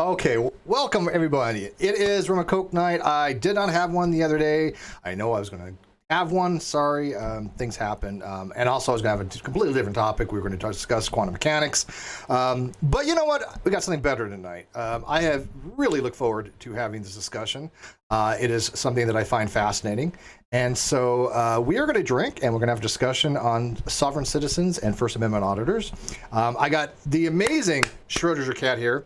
Okay, welcome everybody. It is Rum and Coke night. I did not have one the other day. I know I was going to have one. Sorry, things happened. And also I was going to have a completely different topic. We were going to discuss quantum mechanics. But you know what? We got something better tonight. I have really looked forward to having this discussion. It is something that I find fascinating. And so we are going to drink and we're going to have a discussion on sovereign citizens and First Amendment auditors. I got the amazing Schrödinger cat here.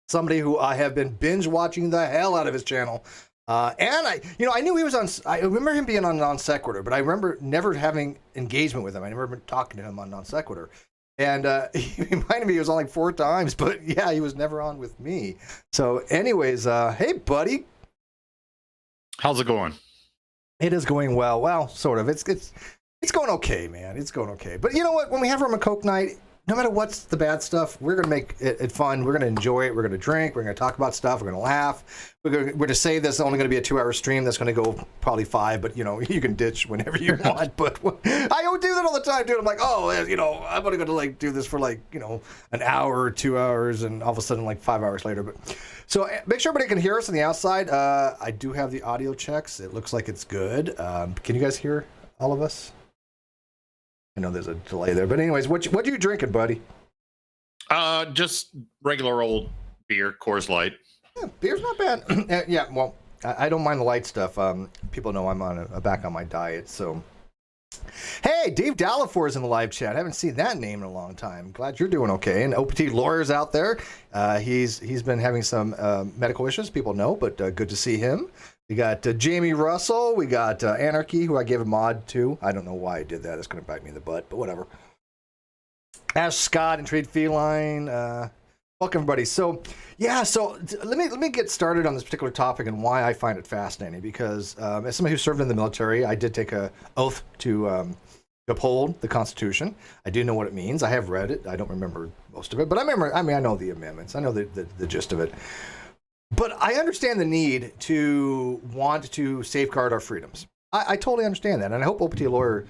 Somebody who I have been binge watching the hell out of his channel. And I knew he was on, I remember him being on Non Sequitur, but I remember never having engagement with him. I never been talking to him on Non Sequitur. And he reminded me he was on like 4 times, but yeah, he was never on with me. So anyways, hey buddy. How's it going? It is going well. Well, sort of. It's going okay, man. It's going okay. But you know what? When we have Rum and Coke night, no matter what's the bad stuff, we're going to make it fun. We're going to enjoy it. We're going to drink. We're going to talk about stuff. We're going to laugh. We're going to say this is only going to be a 2-hour stream. That's going to go probably 5, but, you know, you can ditch whenever you want. But I don't do that all the time, dude. I'm like, oh, you know, I'm only going to, like, do this for, like, you know, an hour or 2 hours, and all of a sudden, like, 5 hours later. But so make sure everybody can hear us on the outside. I do have the audio checks. It looks like it's good. Can you guys hear all of us? I know there's a delay there, but anyways, what you drinking, buddy? Just regular old beer, Coors Light. Yeah, beer's not bad. Yeah, well, I don't mind the light stuff. People know I'm on back on my diet, so. Hey, Dave Dallafor is in the live chat. I haven't seen that name in a long time. Glad you're doing okay. And OPT Lawyer's out there. He's been having some medical issues. People know, but good to see him. We got Jamie Russell. We got Anarchy, who I gave a mod to. I don't know why I did that. It's going to bite me in the butt, but whatever. Ash Scott and Trade Feline. Welcome, everybody. So, yeah, so let me get started on this particular topic and why I find it fascinating. Because as somebody who served in the military, I did take an oath to uphold the Constitution. I do know what it means. I have read it. I don't remember most of it, but I know the amendments. I know the gist of it. But I understand the need to want to safeguard our freedoms. I totally understand that, and I hope OPT Lawyer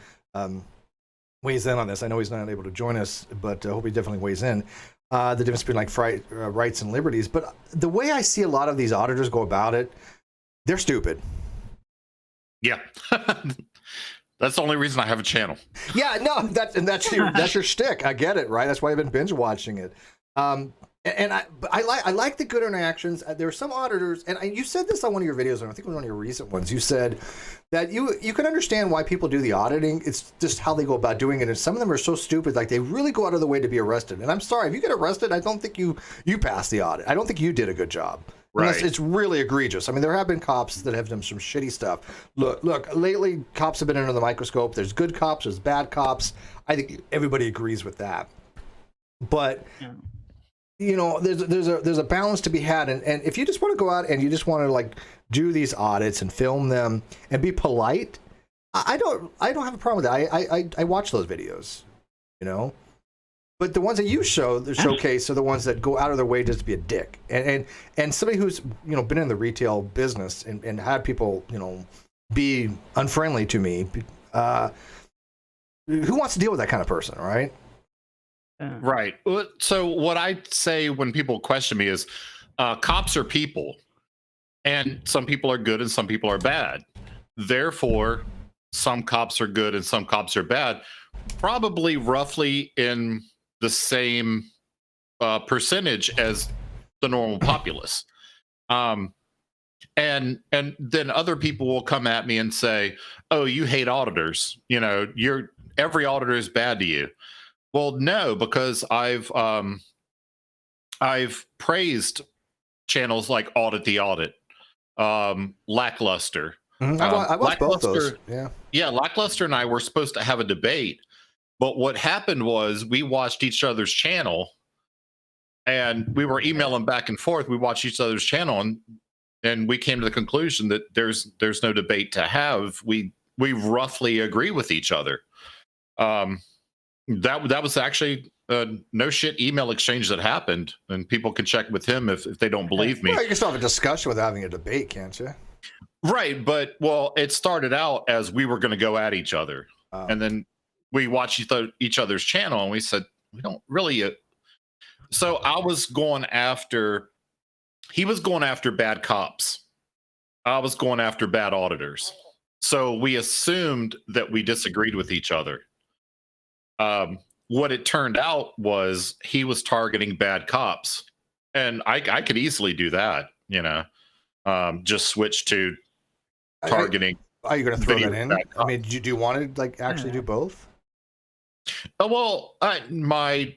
weighs in on this. I know he's not able to join us, but I hope he definitely weighs in. The difference between like rights and liberties. But the way I see a lot of these auditors go about it, they're stupid. Yeah. That's the only reason I have a channel. Yeah, no, that's your shtick. I get it, right? That's why I've been binge watching it. And I like the good interactions. There are some auditors, and you said this on one of your videos, and I think it was one of your recent ones. You said that you can understand why people do the auditing. It's just how they go about doing it. And some of them are so stupid, like they really go out of the way to be arrested. And I'm sorry, if you get arrested, I don't think you passed the audit. I don't think you did a good job. Right. It's really egregious. I mean, there have been cops that have done some shitty stuff. Look, lately cops have been under the microscope. There's good cops, there's bad cops. I think everybody agrees with that. But yeah. You know, there's a balance to be had, and if you just want to go out and you just want to like do these audits and film them and be polite, I don't have a problem with that. I watch those videos, you know, but the ones that you showcase are the ones that go out of their way just to be a dick, and somebody who's been in the retail business and had people be unfriendly to me, who wants to deal with that kind of person, right? Right. So what I say when people question me is cops are people, and some people are good and some people are bad. Therefore, some cops are good and some cops are bad, probably roughly in the same percentage as the normal populace. And then other people will come at me and say, oh, you hate auditors. Every auditor is bad to you. Well, no, because I've praised channels like Audit the Audit, Lackluster. Mm-hmm. I watched both those. Yeah, Lackluster and I were supposed to have a debate, but what happened was we watched each other's channel, and we were emailing back and forth. We watched each other's channel, and we came to the conclusion that there's no debate to have. We roughly agree with each other. That was actually no shit email exchange that happened, and people can check with him if they don't believe me. Well, you can still have a discussion without having a debate, can't you? Right, but it started out as we were going to go at each other, and then we watched each other's channel, and we said we don't really. So I was going after he was going after bad cops. I was going after bad auditors. So we assumed that we disagreed with each other. What it turned out was he was targeting bad cops, and I could easily do that. Just switch to targeting. Are you going to throw that in? bad I mean, do you want to like actually do both? Well, my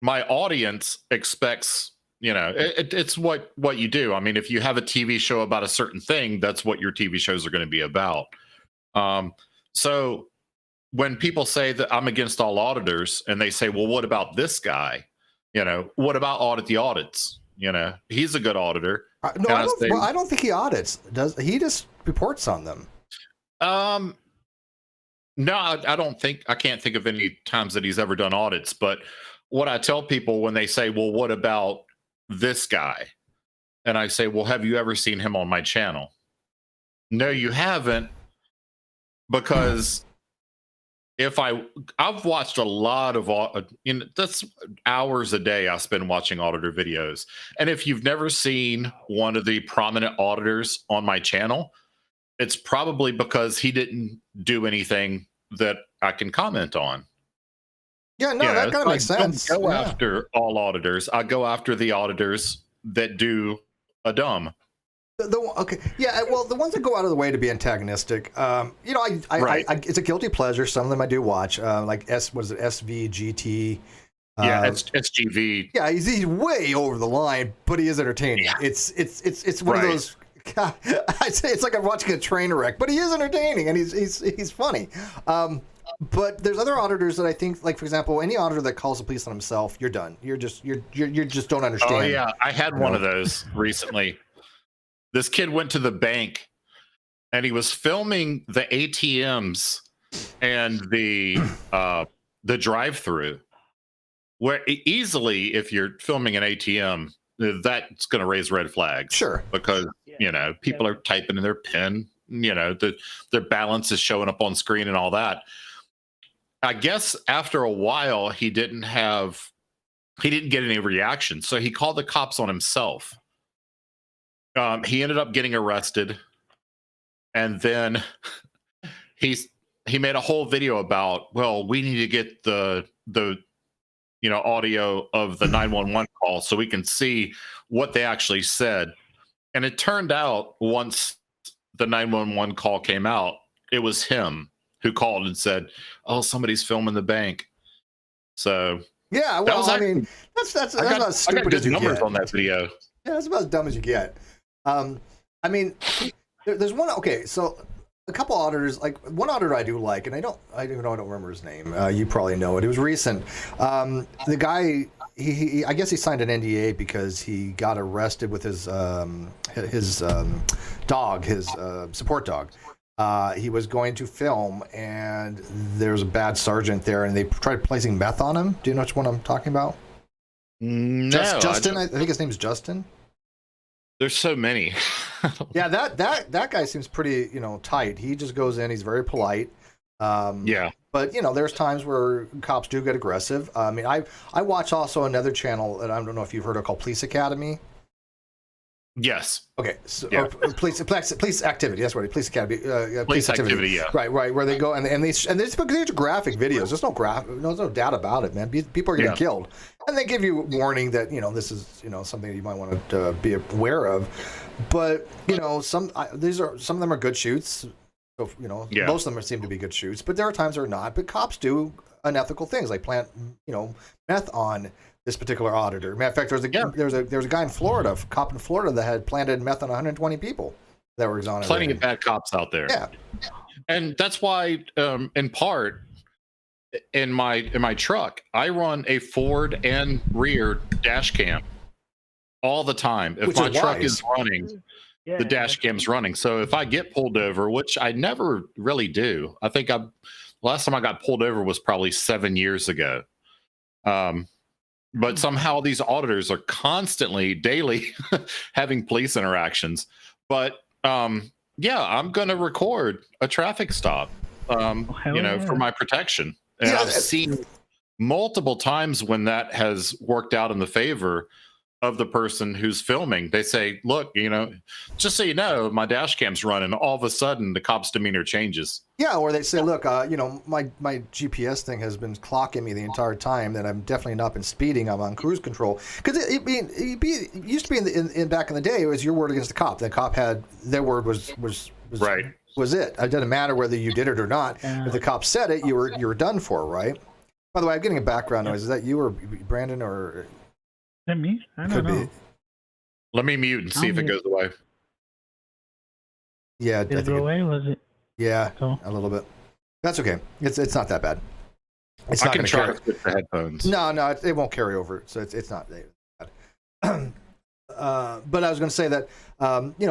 audience expects, it's what you do. I mean, if you have a TV show about a certain thing, that's what your TV shows are going to be about. So when people say that I'm against all auditors, and they say, well, what about this guy? What about audit the audits? He's a good auditor. No, I don't think he audits. Does he? Just reports on them. No, I can't think of any times that he's ever done audits. But what I tell people when they say, well, what about this guy? And I say, well, have you ever seen him on my channel? No, you haven't. Because I've watched a lot of, that's hours a day I spend watching auditor videos. And if you've never seen one of the prominent auditors on my channel, it's probably because he didn't do anything that I can comment on. Yeah, no, that kind of makes sense. I don't go after all auditors. I go after the auditors that do a dumb. Okay, yeah, well, the ones that go out of the way to be antagonistic, it's a guilty pleasure. Some of them I do watch, like SVGT. SGV. Yeah, he's way over the line, but he is entertaining. Yeah. It's one of those. God, it's like I'm watching a train wreck, but he is entertaining and he's funny. But there's other auditors that I think, like for example, any auditor that calls the police on himself, you're done. You just don't understand. Oh yeah, I had one of those recently. This kid went to the bank and he was filming the ATMs and the drive-through. Where easily, if you're filming an ATM, that's going to raise red flags. Sure, because people are typing in their PIN. Their balance is showing up on screen and all that. I guess after a while, he didn't get any reaction, so he called the cops on himself. He ended up getting arrested, and then he made a whole video about, well, we need to get the audio of the 911 call so we can see what they actually said. And it turned out once the 911 call came out, it was him who called and said, "Oh, somebody's filming the bank." So yeah, well, I mean, that's about as stupid as you numbers get on that video. Yeah, that's about as dumb as you get. I mean, there's one. Okay, so a couple auditors, like one auditor I do like, and I don't remember his name. You probably know it. It was recent. The guy, I guess he signed an NDA because he got arrested with his dog, his support dog. He was going to film, and there was a bad sergeant there, and they tried placing meth on him. Do you know which one I'm talking about? No, Justin. I think his name's Justin. There's so many. Yeah, that guy seems pretty, tight. He just goes in. He's very polite. Yeah. But there's times where cops do get aggressive. I mean, I watch also another channel that I don't know if you've heard of called Police Academy. Yes. Okay. So, yeah. Police activity. That's right. Police Academy. Police activity. Yeah. Right. Where they go and these are graphic videos. There's no doubt about it, man. People are getting killed, and they give you warning that this is something that you might want to be aware of. But some of them are good shoots. So most of them seem to be good shoots. But there are times they're not. But cops do unethical things like plant meth on this particular auditor. Matter of fact, there was a guy in Florida, a cop in Florida, that had planted meth on 120 people that were exonerated. Plenty of bad cops out there. Yeah, and that's why, in part, in my truck, I run a forward and rear dash cam all the time. If my truck is running, the dash cam's running. So if I get pulled over, which I never really do, I think last time I got pulled over was probably 7 years ago. But somehow these auditors are constantly, daily, having police interactions. But I'm going to record a traffic stop, for my protection. And I've seen multiple times when that has worked out in the favor of the person who's filming. They say, look, just so you know, my dash cam's running. All of a sudden, the cop's demeanor changes. Yeah, or they say, look, my GPS thing has been clocking me the entire time that I'm definitely not been speeding. I'm on cruise control. Because it used to be in back in the day, it was your word against the cop. The cop had their word was right. Was it. It doesn't matter whether you did it or not. If the cop said it, you were done for, right? By the way, I'm getting a background noise. Is that you or Brandon or? Is that me? I don't know. Let me mute and see if it goes away. Yeah, did it go away? Was it? Yeah, a little bit. That's okay. It's not that bad. It's I not can try carry. to switch the headphones. No, it won't carry over. So it's not that bad. But I was going to say that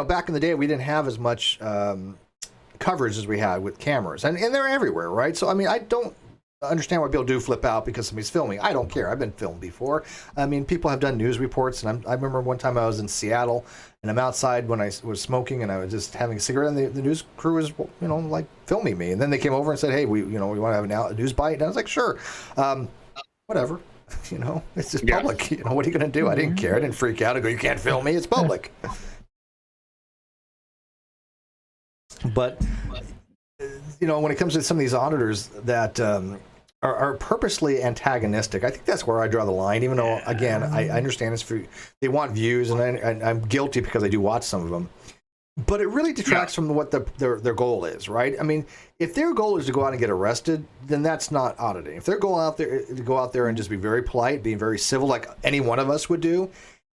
back in the day we didn't have as much coverage as we had with cameras, and they're everywhere, right? So I mean, I don't understand why people do flip out because somebody's filming. I don't care. I've been filmed before. I mean, people have done news reports, and I remember one time I was in Seattle, and I'm outside when I was smoking, and I was just having a cigarette, and the news crew was, like filming me, and then they came over and said, "Hey, we want to have a news bite," and I was like, "Sure, whatever." It's just public. What are you going to do? I didn't care. I didn't freak out. I go, "You can't film me. It's public." But when it comes to some of these auditors that are purposely antagonistic, I think that's where I draw the line. Even though, again, I understand it's they want views, and I'm guilty because I do watch some of them. But it really detracts from what their goal is, right? I mean, if their goal is to go out and get arrested, then that's not auditing. If they're going out there to go out there and just be very polite, being very civil, like any one of us would do,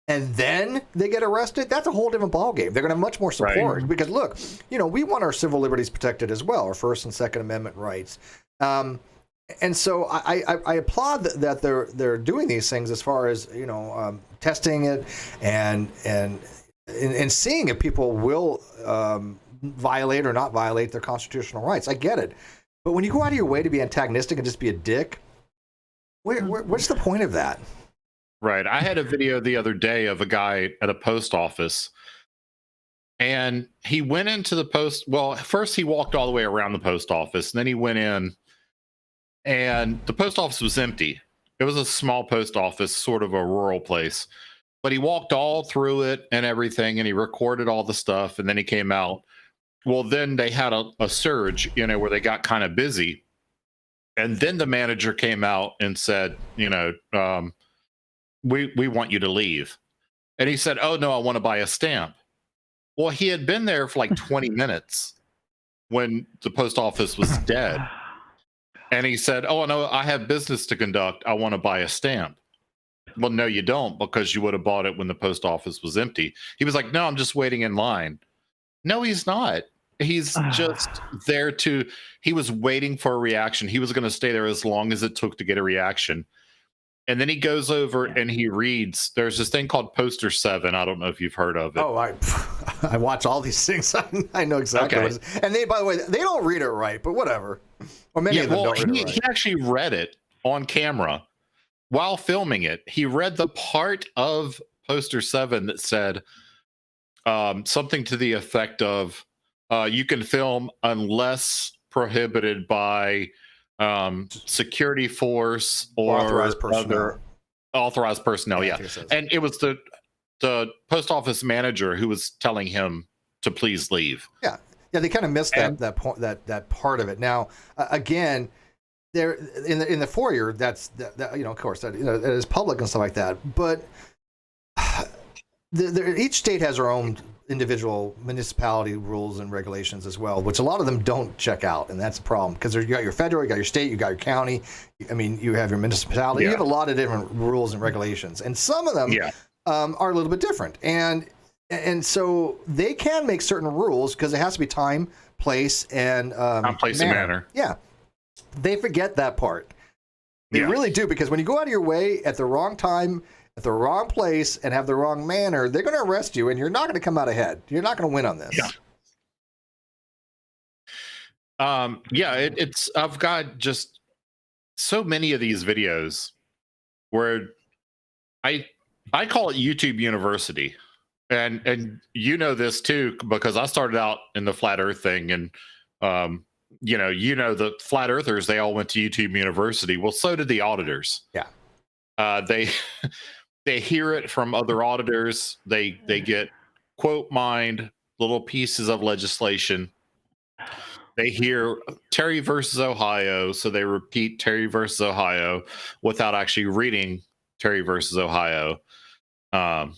and then they get arrested, that's a whole different ballgame. They're going to have much more support. Right. Because look, we want our civil liberties protected as well, our First and Second Amendment rights. And so I applaud that they're doing these things as far as testing it and seeing if people will violate or not violate their constitutional rights. I get it, but when you go out of your way to be antagonistic and just be a dick, what's the point of that? Right. I had a video the other day of a guy at a post office, and he went into the post. Well, first he walked all the way around the post office, and then he went in, and the post office was empty. It was a small post office, sort of a rural place, but he walked all through it and everything, and he recorded all the stuff, and then he came out. Well, then they had a surge, where they got kind of busy, and then the manager came out and said, we want you to leave. And he said, "Oh no, I want to buy a stamp." Well, he had been there for like 20 minutes when the post office was dead. And he said, "Oh no, I have business to conduct. I want to buy a stamp." Well, no, you don't, because you would have bought it when the post office was empty. He was like, "No, I'm just waiting in line." No, he's not. He's just there he was waiting for a reaction. He was going to stay there as long as it took to get a reaction. And then he goes over and he reads. There's this thing called Poster 7. I don't know if you've heard of it. Oh, I watch all these things. I know exactly what it is. And by the way, they don't read it right, but whatever. Or many of them don't read it right. He actually read it on camera while filming it. He read the part of Poster 7 that said something to the effect of, you can film unless prohibited by security force or authorized personnel. Authorized personnel. Yeah. And it was the post office manager who was telling him to please leave. Yeah. They kind of missed that point, that part of it. Now, again, there in the foyer, that's of course that is public and stuff like that. But each state has their own individual municipality rules and regulations as well, which a lot of them don't check out, and that's a problem because you got your federal, you got your state, you got your county. I mean, you have your municipality. You have a lot of different rules and regulations, and some of them are a little bit different. And so they can make certain rules because it has to be time, place, and manner. Yeah, they forget that part. They really do, because when you go out of your way at the wrong time, at the wrong place, and have the wrong manner, they're going to arrest you, and you're not going to come out ahead. You're not going to win on this. It's I've got just so many of these videos where I call it YouTube University, and this too, because I started out in the flat Earth thing, and the flat earthers, they all went to YouTube University. Well, so did the auditors. Yeah. they hear it from other auditors. They get quote mined little pieces of legislation. They hear Terry versus Ohio, so they repeat Terry versus Ohio without actually reading Terry versus Ohio. They'll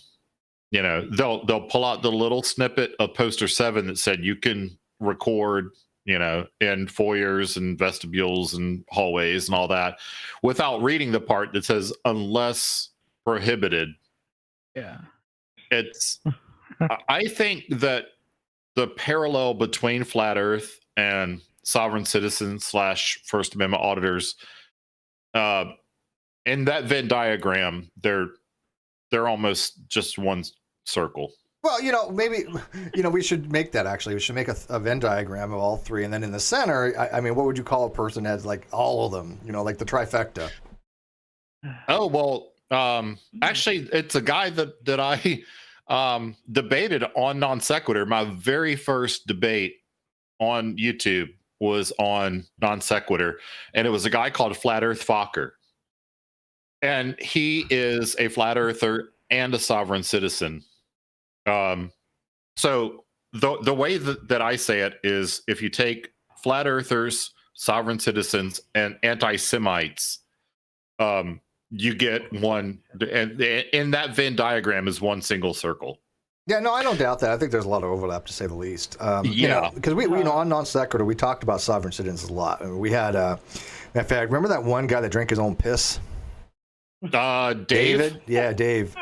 pull out the little snippet of poster 7 that said you can record, in foyers and vestibules and hallways and all that, without reading the part that says unless prohibited. Yeah. It's I think that the parallel between flat earth and sovereign citizens / First Amendment auditors, in that Venn diagram, they're almost just one circle. Well, maybe, we should make that actually. We should make a Venn diagram of all three. And then in the center, I mean, what would you call a person that has like all of them, like the trifecta? Oh, well, actually, it's a guy that I debated on Non Sequitur. My very first debate on YouTube was on Non Sequitur. And it was a guy called Flat Earth Fokker. And he is a flat earther and a sovereign citizen. So the way that I say it is, if you take flat earthers, sovereign citizens, and anti-Semites, you get one, and in that Venn diagram is one single circle. Yeah, no, I don't doubt that. I think there's a lot of overlap, to say the least. Yeah, because we on Non Sequitur, we talked about sovereign citizens a lot. I mean, we had, in fact, remember that one guy that drank his own piss? David? Yeah, Dave.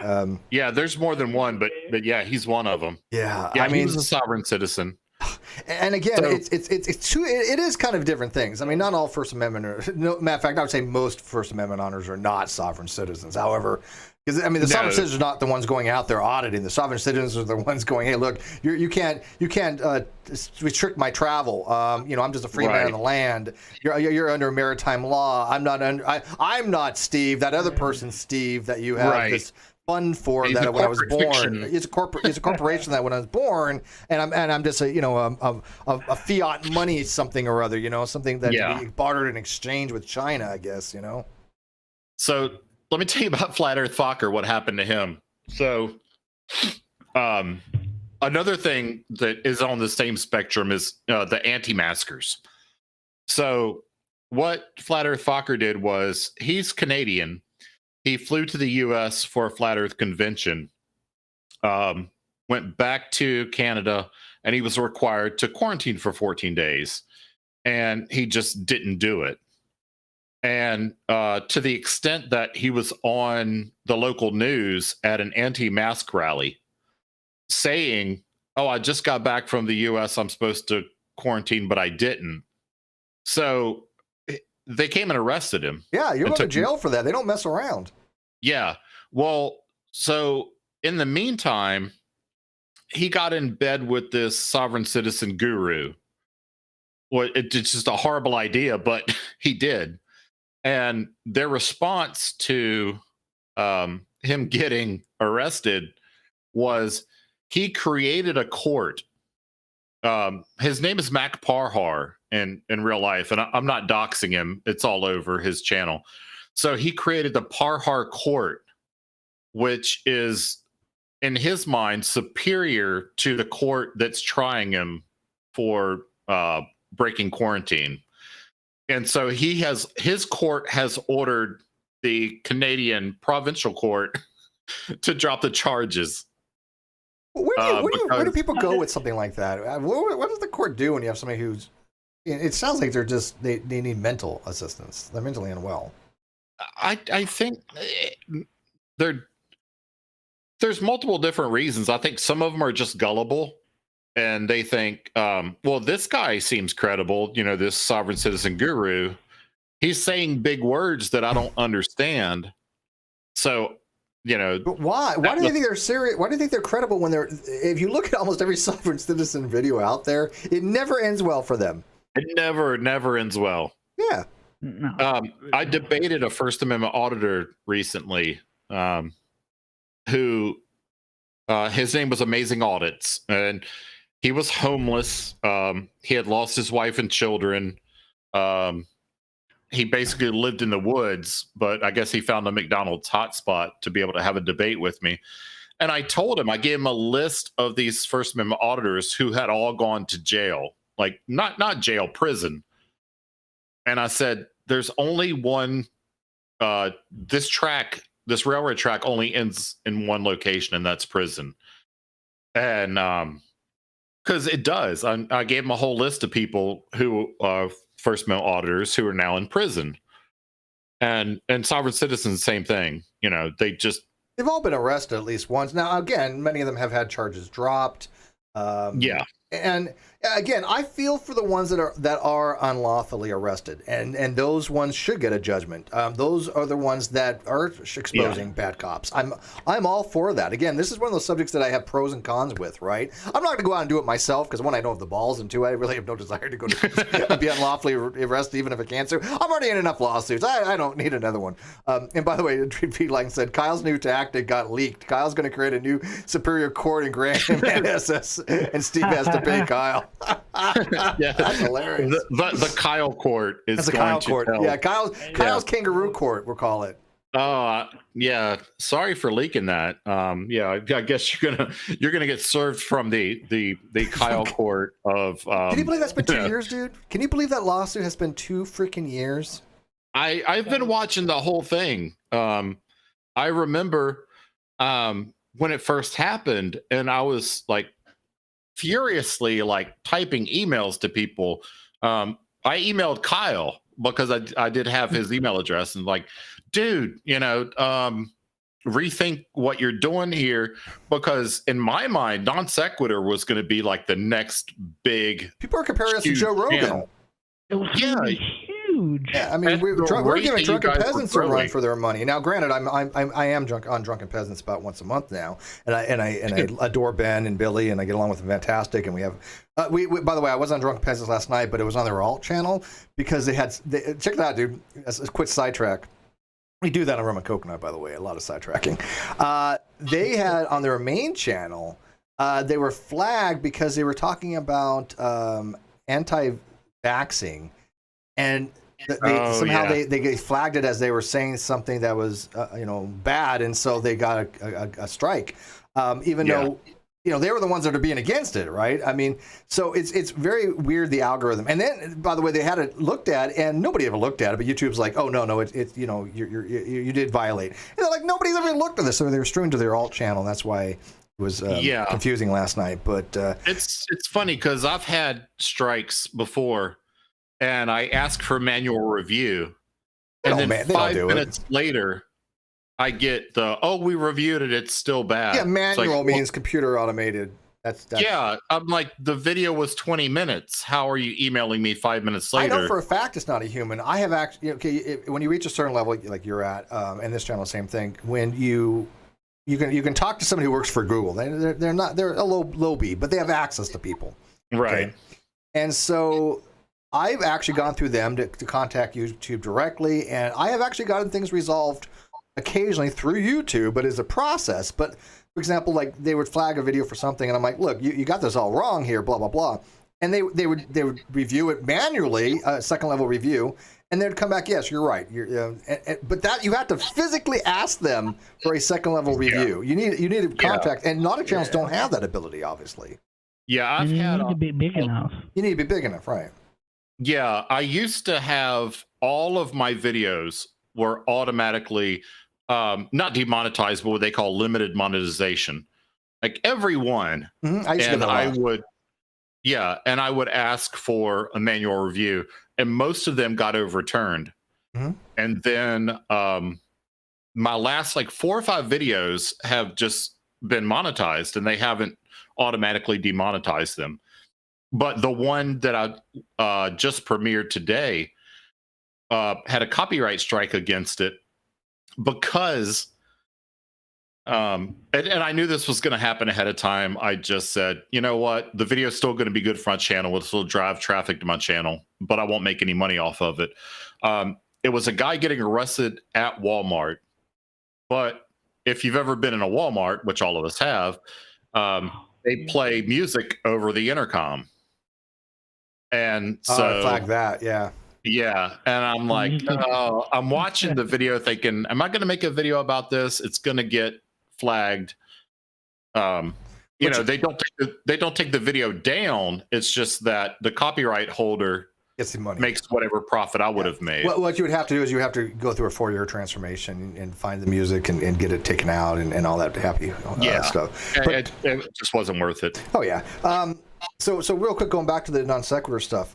Yeah, there's more than one, but yeah, he's one of them. Yeah, I mean, he's a sovereign citizen. And again, it is kind of different things. I mean, not all First Amendment, matter of fact, I would say most First Amendment honors are not sovereign citizens. However, because I mean, the sovereign citizens are not the ones going out there auditing. The sovereign citizens are the ones going, "Hey, look, you can't restrict my travel. I'm just a free man of the land. You're under maritime law. I'm not Steve. That other person, Steve, that you have this fund for. He's that when I was born, it's a corporation that when I was born, and I'm just a fiat money something or other. Something that we bartered in exchange with China, I guess. So. Let me tell you about Flat Earth Fokker, what happened to him. So another thing that is on the same spectrum is the anti-maskers. So what Flat Earth Fokker did was, he's Canadian. He flew to the US for a Flat Earth convention, went back to Canada, and he was required to quarantine for 14 days. And he just didn't do it. And to the extent that he was on the local news at an anti-mask rally saying, "Oh, I just got back from the US. I'm supposed to quarantine, but I didn't." So they came and arrested him. Yeah, you're going to jail for that. They don't mess around. Yeah. Well, so in the meantime, he got in bed with this sovereign citizen guru. Well, it's just a horrible idea, but he did. And their response to him getting arrested was, he created a court. His name is Mac Parhar in real life, and I'm not doxing him. It's all over his channel. So he created the Parhar court, which is, in his mind, superior to the court that's trying him for breaking quarantine. And so his court has ordered the Canadian provincial court to drop the charges. Where do people go with something like that? What does the court do when you have somebody who's? It sounds like they need mental assistance. They're mentally unwell. I think there's multiple different reasons. I think some of them are just gullible. And they think, well, this guy seems credible. This sovereign citizen guru, he's saying big words that I don't understand. So, But why? Why do they think they're serious? Why do you think they're credible when they're? If you look at almost every sovereign citizen video out there, it never ends well for them. It never ends well. Yeah. No. I debated a First Amendment auditor recently, who his name was Amazing Audits, and he was homeless. He had lost his wife and children. he basically lived in the woods, but I guess he found a McDonald's hotspot to be able to have a debate with me. And I told him, I gave him a list of these First Amendment auditors who had all gone to jail, like not jail, prison. And I said, there's only one, this railroad track only ends in one location, and that's prison. And because it does. I gave him a whole list of people who are First Amendment auditors who are now in prison. And sovereign citizens, same thing. You know, they've all been arrested at least once. Now, again, many of them have had charges dropped. Yeah. And again, I feel for the ones that are unlawfully arrested, and those ones should get a judgment. Those are the ones that are exposing bad cops. I'm all for that. Again, this is one of those subjects that I have pros and cons with. Right? I'm not going to go out and do it myself because one, I don't have the balls, and two, I really have no desire to go to be unlawfully arrested, even if I can. So I'm already in enough lawsuits. I don't need another one. And by the way, Pete Lang said Kyle's new tactic got leaked. Kyle's going to create a new Superior Court and grant him SS, and Steve has to pay Kyle. Yeah, that's hilarious. The Kyle court is that's a going Kyle to court. tell. Yeah, Kyle's kangaroo court, we'll call it. Yeah. Sorry for leaking that. Yeah, I guess you're gonna get served from the Kyle court of. Can you believe that's been 2 years, dude? Can you believe that lawsuit has been 2 freaking years? I've been watching the whole thing. I remember when it first happened, and I was like furiously like typing emails to people. I emailed Kyle because I did have his email address, and like, dude, you know, rethink what you're doing here, because in my mind, non sequitur was going to be like the next big. People are comparing us to Joe Rogan. Channel. It was huge. Yeah, I mean, we're giving drunken peasants a run for their monny. Now, granted, I am drunk on drunken peasants about once a month now, and I adore Ben and Billy, and I get along with them fantastic. And we have, we by the way, I was on Drunken Peasants last night, but it was on their alt channel because they check it out, dude. As a quick sidetrack. We do that on Rum and Coke now, by the way, a lot of sidetracking. They had on their main channel, they were flagged because they were talking about anti-vaxxing, and they flagged it as they were saying something that was bad, and so they got a strike, even though they were the ones that are being against it, right? I mean, so it's very weird, the algorithm. And then, by the way, they had it looked at, and nobody ever looked at it, but YouTube's like, oh no, it's you did violate. And they're like, nobody's ever looked at this, so they were streamed to their alt channel. And that's why it was confusing last night. But it's funny because I've had strikes before, and I asked for manual review, and then 5 minutes later, I get we reviewed it, it's still bad. Yeah, manual means computer automated. That's yeah. I'm like, the video was 20 minutes. How are you emailing me 5 minutes later? I know for a fact it's not a human. I have actually when you reach a certain level, like you're at, and this channel, same thing. When you can talk to somebody who works for Google. They're a low B, but they have access to people. Right. Okay? And so I've actually gone through them to contact YouTube directly, and I have actually gotten things resolved occasionally through YouTube, but as a process. But for example, like they would flag a video for something, and I'm like, look, you got this all wrong here, blah blah blah, and they would review it manually, second level review, and they'd come back, yes, you're right, but that you have to physically ask them for a second level review. You need to contact, and a lot of channels don't have that ability, obviously. Yeah, you need to be big enough. You need to be big enough, right? Yeah, I used to have all of my videos were automatically not demonetized, but what they call limited monetization. Like every one. Mm-hmm. I would ask for a manual review, and most of them got overturned. Mm-hmm. And then my last like 4 or 5 videos have just been monetized, and they haven't automatically demonetized them. But the one that I just premiered today had a copyright strike against it because, and I knew this was going to happen ahead of time. I just said, you know what? The video is still going to be good for my channel. It'll still drive traffic to my channel, but I won't make any money off of it. It was a guy getting arrested at Walmart. But if you've ever been in a Walmart, which all of us have, they play music over the intercom. And so flag that, yeah. Yeah, and I'm like, oh, I'm watching the video thinking, am I going to make a video about this? It's going to get flagged. You know, they don't take the video down. It's just that the copyright holder gets the money, makes whatever profit I would have made. Well, what you would have to do is you have to go through a 4-year transformation and find the music and get it taken out and all that happy stuff. But it just wasn't worth it. Oh yeah. So real quick, going back to the non sequitur stuff.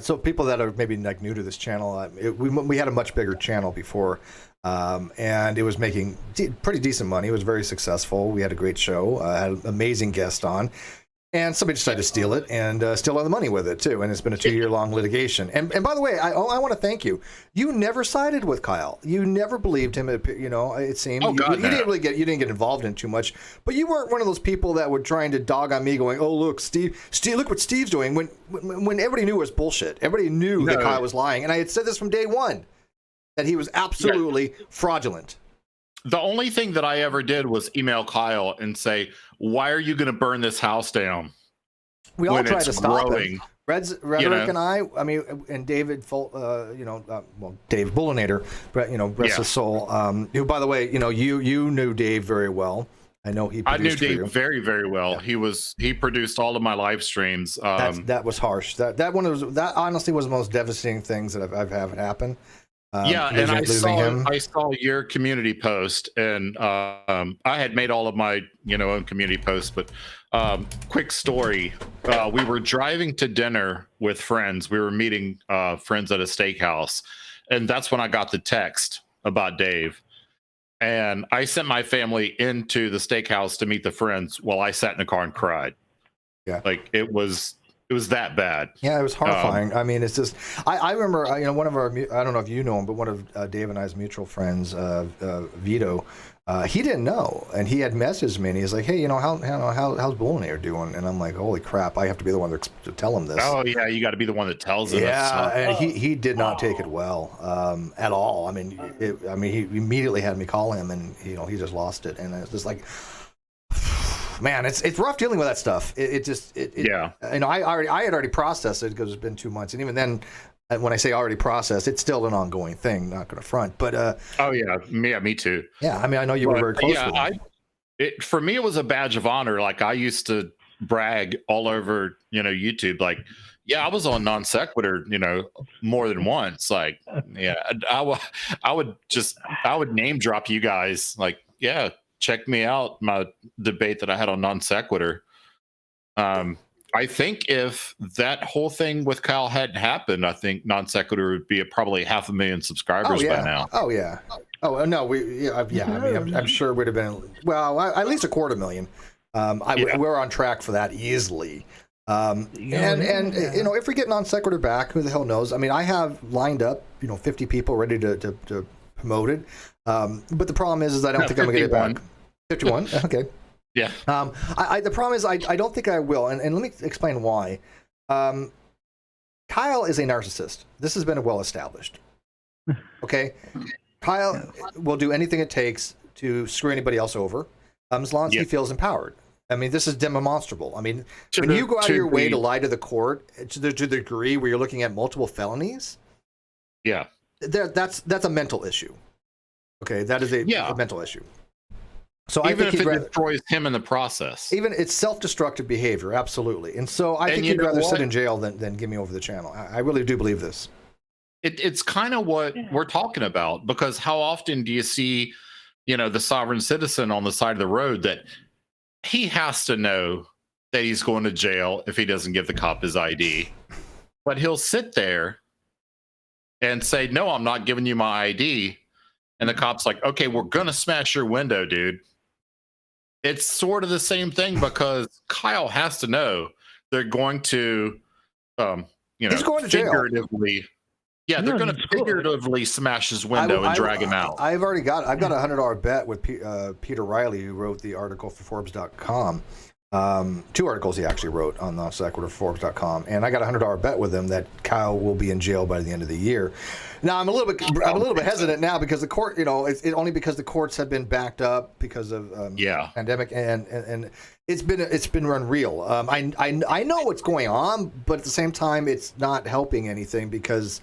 So people that are maybe like new to this channel, we had a much bigger channel before, and it was making pretty decent money. It was very successful. We had a great show, had an amazing guest on, and somebody decided to steal it and steal all the money with it too. And it's been a 2-year-long litigation. And by the way, I want to thank you. You never sided with Kyle. You never believed him. You know, it seemed you didn't get involved in too much. But you weren't one of those people that were trying to dog on me, going, "Oh look, Steve, look what Steve's doing." When everybody knew it was bullshit. Everybody knew that Kyle was lying, and I had said this from day one that he was absolutely fraudulent. The only thing that I ever did was email Kyle and say, "Why are you going to burn this house down?" We all tried to stop him. Rhetoric and I mean, and David, Dave Bullinator, rest his soul. Who, by the way, you knew Dave very well. I know he. I knew Dave very, very well. Yeah. He produced all of my live streams. That was harsh. That honestly was the most devastating things that I've had happen. And I saw your community post, and I had made all of my own community posts. But quick story: we were driving to dinner with friends. We were meeting friends at a steakhouse, and that's when I got the text about Dave. And I sent my family into the steakhouse to meet the friends while I sat in the car and cried. Yeah, like it was that bad. Yeah, it was horrifying. I mean, it's just, I remember, one of our, I don't know if you know him, but one of Dave and I's mutual friends, Vito, he didn't know, and he had messaged me, and he's like, "Hey, how's Bullinator doing?" And I'm like, "Holy crap, I have to be the one to tell him this." Oh yeah, you got to be the one that tells him. Yeah, and he did not take it well at all. I mean, he immediately had me call him, and he just lost it, and it's just like, man, it's rough dealing with that stuff. I had already processed it because it's been 2 months, and even then, when I say already processed, it's still an ongoing thing. Not going to front, but me too. Yeah, I mean, I know you were very close with him. For me, it was a badge of honor. Like I used to brag all over, YouTube. Like, yeah, I was on non sequitur, more than once. Like, yeah, I would name drop you guys. Like, yeah. Check me out, my debate that I had on non sequitur. I think if that whole thing with Kyle hadn't happened, I think non sequitur would be at probably 500,000 subscribers by now. Oh yeah. Oh no, I mean, I'm sure it would have been at least 250,000. We're on track for that easily. If we get non sequitur back, who the hell knows? I mean, I have lined up 50 people ready to promote it. But the problem is I don't think I'm gonna get it back. 51. Okay. Yeah. The problem is I don't think I will, and let me explain why. Kyle is a narcissist. This has been well established. Okay. Kyle will do anything it takes to screw anybody else over, as long as he feels empowered. I mean, this is demonstrable. I mean, when you go out of your way to lie to the court to the degree where you're looking at multiple felonies, that's a mental issue. Okay, that is a mental issue. So even if it destroys him in the process, even it's self-destructive behavior, absolutely. And so I think he'd rather sit in jail than give me over the channel. I really do believe this. It's kind of what we're talking about, because how often do you see, the sovereign citizen on the side of the road that he has to know that he's going to jail if he doesn't give the cop his ID, but he'll sit there and say, "No, I'm not giving you my ID." And the cop's like, "Okay, we're going to smash your window, dude." It's sort of the same thing, because Kyle has to know they're going to, he's going to jail. Yeah, they're going to figuratively smash his window and drag him out. I've got a $100 bet with Peter Riley, who wrote the article for Forbes.com. 2 articles he actually wrote on non-sequiturforbes.com, and I got a $100 bet with him that Kyle will be in jail by the end of the year. Now I'm a little bit hesitant now because the court, it's only because the courts have been backed up because of pandemic, and it's been unreal. I know what's going on, but at the same time, it's not helping anything because.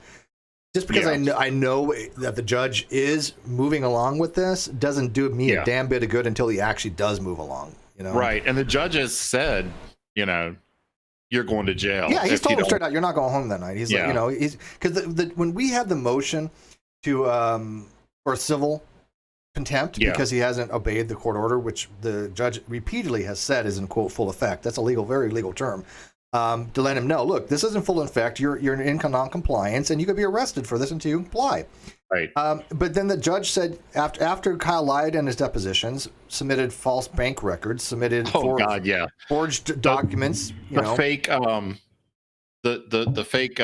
Just because I know that the judge is moving along with this doesn't do me a damn bit of good until he actually does move along. Right, and the judge has said, you're going to jail. Yeah, he's told him straight out, you're not going home that night. He's like, he's because when we had the motion to for civil contempt because he hasn't obeyed the court order, which the judge repeatedly has said is in quote full effect. That's a very legal term. To let him know, look, this isn't full effect. You're in non-compliance, and you could be arrested for this until you comply. Right. But then the judge said after Kyle lied in his depositions, submitted false bank records, submitted forged documents. The fake, the fake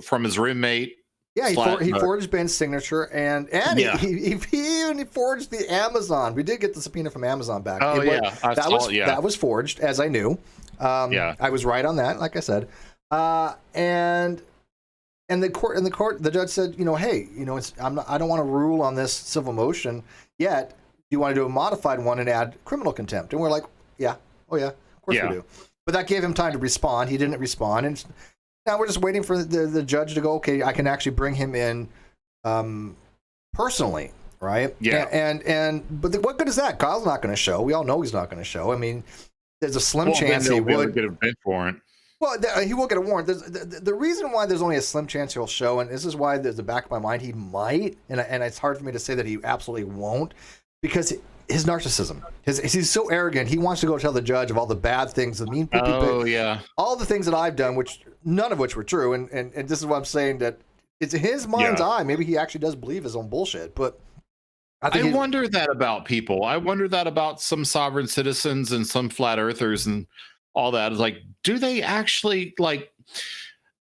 from his roommate. Yeah, he forged Ben's signature, and he even forged the Amazon. We did get the subpoena from Amazon back. That was forged, as I knew. I was right on that, like I said. And the judge said, hey, I don't want to rule on this civil motion yet. You want to do a modified one and add criminal contempt? And we're like, of course we do. But that gave him time to respond. He didn't respond, and now we're just waiting for the judge to go, okay, I can actually bring him in personally, right? Yeah. But what good is that? Kyle's not going to show. We all know he's not going to show. I mean, there's a slim chance he would get a bench warrant. Well, he will get a warrant. The reason why there's only a slim chance he'll show, and this is why there's the back of my mind, he might, and it's hard for me to say that he absolutely won't, because his narcissism. He's so arrogant. He wants to go tell the judge of all the bad things, the mean people, all the things that I've done, which none of which were true. And this is what I'm saying, that it's in his mind's eye. Maybe he actually does believe his own bullshit, but I wonder that about people. I wonder that about some sovereign citizens and some flat earthers and all that. Like, do they actually, like,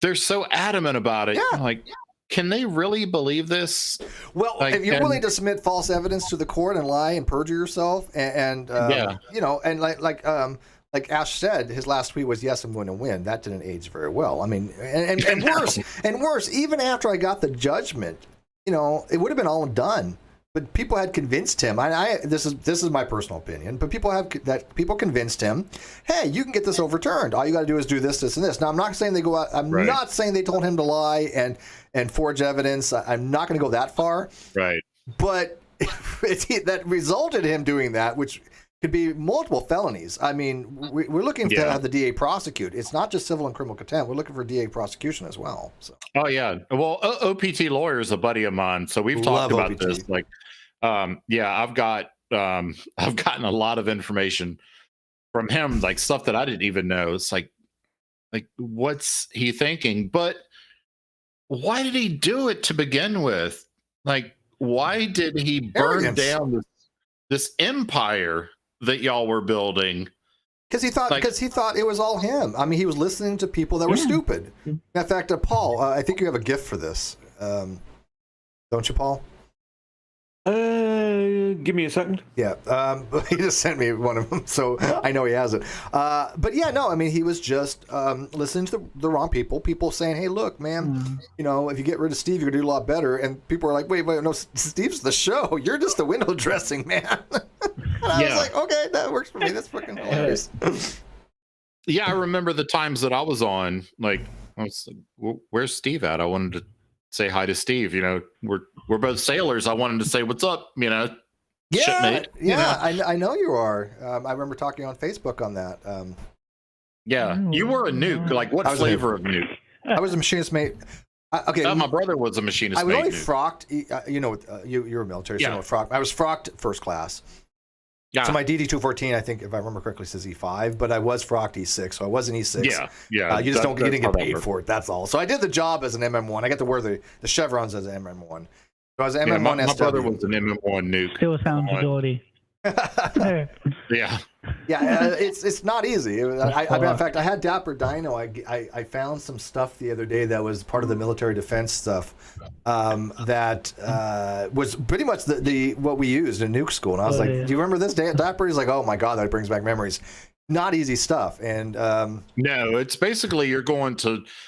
they're so adamant about it. Yeah. Like, can they really believe this? Well, if you're willing to submit false evidence to the court and lie and perjure yourself, and like Ash said, his last tweet was, "Yes, I'm going to win." That didn't age very well. I mean, and worse, even after I got the judgment, it would have been all done. But people had convinced him. This is my personal opinion. But people convinced him, hey, you can get this overturned. All you got to do is do this, this, and this. Now I'm not saying they go out. I'm not saying they told him to lie and forge evidence. I'm not going to go that far. Right. But that resulted in him doing that, which could be multiple felonies. I mean, we're looking to have the DA prosecute. It's not just civil and criminal contempt. We're looking for DA prosecution as well. So. Oh yeah. Well, OPT lawyer is a buddy of mine, so we've talked about OPT. this. Like, I've gotten a lot of information from him, like stuff that I didn't even know. It's like what's he thinking? But why did he do it to begin with? Like, why did he burn down this empire that y'all were building? Because he thought it was all him. I mean, he was listening to people that were stupid. In fact, Paul, I think you have a gift for this, don't you, Paul? Give me a second. Yeah, he just sent me one of them, so I know he has it. But yeah, no, I mean, he was just listening to the wrong people. People saying, "Hey, look, man, if you get rid of Steve, you're gonna do a lot better." And people are like, "Wait, no, Steve's the show. You're just the window dressing man." And I was like, "Okay, that works for me. That's fucking hilarious." Yeah, I remember the times that I was on. Like, I was like, "Where's Steve at?" I wanted to say hi to Steve. We're both sailors. I wanted to say what's up. Shipmate. I know you are. I remember talking on Facebook on that. You were a nuke. Like, what flavor of nuke? I was a machinist mate. My brother was a machinist. I was only frocked. You're a military, so you know what frocked. I was frocked first class. Yeah. So my DD-214, I think, if I remember correctly, says E5, but I was frocked E6, so I was an E6. Yeah. You didn't get paid for it. That's all. So I did the job as an MM1. I got to wear the chevrons as an MM1. So I was an MM1 my brother was an MM1 nuke. Still sounds dirty. Yeah. It's not easy. In fact, I had Dapper Dino. I found some stuff the other day that was part of the military defense stuff that was pretty much the what we used in nuke school. And I was like, "Do you remember this, Dapper?" He's like, "Oh my god, that brings back memories." not easy stuff. And no, it's basically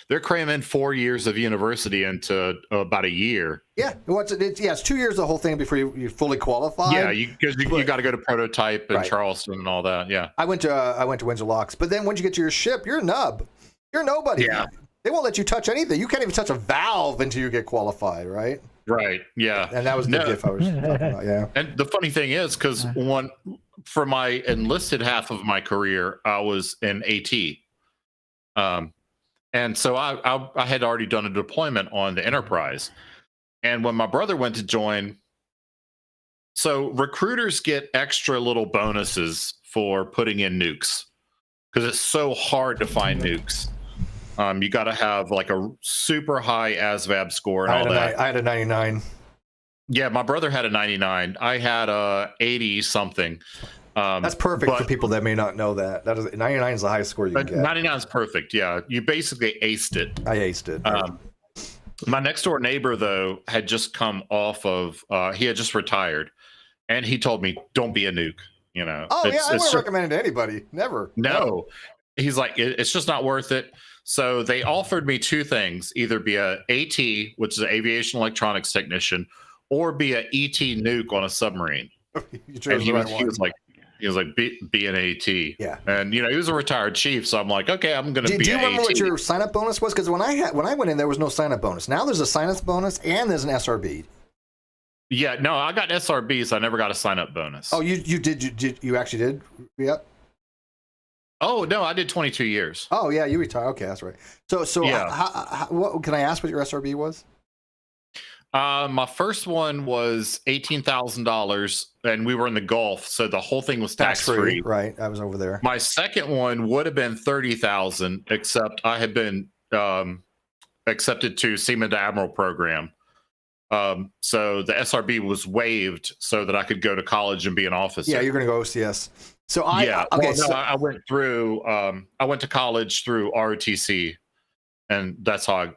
they're cramming 4 years of university into about a year. Yeah, it's 2 years the whole thing before you fully qualify. Yeah, because you got to go to prototype and Charleston and all that. Yeah, I went to Windsor Locks, but then once you get to your ship, you're a nub. You're nobody. Yeah, they won't let you touch anything. You can't even touch a valve until you get qualified, right? Right. Yeah. And that was the diff I was talking about. Yeah. And the funny thing is, because for my enlisted half of my career, I was in AT. And so I had already done a deployment on the Enterprise. And when my brother went to join, so recruiters get extra little bonuses for putting in nukes because it's so hard to find nukes. You got to have like a super high ASVAB score and all that. I had a 99. Yeah, my brother had a 99. I had a 80 something. That's perfect for people that may not know that. 99 is the highest score you can get. 99 is perfect. Yeah, you basically aced it. I aced it. My next door neighbor though had just come off of. He had just retired, and he told me, "Don't be a nuke." You know. Oh yeah, I wouldn't recommend it to anybody. Never. No. He's like, it's just not worth it. So they offered me two things: either be a AT, which is an aviation electronics technician, or be a ET nuke on a submarine. You chose the right one. He was like, be an AT. Yeah. And he was a retired chief, so I'm like, okay, I'm gonna be. Do you remember AT. what your sign up bonus was? Because when I went in, there was no sign up bonus. Now there's a sign up bonus and there's an SRB. Yeah, no, I got SRB, so I never got a sign up bonus. Oh, you actually did? Yep. Oh no, I did 22 years. Oh yeah, you retired. Okay, that's right. So yeah. What can I ask? What your SRB was? My first one was $18,000, and we were in the Gulf, so the whole thing was tax free. Right, I was over there. My second one would have been $30,000, except I had been accepted to Seaman to Admiral program. So the SRB was waived so that I could go to college and be an officer. Yeah, you're going to go OCS. So I went through. I went to college through ROTC, and that's how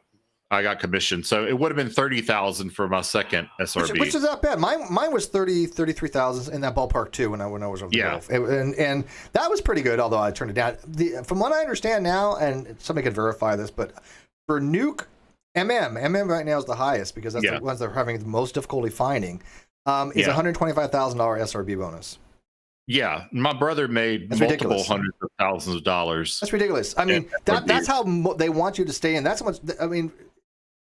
I got commissioned. So it would have been $30,000 for my second SRB, which is not bad. Mine was 33,000 in that ballpark too when I was over the Gulf, and that was pretty good. Although I turned it down. From what I understand now, and somebody could verify this, but for nuke MM right now is the highest because that's the ones that are having the most difficulty finding. Is $125,000 SRB bonus. Yeah, my brother made multiple hundreds of thousands of dollars. That's ridiculous. I mean, that's how they want you to stay in. That's how much. I mean,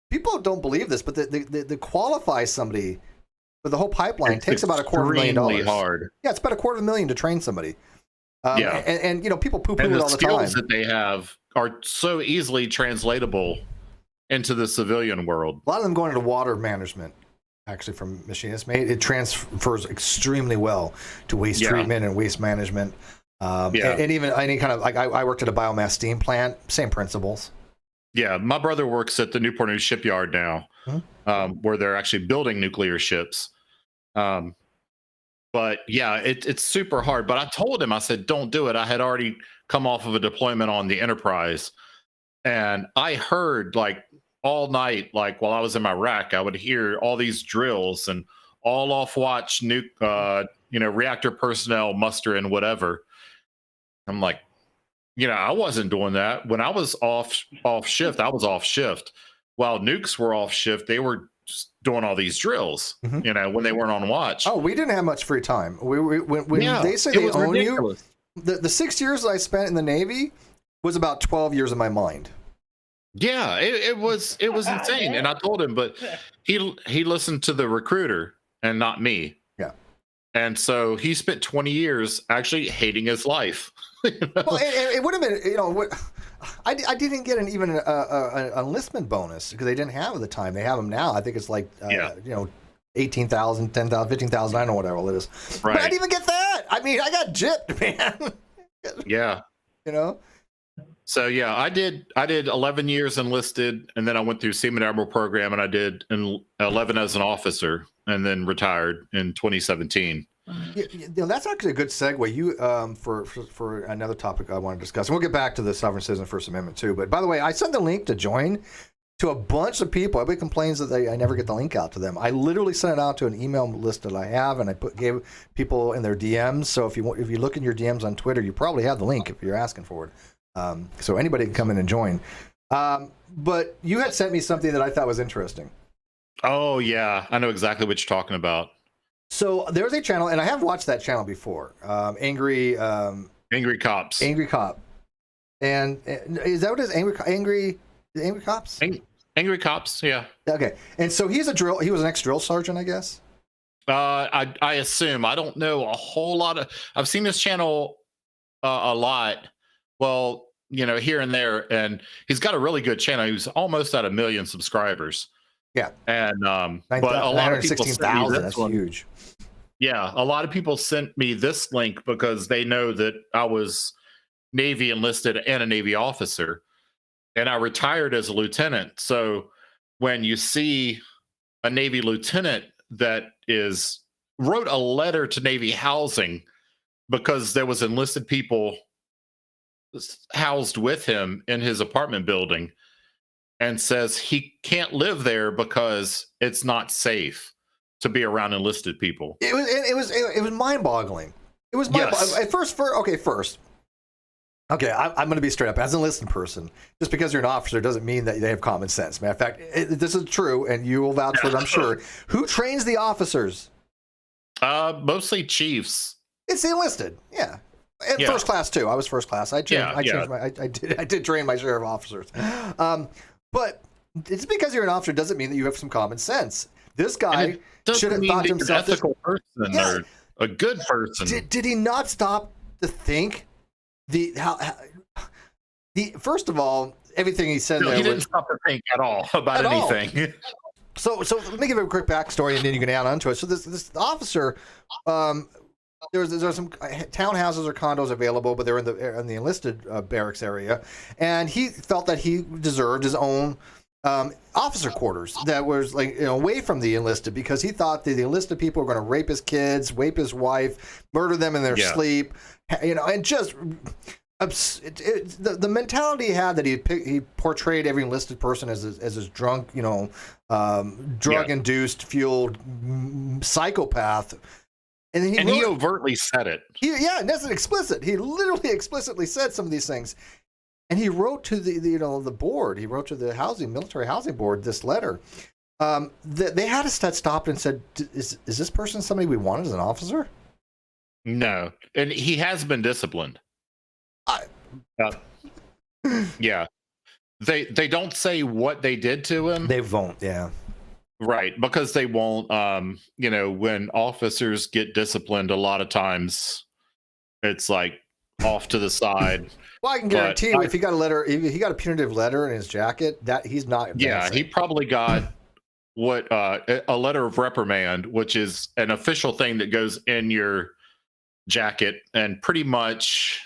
people don't believe this, but the qualify somebody for the whole pipeline takes about $250,000. Hard. Yeah, it's about $250,000 to train somebody. And you know, people poo-poo it all the time. The skills that they have are so easily translatable into the civilian world. A lot of them going into water management. Actually, from machinist made, it transfers extremely well to waste treatment and waste management. And even any kind of, like I worked at a biomass steam plant, same principles. Yeah, my brother works at the Newport News shipyard now, where they're actually building nuclear ships. But yeah, it's super hard. But I told him, I said, don't do it. I had already come off of a deployment on the Enterprise, and I heard like all night, like while I was in my rack, I would hear all these drills and all off watch reactor personnel muster and whatever. I'm like, I wasn't doing that. When I was off shift, I was off shift. While nukes were off shift, they were just doing all these drills, when they weren't on watch. Oh, we didn't have much free time. When they say they own ridiculous. You, the 6 years I spent in the Navy was about 12 years of my mind. Yeah, it was insane. And I told him, but he listened to the recruiter and not me. Yeah. And so he spent 20 years actually hating his life. Well, it would have been, I didn't get an enlistment bonus because they didn't have it at the time. They have them now. I think it's like, 18,000, 10,000, 15,000. I don't know whatever it is. Right. But I didn't even get that. I mean, I got gypped, man. Yeah. So yeah, I did 11 years enlisted, and then I went through Seaman Admiral program, and I did 11 as an officer, and then retired in 2017. That's actually a good segue. You for another topic I want to discuss, and we'll get back to the sovereign citizen First Amendment too. But by the way, I sent the link to join. to a bunch of people. Everybody complains that I never get the link out to them. I literally sent it out to an email list that I have, and I gave people in their DMs. So if you look in your DMs on Twitter, you probably have the link if you're asking for it. So anybody can come in and join. But you had sent me something that I thought was interesting. Oh yeah, I know exactly what you're talking about. So there's a channel, and I have watched that channel before. Angry Cops. Angry Cop. And is that what it is? Angry Cops? Angry Cops, yeah. Okay. And so he was an ex-drill sergeant, I guess. I assume. I don't know a whole lot of. I've seen this channel a lot. Well, here and there, and he's got a really good channel. He's almost at 1 million subscribers. Yeah. And but a lot of people sent me this that's one. Huge. Yeah, a lot of people sent me this link because they know that I was Navy enlisted and a Navy officer, and I retired as a lieutenant. So when you see a Navy lieutenant that wrote a letter to Navy housing because there was enlisted people housed with him in his apartment building, and says he can't live there because it's not safe to be around enlisted people. It was mind-boggling. It was mind-boggling. At first. Okay, I'm going to be straight up. As an enlisted person, just because you're an officer doesn't mean that they have common sense. Matter of fact, this is true, and you will vouch for it, I'm sure. Who trains the officers? Mostly chiefs. It's the enlisted, yeah. And first class too. I was first class. I did train my share of officers. But it's because you're an officer doesn't mean that you have some common sense. This guy should have thought to himself, an ethical person or a good person. Did he not stop to think first of all, everything he said there he didn't stop to think at all about anything. So let me give you a quick backstory, and then you can add on to it. So this officer, there's some townhouses or condos available, but they're in the enlisted barracks area, and he felt that he deserved his own officer quarters that was away from the enlisted, because he thought that the enlisted people were going to rape his kids, rape his wife, murder them in their sleep, and just the mentality he had, that he portrayed every enlisted person as this drunk, drug-induced, fueled psychopath. And then he overtly said it. And that's explicit. He literally explicitly said some of these things. And he wrote to the board. He wrote to the military housing board this letter. They had to stop and said, "Is this person somebody we want as an officer?" No, and he has been disciplined. Yeah, they don't say what they did to him. They won't. Yeah. Right, because they won't. When officers get disciplined, a lot of times it's like off to the side. Well, I can guarantee you, if he got a punitive letter in his jacket, that he's not advancing. Yeah, he probably got a letter of reprimand, which is an official thing that goes in your jacket, and pretty much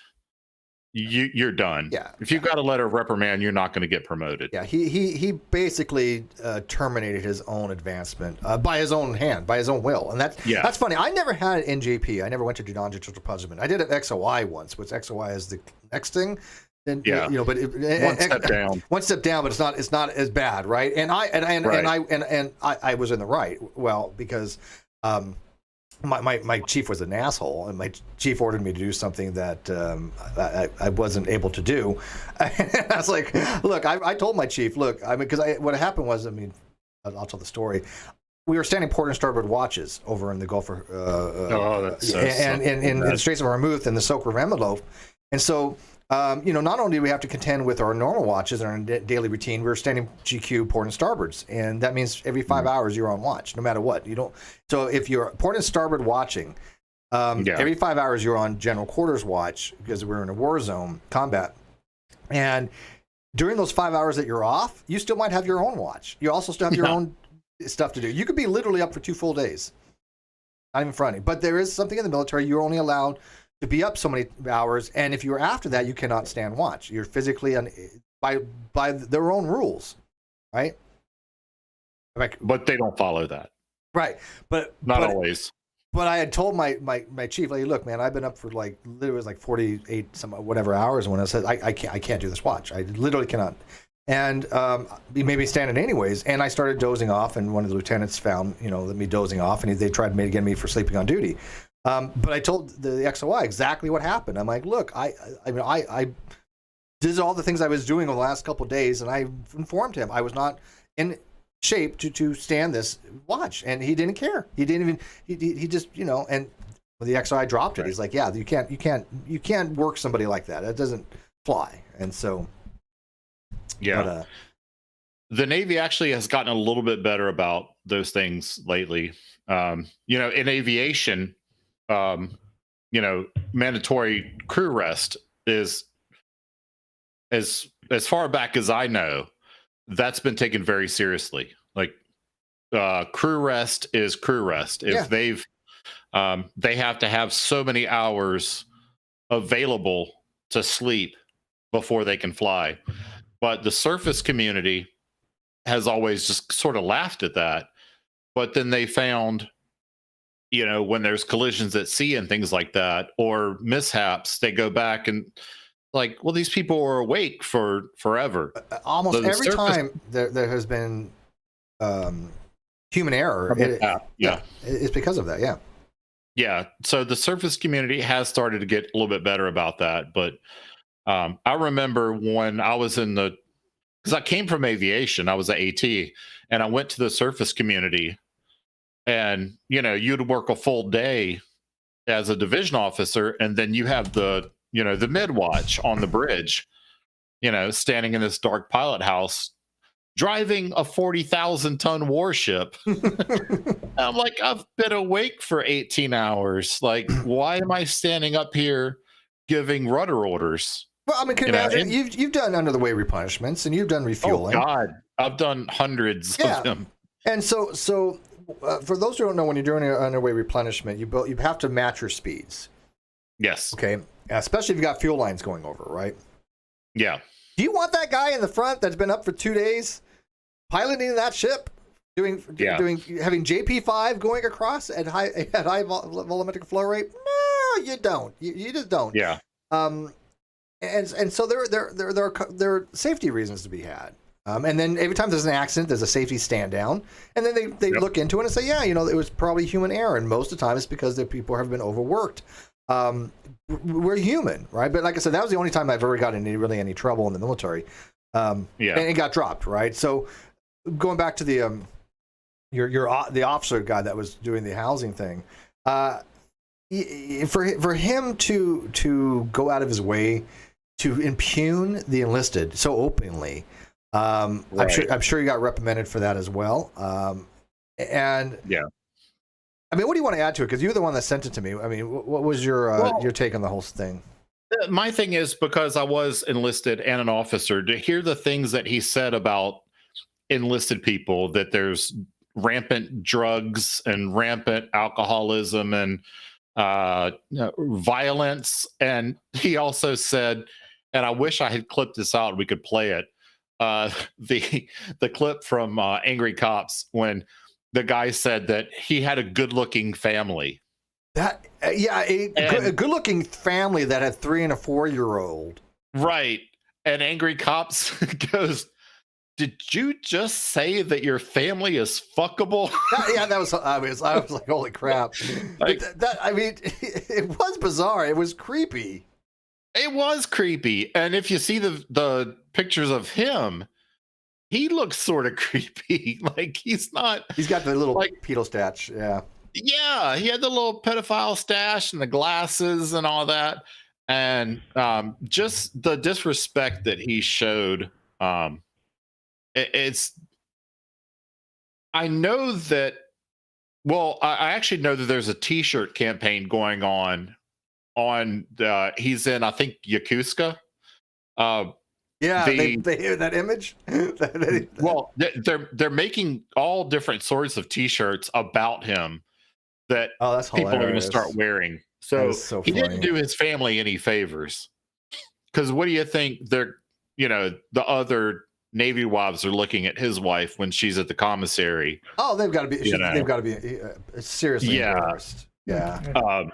you're done. Yeah. If you've got a letter of reprimand, you're not going to get promoted. Yeah, he basically terminated his own advancement by his own hand, by his own will, and that's funny. I never had NJP. I never went to non-judicial punishment. I did an XOI once, which XOI is the next thing. And, but one step down. One step down, but it's not as bad, right? And I was in the right. Well, because my chief was an asshole, and my chief ordered me to do something that I wasn't able to do. And I was like, look, I told my chief, look, because what happened was, I'll tell the story. We were standing port and starboard watches over in the Gulf of in the Straits of Hormuz and the Soak River Emerald. And so, not only do we have to contend with our normal watches and our daily routine, we're standing GQ port and starboards, and that means every 5 hours you're on watch, no matter what. So if you're port and starboard watching, every 5 hours you're on general quarters watch, because we're in a war zone combat. And during those 5 hours that you're off, you still might have your own watch. You also still have your own stuff to do. You could be literally up for 2 full days. Not even funny. But there is something in the military, you're only allowed to be up so many hours, and if you're after that, you cannot stand watch. You're physically by their own rules, right? But they don't follow that, right? But not always. But I had told my chief, like, look, man, I've been up for literally 48 some whatever hours. When I said I can't do this watch, I literally cannot. And he made me stand it anyways. And I started dozing off, and one of the lieutenants found, me dozing off, and they tried to get me for sleeping on duty. But I told the XOI exactly what happened. I'm like, look, I did all the things I was doing over the last couple of days, and I informed him I was not in shape to stand this watch, and he didn't care. He didn't even. He just and when the XOI dropped it, he's like, yeah, you can't work somebody like that. That doesn't fly. And so. Yeah. But, the Navy actually has gotten a little bit better about those things lately. In aviation, mandatory crew rest is as far back as I know, that's been taken very seriously. Like crew rest is crew rest. If they have to have so many hours available to sleep before they can fly. But the surface community has always just sort of laughed at that. But then they found, when there's collisions at sea and things like that, or mishaps, they go back and like, well, these people were awake for forever. Almost every time there has been human error, it's because of that. Yeah. Yeah. So the surface community has started to get a little bit better about that. But I remember when I was because I came from aviation, I was an AT, and I went to the surface community, and you'd work a full day as a division officer, and then you have the mid watch on the bridge, standing in this dark pilot house, driving a 40,000 ton warship. I'm like, I've been awake for 18 hours. Like, why am I standing up here giving rudder orders? Well, I mean, can you imagine? You've done under the way replenishments, and you've done refueling. Oh God, I've done hundreds of them. And so for those who don't know, when you're doing an underway replenishment, you have to match your speeds. Yes. Okay. Especially if you got fuel lines going over, right? Yeah. Do you want that guy in the front that's been up for 2 days piloting that ship, having JP5 going across at high volumetric flow rate? No, you don't. You just don't. Yeah. And so there are safety reasons to be had. And then every time there's an accident, there's a safety stand down, and then they look into it and say, yeah, it was probably human error, and most of the time it's because the people have been overworked. We're human, right? But like I said, that was the only time I've ever gotten any trouble in the military. And it got dropped, right? So going back to the the officer guy that was doing the housing thing, for him to go out of his way to impugn the enlisted so openly, I'm sure he got reprimanded for that as well. And yeah, I mean, what do you want to add to it? Because you're the one that sent it to me. I mean, what was your take on the whole thing? My thing is, because I was enlisted and an officer, to hear the things that he said about enlisted people, that there's rampant drugs and rampant alcoholism and violence. And he also said, and I wish I had clipped this out, we could play it, the clip from Angry Cops, when the guy said that he had a good-looking family. That a good-looking family that had 3 and a 4-year-old. Right. And Angry Cops goes, "Did you just say that your family is fuckable?" That was. I was like, holy crap! Like, it was bizarre. It was creepy. It was creepy, and if you see the pictures of him, he looks sort of creepy. Like he's not. He's got the little pedo stash. Yeah. Yeah, he had the little pedophile stash and the glasses and all that, and just the disrespect that he showed. It's. I know that. Well, I actually know that there's a T-shirt campaign going on. He's in, I think, Yokosuka. They hear that image. Well, they're making all different sorts of T-shirts about him that that's people are going to start wearing. So he didn't do his family any favors. Because what do you think? The other Navy wives are looking at his wife when she's at the commissary. Oh, they've got to be. They've got to be seriously embarrassed. Yeah.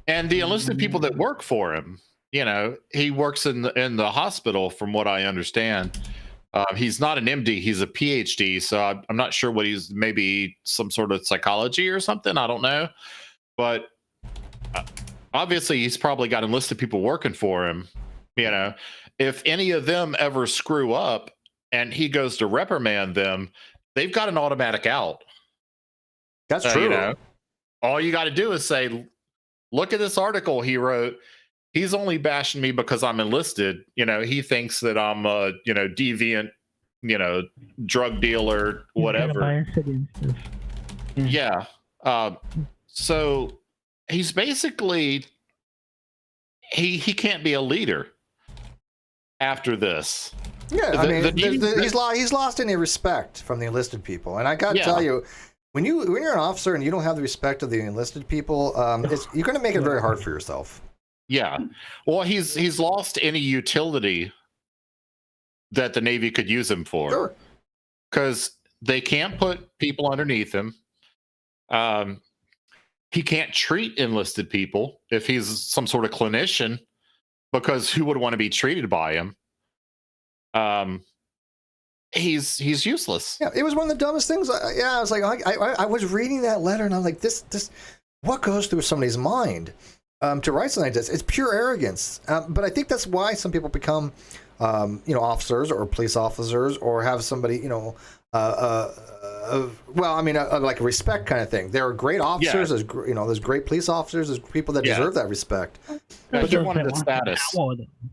And the enlisted people that work for him, he works in the hospital, from what I understand. He's not an MD, he's a PhD, so I'm not sure what he's, maybe some sort of psychology or something, I don't know. But obviously he's probably got enlisted people working for him. You know, if any of them ever screw up and he goes to reprimand them, they've got an automatic out. That's true. You know, all you got to do is say, look at this article he wrote. He's only bashing me because I'm enlisted. You know, he thinks that I'm a, you know, deviant, you know, drug dealer, whatever. Yeah. So he's basically, he can't be a leader after this. Yeah, I mean, he's lost any respect from the enlisted people, and I got to tell you, when you're an officer and you don't have the respect of the enlisted people, you're going to make it very hard for yourself. Yeah, well, he's lost any utility that the Navy could use him for. Sure, because they can't put people underneath him. He can't treat enlisted people if he's some sort of clinician, because who would want to be treated by him? He's useless. Yeah, it was one of the dumbest things. I was like, I was reading that letter and I'm like, this, what goes through somebody's mind to write something like this? It's pure arrogance. But I think that's why some people become, officers or police officers, or have somebody, like a respect kind of thing. There are great officers. Yeah. There's great police officers. There's people that deserve that respect. But you wanted the status.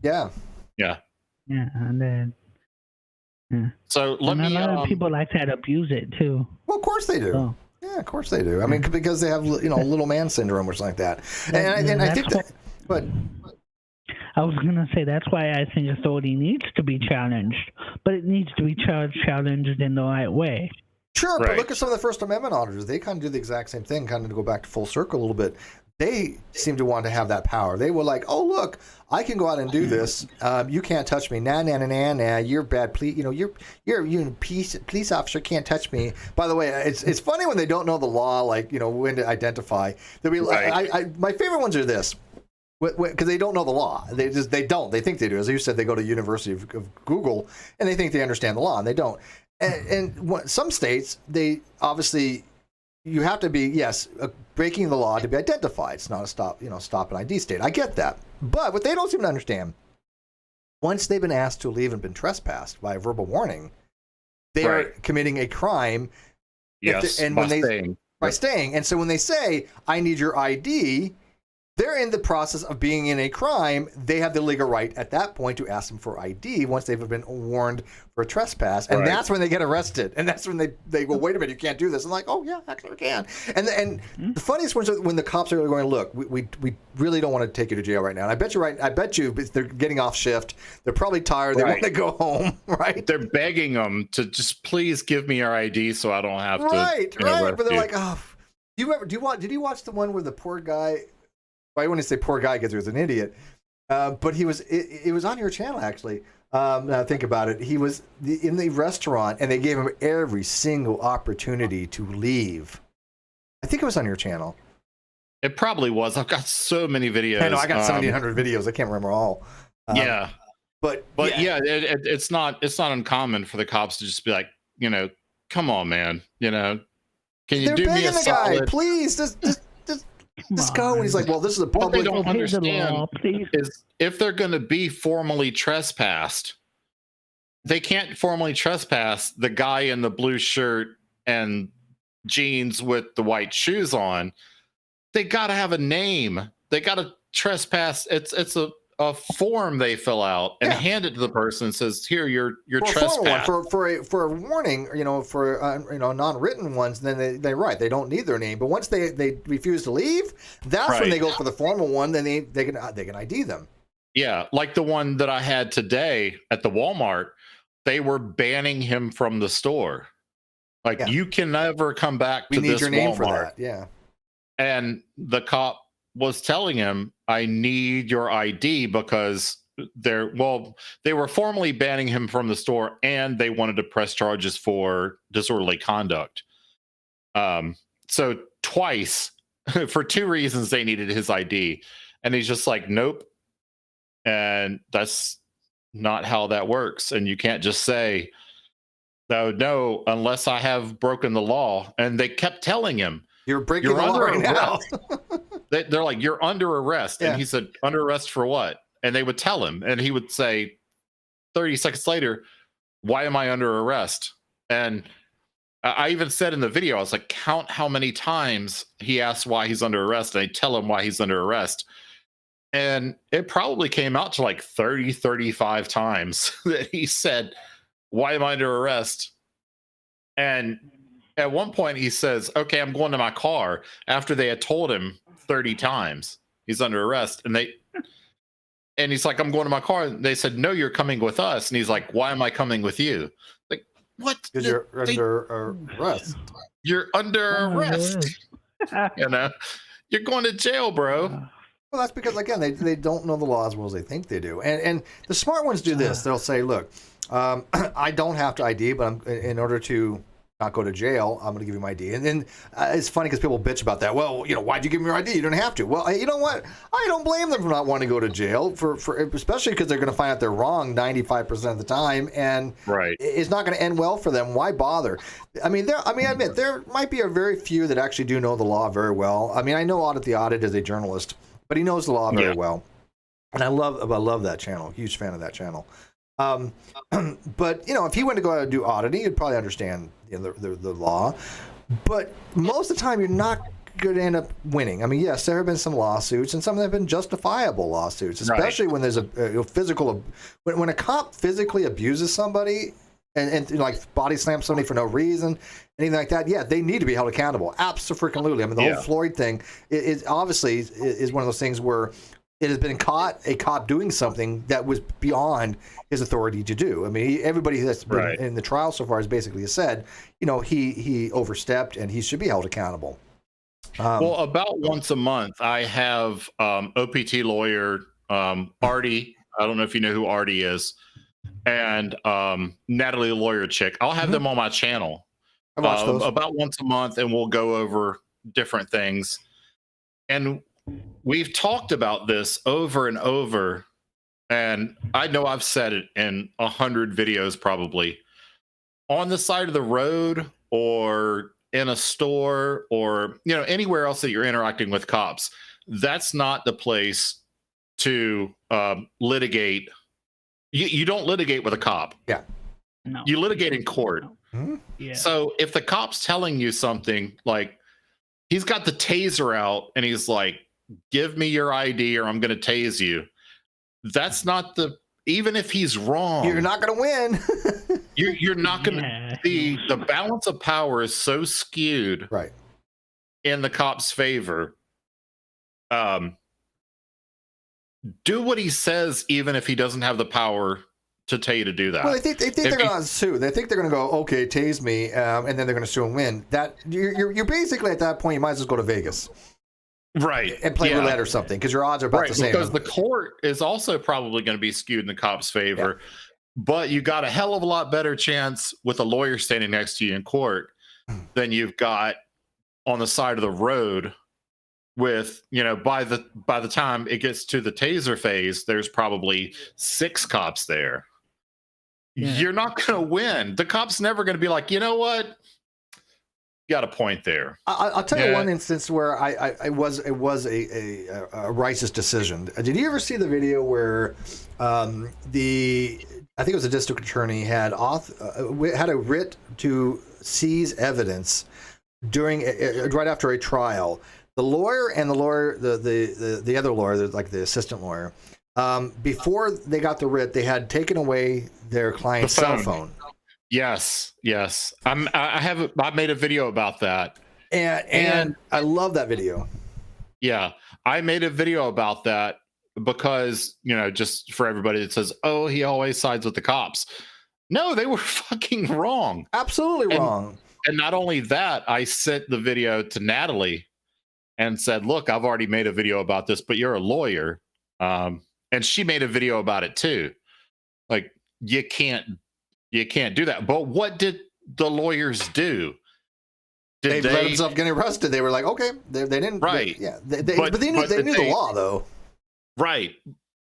Yeah. Yeah, and then. Yeah. So let me. A lot of people like that abuse it too. Well, of course they do. Oh. Yeah, of course they do. I mean, because they have little man syndrome or something like that. And I think that. But I was gonna say that's why I think authority needs to be challenged, but it needs to be challenged in the right way. Sure, right. But look at some of the First Amendment auditors. They kind of do the exact same thing, kind of to go back to full circle a little bit. They seem to want to have that power. They were like, "Oh, look, I can go out and do this. You can't touch me. Nah. You're bad. You're a police officer. Can't touch me." By the way, it's funny when they don't know the law, like when to identify. They'll be like, my favorite ones are this, because they don't know the law. They don't. They think they do. As you said, they go to University of Google and they think they understand the law, and they don't. And some states, they obviously. You have to be, breaking the law to be identified. It's not a stop and ID state. I get that. But what they don't seem to understand, once they've been asked to leave and been trespassed by a verbal warning, they are committing a crime. Yes, by staying. And so when they say, I need your ID, they're in the process of being in a crime. They have the legal right at that point to ask them for ID once they've been warned for a trespass. And that's when they get arrested. And that's when they go, wait a minute, you can't do this. I'm like, oh, yeah, actually we can. And the funniest ones are when the cops are going, look, we really don't want to take you to jail right now. And I bet you they're getting off shift. They're probably tired. They want to go home, right? They're begging them to just please give me your ID so I don't have to. Right. But they're like, oh, did you watch the one where the poor guy, I want to say poor guy because he was an idiot, but it was on your channel actually. Now think about it. He was in the restaurant and they gave him every single opportunity to leave. I think it was on your channel. It probably was. I've got so many videos. I know, I got 1,700 videos. I can't remember all. But it's not uncommon for the cops to just be like, come on, man, can you do me a solid? Guy, please, just go. And he's like, well, this is a public. What they don't understand is if they're going to be formally trespassed, they can't formally trespass the guy in the blue shirt and jeans with the white shoes on. They got to have a name. They got to trespass. It's a form they fill out and hand it to the person and says, here, you're trespassed. For a warning, for non-written ones, then they write. They don't need their name. But once they refuse to leave, that's when they go for the formal one. Then they can ID them. Yeah, like the one that I had today at the Walmart, they were banning him from the store. Like, you can never come back to this Walmart. We need your name for that, yeah. And the cop was telling him, I need your ID because they were formally banning him from the store and they wanted to press charges for disorderly conduct. So twice, for two reasons, they needed his ID. And he's just like, nope. And that's not how that works. And you can't just say, no, unless I have broken the law. And they kept telling him, you're breaking the law right now. They're like, you're under arrest. Yeah. And he said, under arrest for what? And they would tell him, and he would say 30 seconds later, why am I under arrest? And I even said in the video, I was like, count how many times he asks why he's under arrest, and I tell him why he's under arrest. And it probably came out to like 30, 35 times that he said, why am I under arrest? And at one point he says, okay, I'm going to my car, after they had told him 30 times he's under arrest. And he's like, I'm going to my car. And they said, no, you're coming with us. And he's like, why am I coming with you? Like, what? Because you're under arrest. You're under arrest. You know, you're going to jail, bro. Well, that's because, again, they don't know the law as well as they think they do. And the smart ones do this. They'll say, look, I don't have to ID, but in order to not go to jail, I'm going to give you my ID. And then it's funny because people bitch about that. Well, why'd you give me your ID? You don't have to. Well, you know what? I don't blame them for not wanting to go to jail, for especially because they're going to find out they're wrong 95% of the time, and it's not going to end well for them. Why bother? I admit there might be a very few that actually do know the law very well. I mean, I know Audit the Audit as a journalist, but he knows the law very well, and I love that channel. Huge fan of that channel. But if he went to go out and do auditing, he'd probably understand the law. But most of the time, you're not going to end up winning. I mean, yes, there have been some lawsuits, and some of them have been justifiable lawsuits, especially when there's a physical. When a cop physically abuses somebody and like body slams somebody for no reason, anything like that, yeah, they need to be held accountable. Absolutely. I mean, the whole Floyd thing is obviously one of those things where it has been caught a cop doing something that was beyond his authority to do. I mean, everybody that's been in the trial so far has basically said, he overstepped and he should be held accountable. Well, about once a month, I have OPT lawyer Artie. I don't know if you know who Artie is, and Natalie, the lawyer chick. I'll have them on my channel I watch those. about once a month, and we'll go over different things. And we've talked about this over and over, and I know I've said it in 100 videos probably. On the side of the road or in a store or anywhere else that you're interacting with cops, that's not the place to litigate. You don't litigate with a cop. Yeah. No. You litigate in court. Mm-hmm. Yeah. So if the cop's telling you something, like he's got the taser out and he's like, give me your ID or I'm going to tase you. That's not even if he's wrong, you're not going to win. you're not going to. The balance of power is so skewed in the cop's favor. Do what he says, even if he doesn't have the power to tell you to do that. Well, they think they're going to sue. They think they're going to go, okay, tase me, and then they're going to sue and win. That you're basically at that point, you might as well go to Vegas. And play roulette or something, because your odds are about the same. Because the court is also probably going to be skewed in the cop's favor, but you got a hell of a lot better chance with a lawyer standing next to you in court than you've got on the side of the road. With by the time it gets to the taser phase, there's probably 6 cops there. Yeah. You're not going to win. The cop's never going to be like, you know what? Got a point there. I'll tell you one instance where it was a righteous decision. Did you ever see the video where I think it was a district attorney had a writ to seize evidence right after a trial? The lawyer and the other lawyer, like the assistant lawyer, before they got the writ, they had taken away their client's cell phone. Yes. I made a video about that. And I love that video. Yeah. I made a video about that because, just for everybody that says, oh, he always sides with the cops. No, they were fucking wrong. Absolutely wrong. And not only that, I sent the video to Natalie and said, look, I've already made a video about this, but you're a lawyer. And she made a video about it too. Like, you can't do that. But what did the lawyers do? They let themselves get arrested. They were like, okay, they didn't. But they knew the law though. Right.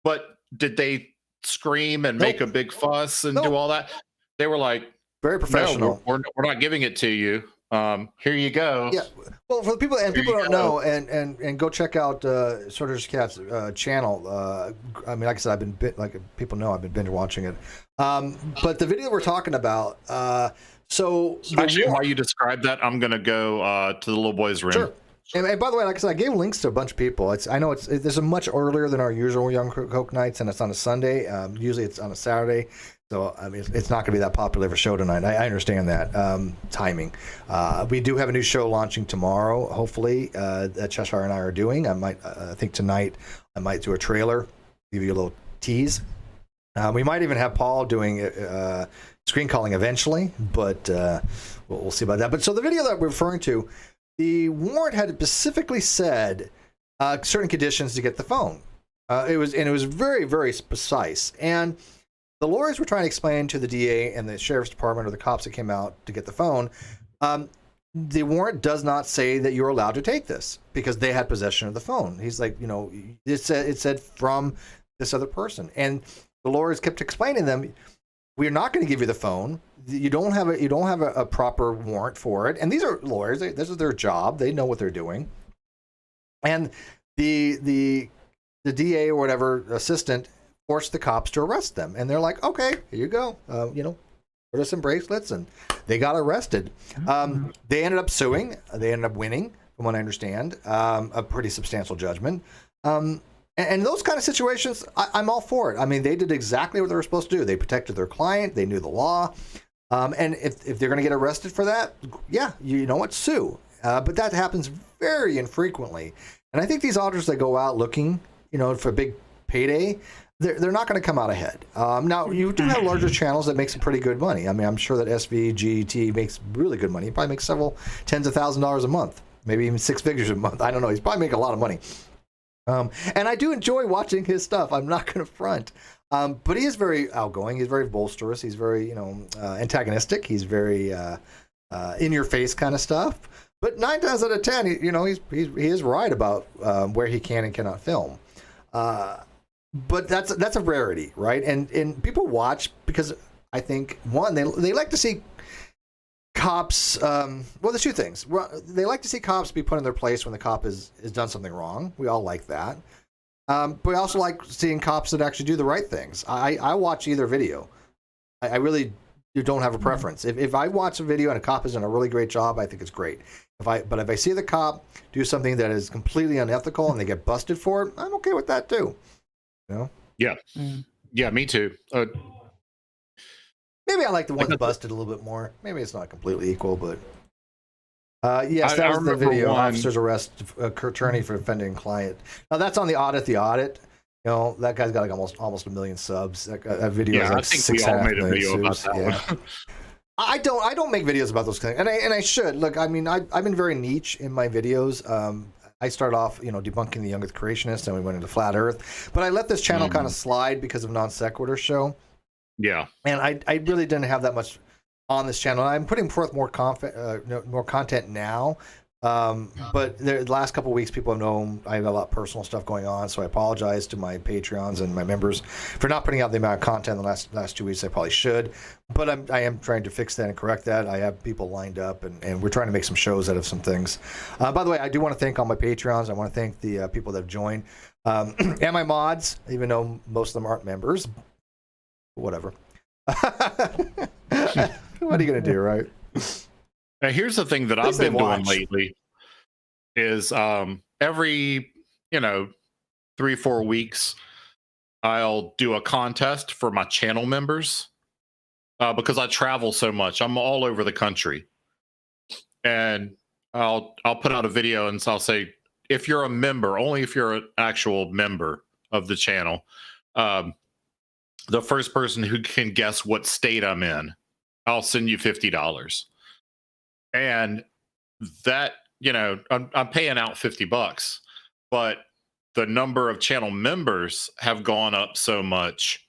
But did they scream and Nope. make a big fuss and Nope. do all that. They were like, Very professional. No, we're not giving it to you. Here you go. Yeah. Well, for the people and Here people you don't know, and go check out Sorter's Cat's channel. I mean, like I said, people know I've been binge watching it. But the video we're talking about. So actually, while you describe that, I'm gonna go to the little boy's room. Sure. And by the way, like I said, I gave links to a bunch of people. I know this is much earlier than our usual Young Coke nights, and it's on a Sunday. Usually it's on a Saturday. So, I mean, it's not going to be that popular of a show tonight. I understand that timing. We do have a new show launching tomorrow, hopefully, that Cheshire and I are doing. I think tonight I might do a trailer, give you a little tease. We might even have Paul doing screen calling eventually, but we'll see about that. But so the video that we're referring to, the warrant had specifically said certain conditions to get the phone. It was very, very precise. And the lawyers were trying to explain to the DA and the sheriff's department or the cops that came out to get the phone, the warrant does not say that you're allowed to take this because they had possession of the phone. He's like, it said from this other person. And the lawyers kept explaining to them, we're not going to give you the phone. You don't have a proper warrant for it. And these are lawyers. This is their job. They know what they're doing. And the DA or whatever assistant forced the cops to arrest them, and they're like, okay, here you go, put us in bracelets, and they got arrested. They ended up suing. They ended up winning, from what I understand, a pretty substantial judgment. And those kind of situations, I'm all for it. I mean, they did exactly what they were supposed to do. They protected their client. They knew the law. And if they're going to get arrested for that, yeah, you know what, sue. But that happens very infrequently. And I think these auditors that go out looking, for a big payday, they're not going to come out ahead. Now, you do have larger channels that make some pretty good money. I mean, I'm sure that SVGT makes really good money. He probably makes several tens of thousands of dollars a month, maybe even six figures a month. I don't know. He's probably making a lot of money. And I do enjoy watching his stuff. I'm not going to front. But he is very outgoing. He's very boisterous. He's very, antagonistic. He's very in-your-face kind of stuff. But 9 times out of 10, he is right about where he can and cannot film. But that's a rarity, right? And people watch because I think, one, they like to see cops. Well, there's two things. They like to see cops be put in their place when the cop has done something wrong. We all like that. But we also like seeing cops that actually do the right things. I watch either video. I really don't have a preference. If I watch a video and a cop has done a really great job, I think it's great. But if I see the cop do something that is completely unethical and they get busted for it, I'm okay with that too. Yeah. Yeah, me too. Maybe I like the one that's busted a little bit more. Maybe it's not completely equal, but yes, that was the video. Officers arrest attorney for offending client. Now that's on the audit. The audit. That guy's got like almost 1 million subs. That video is like I think we all made a video about that one. I don't make videos about those things, and I should. Look, I mean, I've been very niche in my videos. I started off, debunking the young Earth creationists, and we went into flat Earth. But I let this channel kind of slide because of Non Sequitur Show. Yeah. And I really didn't have that much on this channel. I'm putting forth more content now. But the last couple of weeks, people have known I have a lot of personal stuff going on, so I apologize to my Patreons and my members for not putting out the amount of content in the last 2 weeks I probably should. But I am trying to fix that and correct that. I have people lined up, and we're trying to make some shows out of some things. By the way, I do want to thank all my Patreons. I want to thank the people that have joined, and my mods, even though most of them aren't members. Whatever. What are you going to do, right? Now, here's the thing that I've been doing lately is every 3-4 weeks I'll do a contest for my channel members because I travel so much. I'm all over the country, and I'll put out a video and so I'll say, if you're a member, only if you're an actual member of the channel, the first person who can guess what state I'm in, I'll send you $50. And that, I'm paying out $50, but the number of channel members have gone up so much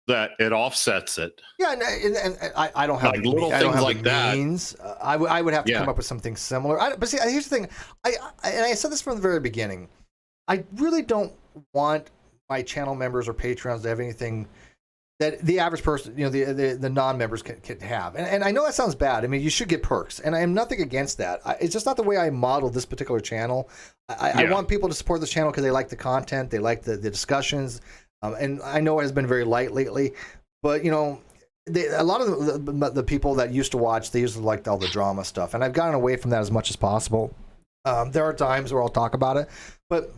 that it offsets it. Yeah, and I don't have like little things like that. Means. I would have to come up with something similar. But see, here's the thing. I said this from the very beginning. I really don't want my channel members or patrons to have anything that the average person, the non-members can have. And I know that sounds bad. I mean, you should get perks, and I am nothing against that. It's just not the way I modeled this particular channel. I want people to support this channel because they like the content, they like the discussions, and I know it has been very light lately, but a lot of the people that used to watch, they used to like all the drama stuff, and I've gotten away from that as much as possible. There are times where I'll talk about it, but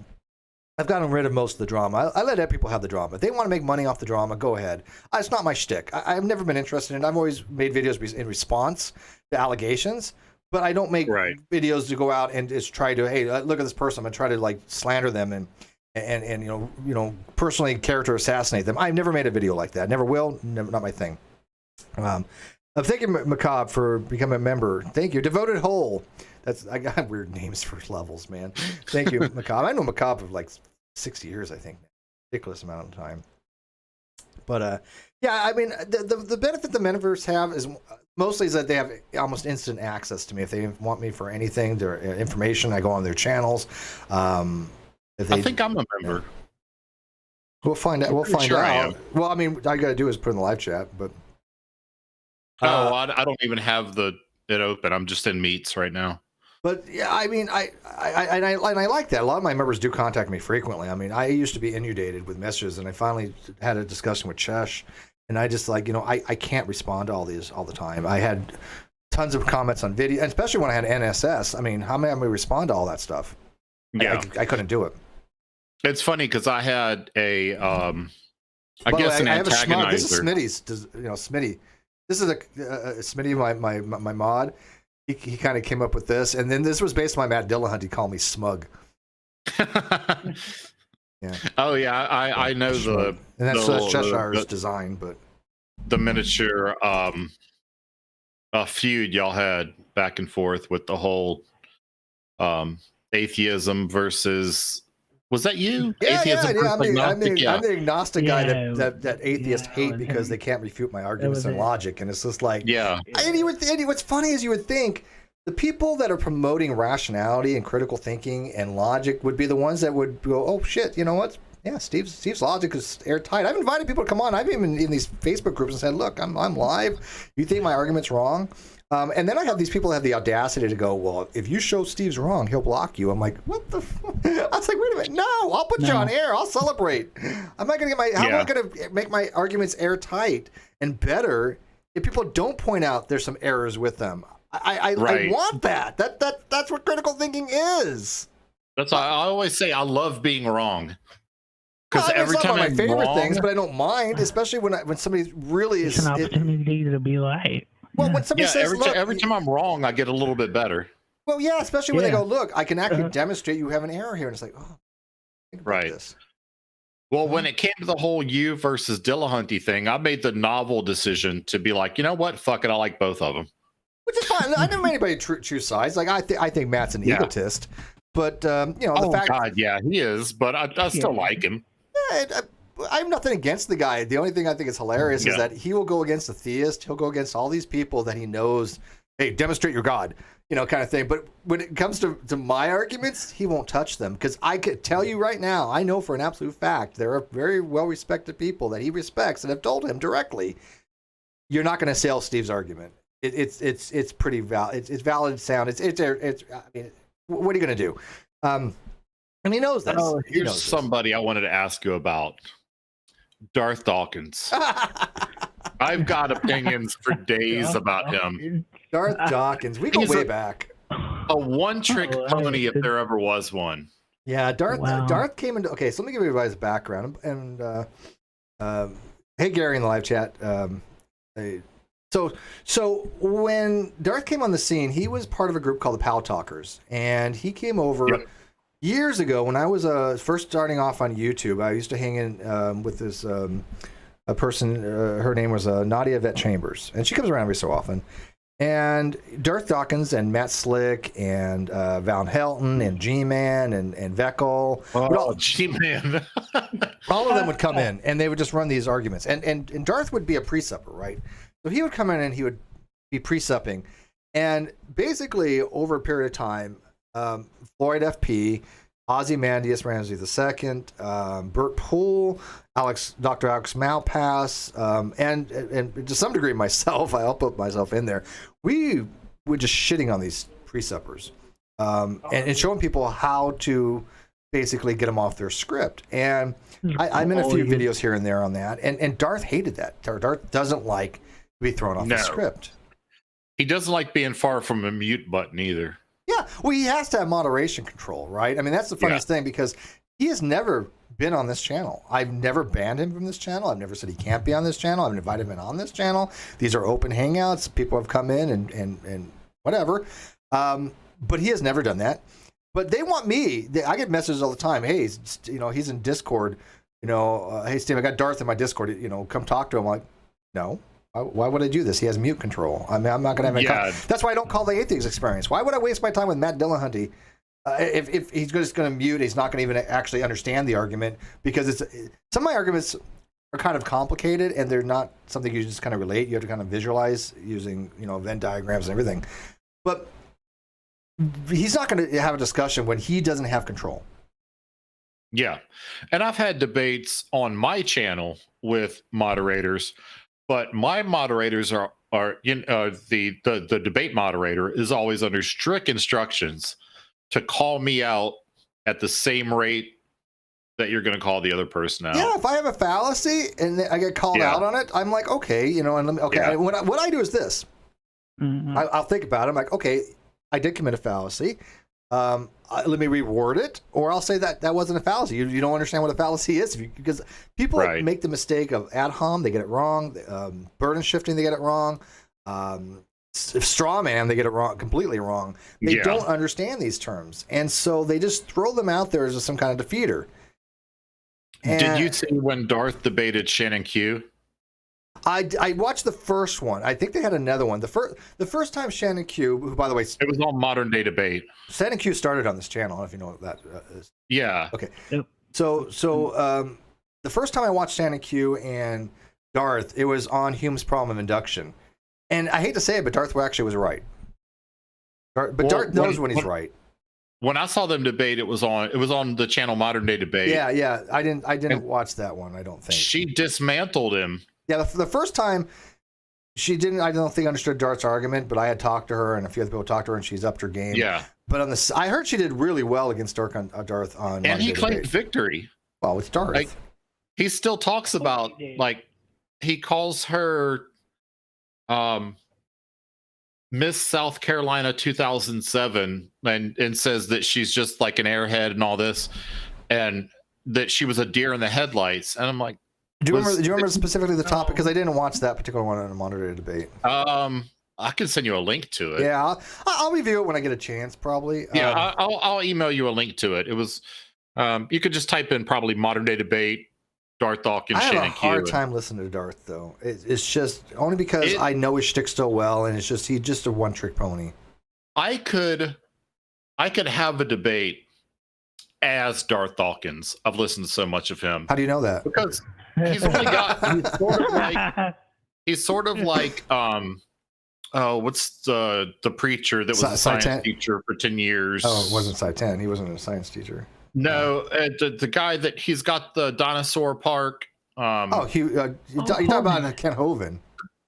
I've gotten rid of most of the drama. I let people have the drama. If they want to make money off the drama, go ahead. It's not my shtick. I've never been interested in it. I've always made videos in response to allegations, but I don't make videos to go out and just try to, hey, look at this person. I'm going to try to like slander them and personally character assassinate them. I've never made a video like that. Never will. Not my thing. Thank you, Macabre, for becoming a member. Thank you. Devoted Hole. I got weird names for levels, man. Thank you, Macabre. I know Macabre for like 6 years, I think. Ridiculous amount of time. But yeah, I mean, the benefit the metaverse have is mostly is that they have almost instant access to me. If they want me for anything, their information, I go on their channels. I think I'm a member. We'll find out. We'll find out. Well, I mean, all I got to do is put in the live chat, but. I don't even have it open. I'm just in meets right now. But yeah, I mean, I like that. A lot of my members do contact me frequently. I mean, I used to be inundated with messages, and I finally had a discussion with Chesh, and I just I can't respond to all these all the time. I had tons of comments on video, especially when I had NSS. I mean, how am I going to respond to all that stuff? Yeah, I couldn't do it. It's funny because I had a, I guess an antagonizer. This is Smitty's. Smitty. This is Smitty, my mod. He kind of came up with this, and then this was based on my Matt Dillahunt. He called me smug. Yeah. Oh yeah, I know smug. And that's Cheshire's design, but the miniature feud y'all had back and forth with the whole atheism versus. Was that you? Yeah, atheism I'm the agnostic guy that atheists hate because they can't refute my arguments and logic, and it's just like, And what's funny is you would think the people that are promoting rationality and critical thinking and logic would be the ones that would go, oh shit, you know what? Yeah, Steve's logic is airtight. I've invited people to come on. I've even in these Facebook groups and said, look, I'm live. You think my argument's wrong? And then I have these people that have the audacity to go, well, if you show Steve's wrong, he'll block you. I'm like, what the? I was like, wait a minute, no, I'll put you on air. I'll celebrate. I'm not gonna how am I gonna make my arguments airtight and better if people don't point out there's some errors with them? I want that. That's what critical thinking is. That's why I always say I love being wrong. Because every time I'm my favorite things, but I don't mind, especially when somebody really is. It's an opportunity to be right. Well, when somebody says, every time I'm wrong, I get a little bit better. Well, yeah, especially when they go, look, I can actually demonstrate you have an error here. And it's like, oh, think about this. Well, when it came to the whole you versus Dillahunty thing, I made the novel decision to be like, you know what? Fuck it. I like both of them. Which is fine. I never made anybody choose sides. Like, I think Matt's an egotist. But, the fact. Oh, God, yeah, he is. But I still like him. Yeah, I have nothing against the guy. The only thing I think is hilarious is that he will go against a theist. He'll go against all these people that he knows, hey, demonstrate your God, kind of thing. But when it comes to my arguments, he won't touch them. Because I could tell you right now, I know for an absolute fact, there are very well-respected people that he respects and have told him directly, you're not going to sell Steve's argument. It's pretty valid. It's valid sound. I mean, what are you going to do? And he knows this. Oh, here's somebody I wanted to ask you about. Darth Dawkins. I've got opinions for days about him. Darth Dawkins. We go way back. A one-trick pony if there ever was one. Yeah, Darth came into... Okay, so let me give you guys a background. And hey, Gary in the live chat. So when Darth came on the scene, he was part of a group called the Pow Talkers. And he came over... Yep. Years ago, when I was first starting off on YouTube, I used to hang in with this a person. Her name was Nadia Vet Chambers, and she comes around every so often. And Darth Dawkins and Matt Slick and Val Helton and G-Man and Veckel. Oh, G-Man. all of them would come in, and they would just run these arguments. And Darth would be a pre-supper, right? So he would come in and he would be pre-supping. And basically, over a period of time, Floyd FP Ozymandias Ramsey II, Bert Poole, Dr. Alex Malpass, and to some degree myself. I'll put myself in there. We were just shitting on these presuppers and showing people how to basically get them off their script. And I'm in a few videos here and there on that. And Darth hated that. Darth doesn't like to be thrown off the script. He doesn't like being far from a mute button either. Yeah, well, he has to have moderation control, right? I mean, that's the funniest thing, because he has never been on this channel. I've never banned him from this channel. I've never said he can't be on this channel. I've invited him on this channel. These are open hangouts. People have come in and whatever. But he has never done that. But they want me. I get messages all the time. Hey, he's in Discord. Hey, Steve, I got Darth in my Discord. Come talk to him. I'm like, no. Why would I do this? He has mute control. I mean, I'm not going to have any. That's why I don't call the Atheist Experience. Why would I waste my time with Matt Dillahunty if he's just going to mute? He's not going to even actually understand the argument, because some of my arguments are kind of complicated and they're not something you just kind of relate. You have to kind of visualize using Venn diagrams and everything. But he's not going to have a discussion when he doesn't have control. Yeah, and I've had debates on my channel with moderators. But my moderators are the debate moderator is always under strict instructions to call me out at the same rate that you're going to call the other person out. Yeah, if I have a fallacy and I get called out on it, I'm like, okay, what I do is this. Mm-hmm. I'll think about it. I'm like, okay, I did commit a fallacy. Let me reword it, or I'll say that wasn't a fallacy. You don't understand what a fallacy is, because people make the mistake of ad hom, they get it wrong. Burden shifting, they get it wrong. Straw man, they get it wrong, completely wrong. They don't understand these terms, and so they just throw them out there as some kind of defeater. Did you see when Darth debated Shannon Q? I watched the first one. I think they had another one. The first time Shannon Q, who, by the way, it was on Modern Day Debate. Shannon Q started on this channel. I don't know if you know what that is. Yeah. Okay. Yep. So the first time I watched Shannon Q and Darth, it was on Hume's problem of induction, and I hate to say it, but Darth actually was right. Darth knows when he's right. When I saw them debate, it was on the channel Modern Day Debate. Yeah. I didn't watch that one. I don't think she dismantled him. Yeah, the first time she didn't, I don't think, understood Darth's argument, but I had talked to her and a few other people talked to her, and she's upped her game. Yeah. But I heard she did really well against Darth on. And he claimed victory. Well, it's Darth. Like, he still talks about, like, he calls her Miss South Carolina 2007 and says that she's just like an airhead and all this, and that she was a deer in the headlights. And I'm like, do you remember specifically the topic? Because I didn't watch that particular one on a moderated debate. I can send you a link to it. Yeah, I'll review it when I get a chance, probably. Yeah, I'll email you a link to it. It was you could just type in probably Modern Day Debate, Darth Dawkins. I have a hard time listening to Darth, though. It's just only because I know his shtick so well, and he's just a one-trick pony. I could have a debate as Darth Dawkins. I've listened to so much of him. How do you know that? Because he's only got he's sort of like what's the preacher that was a science teacher for 10 years? Oh, it wasn't Saitan. He wasn't a science teacher. No, the guy that he's got the dinosaur park. You talking about Kent Hovind?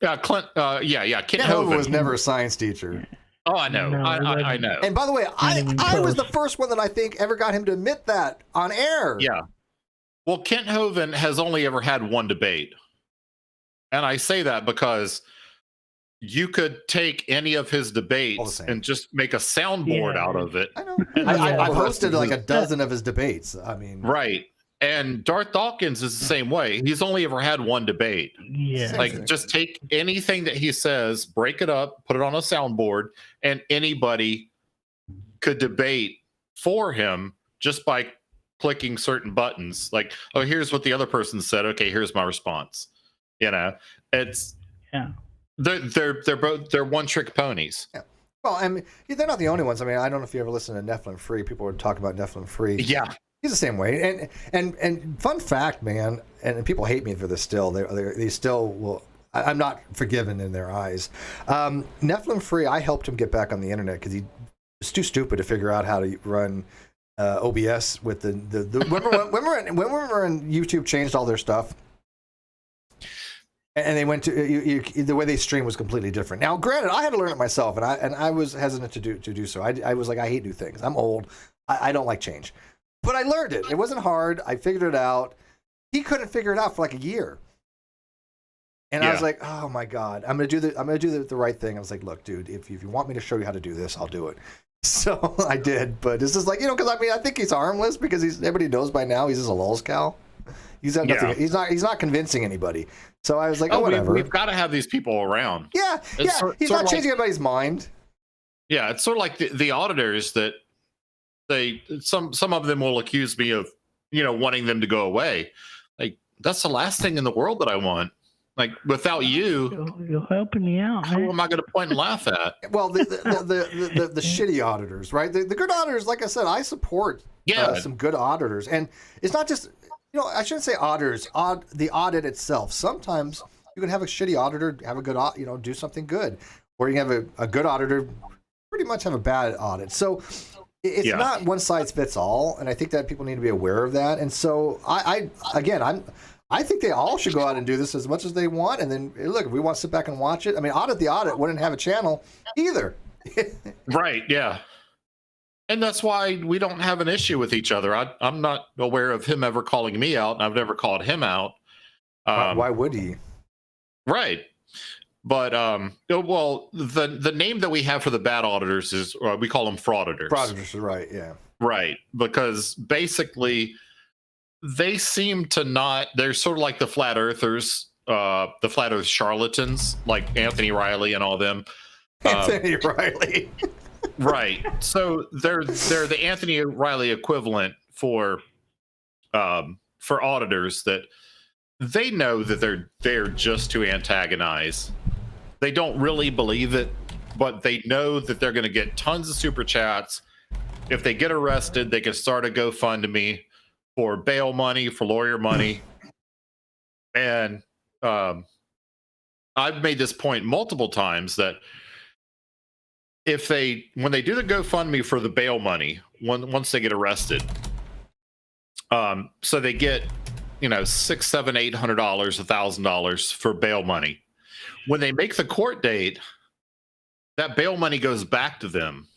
Yeah, Kent Hovind was never a science teacher. Oh, I know. I know. And by the way, I was the first one that I think ever got him to admit that on air. Yeah. Well, Kent Hovind has only ever had one debate. And I say that because you could take any of his debates and just make a soundboard out of it. I know. I've hosted like a dozen of his debates. I mean, right. And Darth Dawkins is the same way. He's only ever had one debate. Yeah. Like, just take anything that he says, break it up, put it on a soundboard, and anybody could debate for him just by clicking certain buttons. Like, oh, here's what the other person said. Okay, here's my response. It's they're one trick ponies. Yeah. Well, I mean, they're not the only ones. I mean, I don't know if you ever listen to Nephilim Free. People would talk about Nephilim Free. Yeah. He's the same way. And fun fact, man, and people hate me for this still. They still will. I'm not forgiven in their eyes. Nephilim Free, I helped him get back on the internet because he was too stupid to figure out how to run OBS with the when we were in YouTube changed all their stuff. And they went to the way they stream was completely different. Now, granted, I had to learn it myself, and I was hesitant to do so. I was like, I hate new things. I'm old. I don't like change. But I learned it. It wasn't hard. I figured it out. He couldn't figure it out for like a year. And I was like, oh my God, I'm gonna do the right thing. I was like, look, dude, if you want me to show you how to do this, I'll do it. So I did. But it's just like, because I think he's harmless because everybody knows by now he's just a lolscow. He's got nothing. He's not convincing anybody. So I was like, whatever. We've got to have these people around. Yeah, he's not changing anybody's mind. Yeah, it's sort of like the auditors that some of them will accuse me of, wanting them to go away. Like, that's the last thing in the world that I want. Like, without you're helping me out. How am I going to point and laugh at? Well, the shitty auditors, right? The good auditors, like I said, I support some good auditors, and it's not just. I shouldn't say auditors. The audit itself. Sometimes you can have a shitty auditor have a good, do something good, or you can have a good auditor pretty much have a bad audit. So it's not one size fits all, and I think that people need to be aware of that. And so I think they all should go out and do this as much as they want. And then look, if we want to sit back and watch it, I mean, Audit the Audit wouldn't have a channel either. Right? Yeah. And that's why we don't have an issue with each other. I'm not aware of him ever calling me out, and I've never called him out. Why would he? Right. But, well, the name that we have for the bad auditors is, we call them frauditors. Frauditors, right, yeah. Right. Because basically, they seem to not, they're sort of like the flat earthers, the flat earth charlatans, like Anthony Riley and all them. Anthony Riley. Right. So they're the Anthony Riley equivalent for auditors, that they know that they're there just to antagonize. They don't really believe it, but they know that they're going to get tons of super chats. If they get arrested, they can start a GoFundMe for bail money, for lawyer money. And I've made this point multiple times that when they do the GoFundMe for the bail money, once they get arrested, so they get, $600, $700, $800, $1,000 for bail money. When they make the court date, that bail money goes back to them.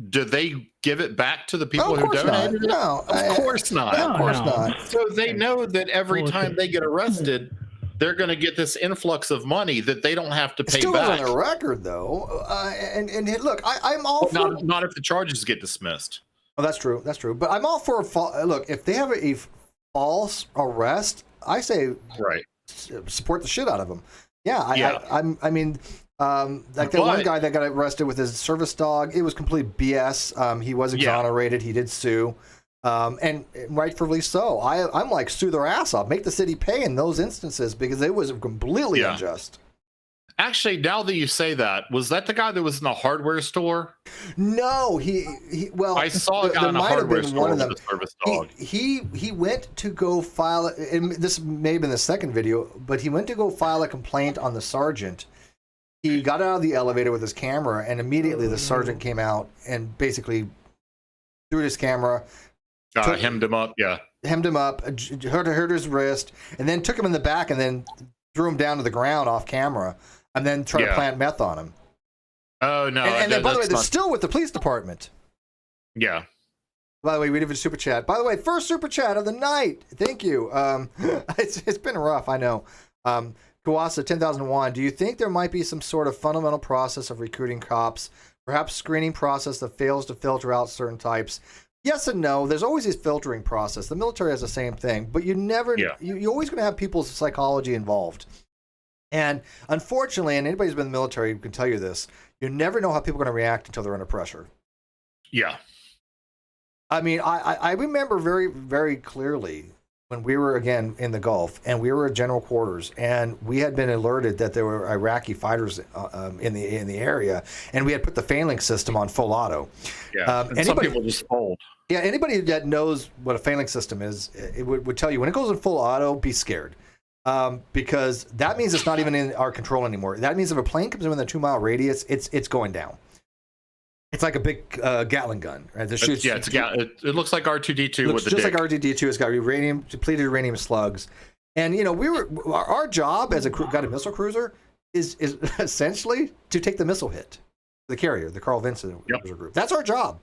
Do they give it back to the people who donated it? No, of course not. Of course not. So they know that every time they get arrested, they're going to get this influx of money that they don't have to pay still back. On the record, though, and look, I'm all for not if the charges get dismissed. Oh, that's true. That's true. But I'm all for look. If they have a false arrest, I say support the shit out of them. Yeah, I mean, like that one guy that got arrested with his service dog, it was complete BS. He was exonerated. He did sue. And rightfully so. I'm like, sue their ass off. Make the city pay in those instances because it was completely unjust. Actually, now that you say that, was that the guy that was in the hardware store? No, well, I saw a guy in a hardware store with a service dog. He went to go file, and this may have been the second video, but he went to go file a complaint on the sergeant. He got out of the elevator with his camera, and immediately the sergeant came out and basically threw his camera, hemmed him up, hurt his wrist, and then took him in the back and then threw him down to the ground off camera, and then tried to plant meth on him. Oh, no. And then, by the way, they're still with the police department. Yeah. By the way, we did a super chat. By the way, first super chat of the night. Thank you. It's been rough, I know. Kawasa 10,001. Do you think there might be some sort of fundamental process of recruiting cops, perhaps screening process that fails to filter out certain types? Yes and no. There's always this filtering process. The military has the same thing, but you're always going to have people's psychology involved. And unfortunately, and anybody who's been in the military can tell you this, you never know how people are going to react until they're under pressure. Yeah. I mean, I remember very, very clearly when we were, again, in the Gulf, and we were at general quarters, and we had been alerted that there were Iraqi fighters in the area, and we had put the phalanx system on full auto. Yeah, some people just fold. Yeah, anybody that knows what a phalanx system is, it would tell you when it goes in full auto, be scared. Because that means it's not even in our control anymore. That means if a plane comes in within a 2-mile radius, it's going down. It's like a big Gatling gun, right? That shoots. It's it looks like R2D2 with the just dick. like R2D2. It's got depleted uranium slugs, and our job as a guided missile cruiser is essentially to take the missile hit, the carrier, the Carl Vinson cruiser group. That's our job.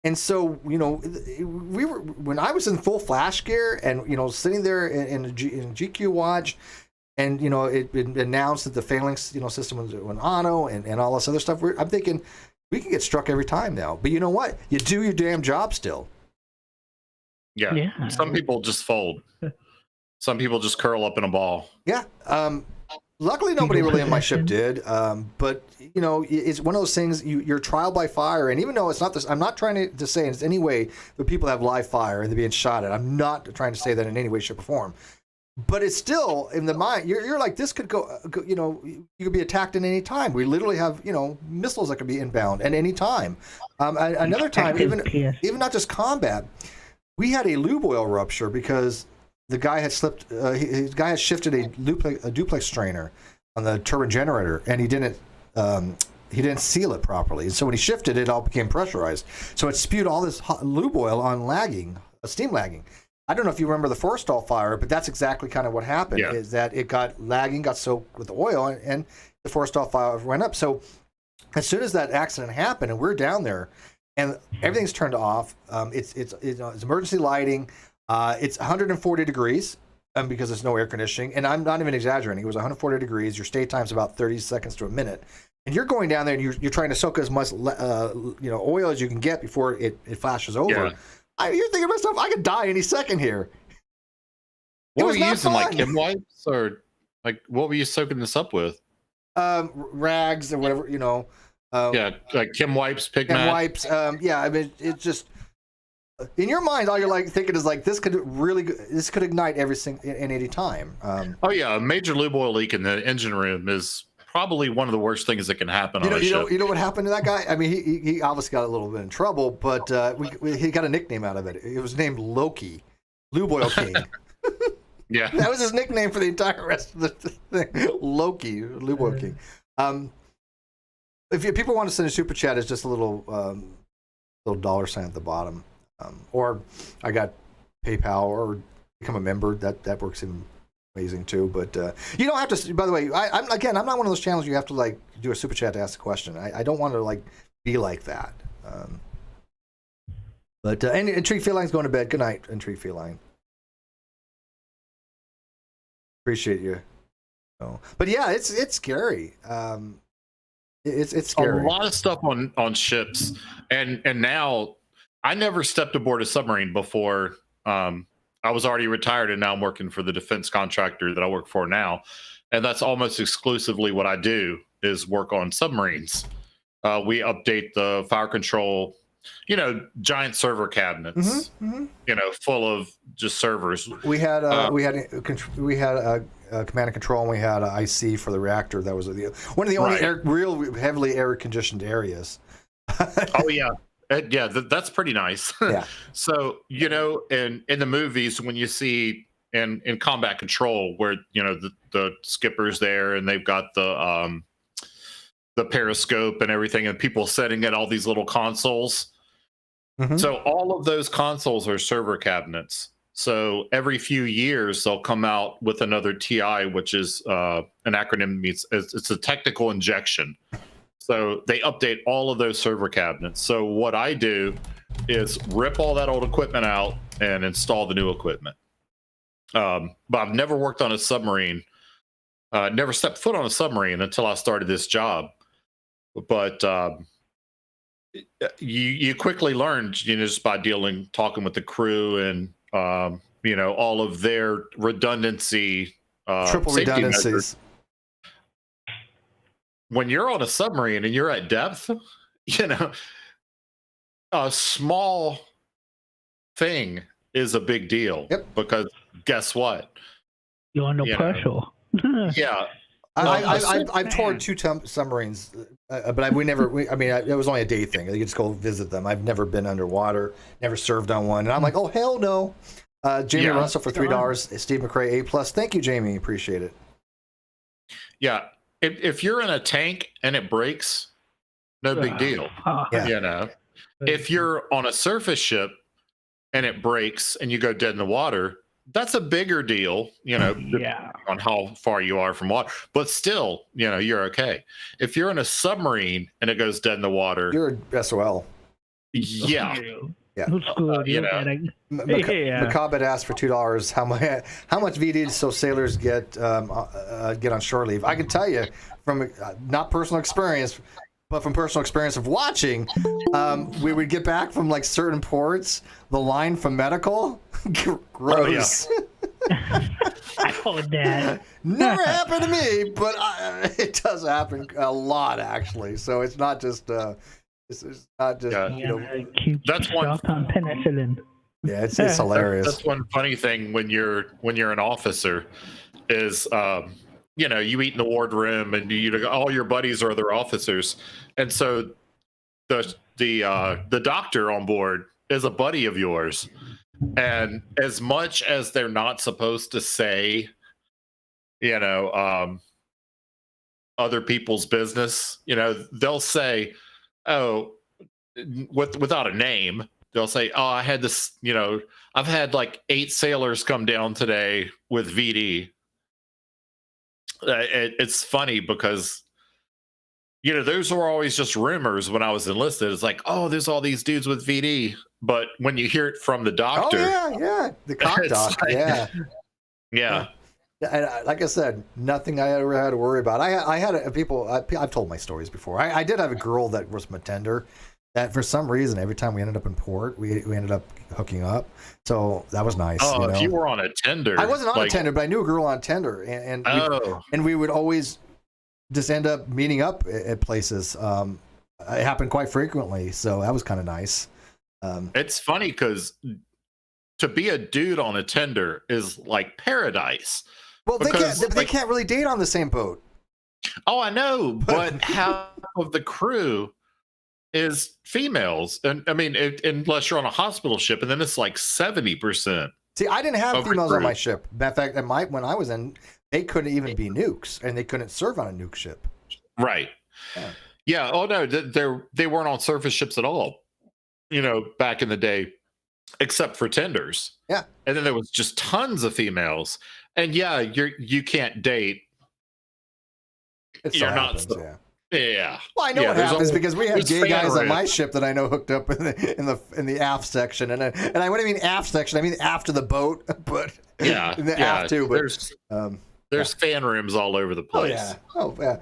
And so, when I was in full flash gear and, sitting there in GQ watch, and, it announced that the failing, system was on auto and all this other stuff, I'm thinking we can get struck every time now. But you know what? You do your damn job still. Yeah. Some people just fold. Some people just curl up in a ball. Yeah. Luckily, nobody really on my ship did. But it's one of those things. You're trial by fire, and even though it's not this, I'm not trying to say in any way that people have live fire and they're being shot at. I'm not trying to say that in any way, shape, or form. But it's still in the mind. You're like, this could go. You could be attacked at any time. We literally have missiles that could be inbound at any time. Another time, even not just combat. We had a lube oil rupture because the guy had slipped. His guy had shifted a duplex strainer on the turbine generator, and he didn't seal it properly. And so when he shifted, it all became pressurized. So it spewed all this hot lube oil on steam lagging. I don't know if you remember the forestall fire, but that's exactly kind of what happened. Yeah. Is that it got soaked with the oil, and the forestall fire went up. So as soon as that accident happened, and we're down there, and everything's turned off, it's emergency lighting. It's 140 degrees because there's no air conditioning, and I'm not even exaggerating. It was 140 degrees. Your stay time's about 30 seconds to a minute, and you're going down there and you're trying to soak as much oil as you can get before it flashes over. Yeah. You're thinking to myself, I could die any second here. What were you using, like Kim wipes, or like what were you soaking this up with? Rags or whatever, like Kim wipes, pig mat. Wipes. I mean, it's just in your mind, all you're like thinking is like this could ignite everything in any time. A major lube oil leak in the engine room is probably one of the worst things that can happen on a ship. You know what happened to that guy? I mean, he obviously got a little bit in trouble, but he got a nickname out of it. It was named Loki, Lube Oil King. Yeah, that was his nickname for the entire rest of the thing. Loki, Lube Oil King. If people want to send a super chat, it's just a little $sign at the bottom, or I got PayPal or become a member. That works even amazing too. But you don't have to. By the way, I'm not one of those channels you have to like do a super chat to ask a question. I don't want to like be like that. But Intrigue Feline's going to bed. Good night, Intrigue Feline. Appreciate you. But yeah, it's scary. It's scary. A lot of stuff on ships, and now I never stepped aboard a submarine before. I was already retired, and now I'm working for the defense contractor that I work for now, and that's almost exclusively what I do is work on submarines. We update the fire control, giant server cabinets, full of just servers. We had command and control, and we had IC for the reactor. That was one of the only real heavily air conditioned areas. Oh yeah. That's pretty nice. Yeah. So, in the movies, when you see in combat control where, the skipper's there and they've got the periscope and everything and people sitting at all these little consoles. Mm-hmm. So all of those consoles are server cabinets. So every few years they'll come out with another TI, which is an acronym means it's a technical injection. So they update all of those server cabinets. So what I do is rip all that old equipment out and install the new equipment. But I've never worked on a submarine, never stepped foot on a submarine until I started this job. But you quickly learned, just by talking with the crew and, all of their redundancy, triple redundancies. Measures. When you're on a submarine and you're at depth, a small thing is a big deal. Yep. Because guess what? You're under pressure. Yeah. I've toured two submarines, but it was only a day thing. You just go visit them. I've never been underwater, never served on one. And I'm like, oh, hell no. Jamie Russell for $3. Steve McRae, A+. Thank you, Jamie. Appreciate it. Yeah. If you're in a tank and it breaks, no big deal. Yeah. You know, if you're on a surface ship and it breaks and you go dead in the water, that's a bigger deal, you know, on how far you are from water. But still, you know, you're okay. If you're in a submarine and it goes dead in the water, You're SOL. Yeah. Yeah. You know. Macabre had asked for $2. How much VD so sailors get on shore leave? I can tell you from not personal experience, but from personal experience of watching, we would get back from like certain ports, the line from medical, gross. Oh, Dad. Never happened to me, but it does happen a lot actually. So it's not just it's not just you know. That's one on penicillin. Yeah, it's hilarious. That's one funny thing when you're an officer is you know, you eat in the wardroom and all your buddies are other officers, and so the doctor on board is a buddy of yours, and as much as they're not supposed to say, you know, other people's business, you know, they'll say, oh, without a name, they'll say, oh, I had this, you know, I've had like 8 sailors come down today with VD. It's funny because, you know, those were always just rumors when I was enlisted. It's like, oh, there's all these dudes with VD. But when you hear it from the doctor. Oh, yeah. The cop doc. Like, yeah. Yeah. And like I said, nothing I ever had to worry about. I had I've told my stories before. I did have a girl that was my tender that for some reason, every time we ended up in port, we ended up hooking up. So that was nice. Oh, you know? If you were on a tender. I wasn't on a tender, but I knew a girl on tender. And we would always just end up meeting up at places. It happened quite frequently. So that was kind of nice. It's funny because to be a dude on a tender is like paradise. Well, they can't really date on the same boat. Oh, I know, but half of the crew is females, and I mean, unless you're on a hospital ship, and then it's like 70%. See, I didn't have females on my ship. In fact, when I was in, they couldn't even be nukes, and they couldn't serve on a nuke ship. Right. Yeah. Oh no, they weren't on surface ships at all. You know, back in the day, except for tenders. Yeah. And then there was just tons of females, and yeah, you can't date. You're not. Yeah. Well, I know what happens because we have gay guys on my ship that I know hooked up in the aft section, and I wouldn't mean aft section. I mean after the boat, but yeah, in the aft too. But there's fan rooms all over the place. Oh yeah.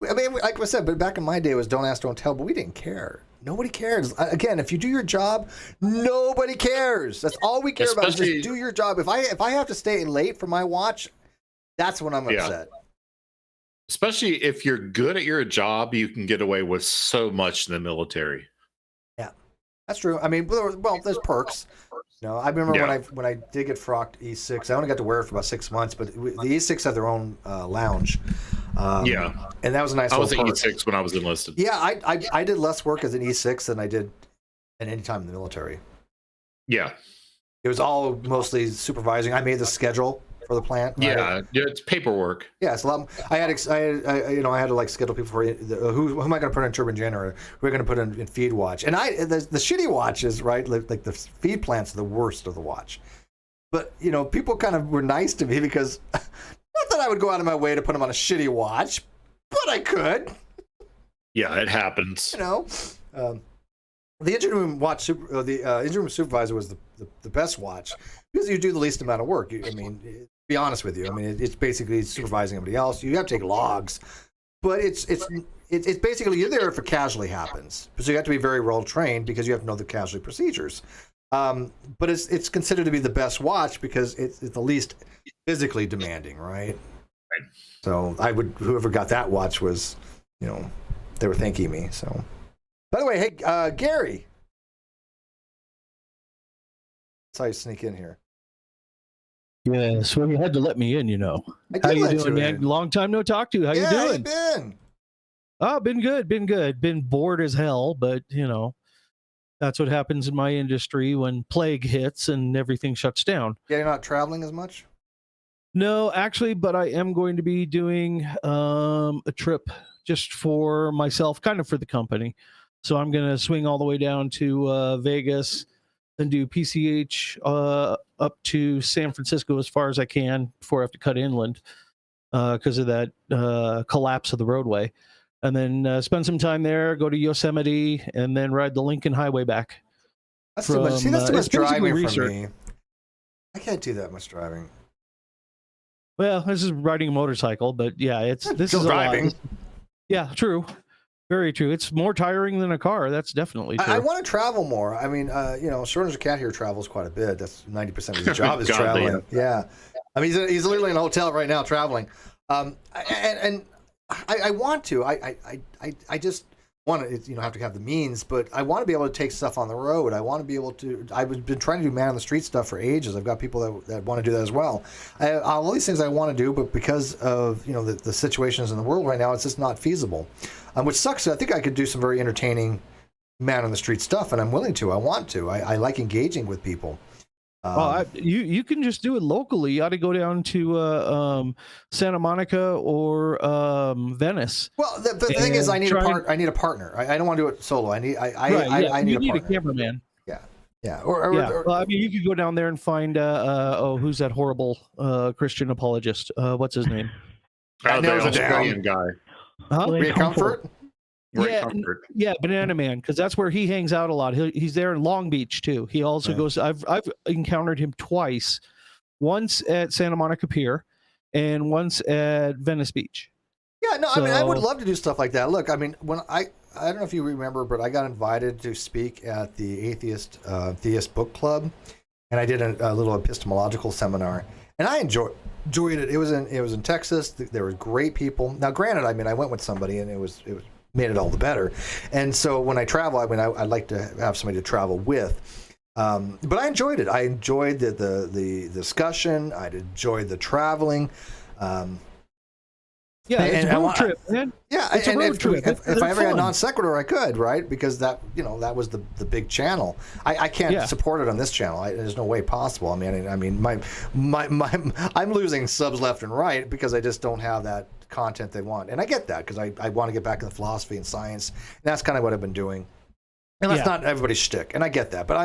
I mean, like I said, but back in my day it was don't ask, don't tell, but we didn't care. Nobody cares. Again, if you do your job, nobody cares. That's all we care about is just do your job. If I have to stay late for my watch, that's when I'm upset. Especially if you're good at your job, you can get away with so much in the military. Yeah, that's true. I mean, well, there's perks. You know, I remember when I did get frocked E6. I only got to wear it for about 6 months, but the E6 had their own lounge. And that was a nice. I was at E6 when I was enlisted. Yeah, I did less work as an E6 than I did at any time in the military. Yeah, it was all mostly supervising. I made the schedule for the plant. Yeah, it's paperwork. Yeah, it's a lot. I had to like schedule people for who am I going to put in turbine generator? Who are going to put in feed watch? And the shitty watches, right? Like the feed plant's the worst of the watch. But you know, people kind of were nice to me because not that I would go out of my way to put them on a shitty watch, but I could. Yeah, it happens. You know, the engine room watch engine room supervisor was the best watch because you do the least amount of work. I mean, be honest with you. I mean, it's basically supervising everybody else. You have to take logs, but it's basically you're there if a casualty happens. So you have to be very well trained because you have to know the casualty procedures. But it's considered to be the best watch because it's the least physically demanding, right? Right. So whoever got that watch was, you know, they were thanking me. So, by the way, hey, Gary, saw you sneak in here. Yes, well, you had to let me in, you know. How you doing, man? Long time no talk to. How you doing? How you been? Oh, been good. Been bored as hell, but you know, that's what happens in my industry when plague hits and everything shuts down. Yeah, you're not traveling as much? No, actually, but I am going to be doing a trip just for myself, kind of for the company. So I'm going to swing all the way down to Vegas and do PCH up to San Francisco as far as I can before I have to cut inland because of that collapse of the roadway. And then spend some time there, go to Yosemite, and then ride the Lincoln Highway back. That's too much. See, that's too much it's basically driving for research. me. I can't do that much driving. Well, this is riding a motorcycle, but yeah, this Still is driving. a lot. Yeah, true. Very true. It's more tiring than a car. That's definitely true. I want to travel more. I mean, Schrödinger's cat here travels quite a bit. That's 90% of his job is God traveling. damn. Yeah. I mean, he's literally in a hotel right now traveling. And I want to. I just want to, have to have the means, but I want to be able to take stuff on the road. I want to be able to. I've been trying to do man on the street stuff for ages. I've got people that want to do that as well. All these things I want to do, but because of the situations in the world right now, it's just not feasible. Which sucks. I think I could do some very entertaining man on the street stuff, and I'm willing to. I want to. I like engaging with people. You can just do it locally. You ought to go down to Santa Monica or Venice. Well, the thing is, I need a partner. I don't want to do it solo. I need you need a a cameraman. Yeah. Well, I mean, you could go down there and find who's that horrible Christian apologist? What's his name? That The narrows it down. Australian guy. Huh? Ray Comfort. Ray Yeah, Comfort. Yeah, Banana Man, because that's where he hangs out a lot. He's there in Long Beach too. He also goes. I've encountered him twice, once at Santa Monica Pier, and once at Venice Beach. Yeah, no, I mean, I would So- love to do stuff like that. Look, I mean, when I don't know if you remember, but I got invited to speak at the Theist Book Club, and I did a little epistemological seminar, and I enjoyed it. It was in Texas. There were great people. Now, granted, I mean, I went with somebody, and it was made it all the better. And so when I travel, I mean, I'd like to have somebody to travel with. But I enjoyed it. I enjoyed the discussion. I enjoyed the traveling. Yeah, it's a road trip, man. Yeah, It's a and road trip. if They're I ever had fun. non sequitur, I could, right? Because that was the big channel. I can't support it on this channel. There's no way possible. I mean, my I'm losing subs left and right because I just don't have that content they want, and I get that because I want to get back into philosophy and science. And that's kind of what I've been doing, and that's not everybody's shtick, and I get that. But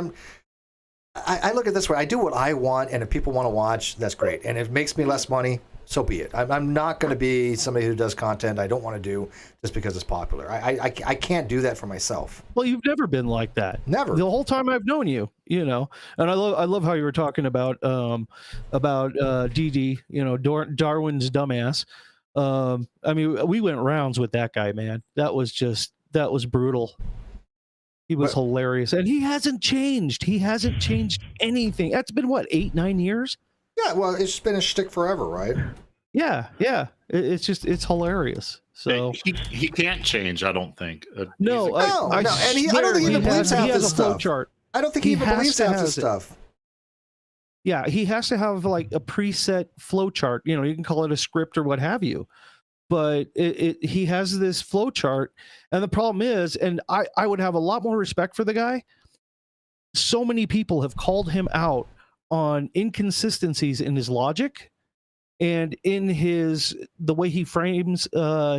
I look at it this way: I do what I want, and if people want to watch, that's great. And if it makes me less money, so be it. I'm not going to be somebody who does content I don't want to do just because it's popular. I can't do that for myself. Well, you've never been like that. Never. The whole time I've known you, and I love how you were talking about DD, Darwin's dumbass. I mean, we went rounds with that guy, man. That was brutal. He was hilarious, and he hasn't changed. He hasn't changed anything. That's been what, 8-9 years? Yeah, well, it's been a shtick forever, right? Yeah. It's hilarious. So he can't change, I don't think. no, and I don't think he even believes half he has this a flow stuff. chart. I don't think he even has believes to half have this it. stuff. Yeah, he has to have like a preset flow chart. You can call it a script or what have you. But he has this flow chart, and the problem is, and I would have a lot more respect for the guy. So many people have called him out on inconsistencies in his logic and in the way he frames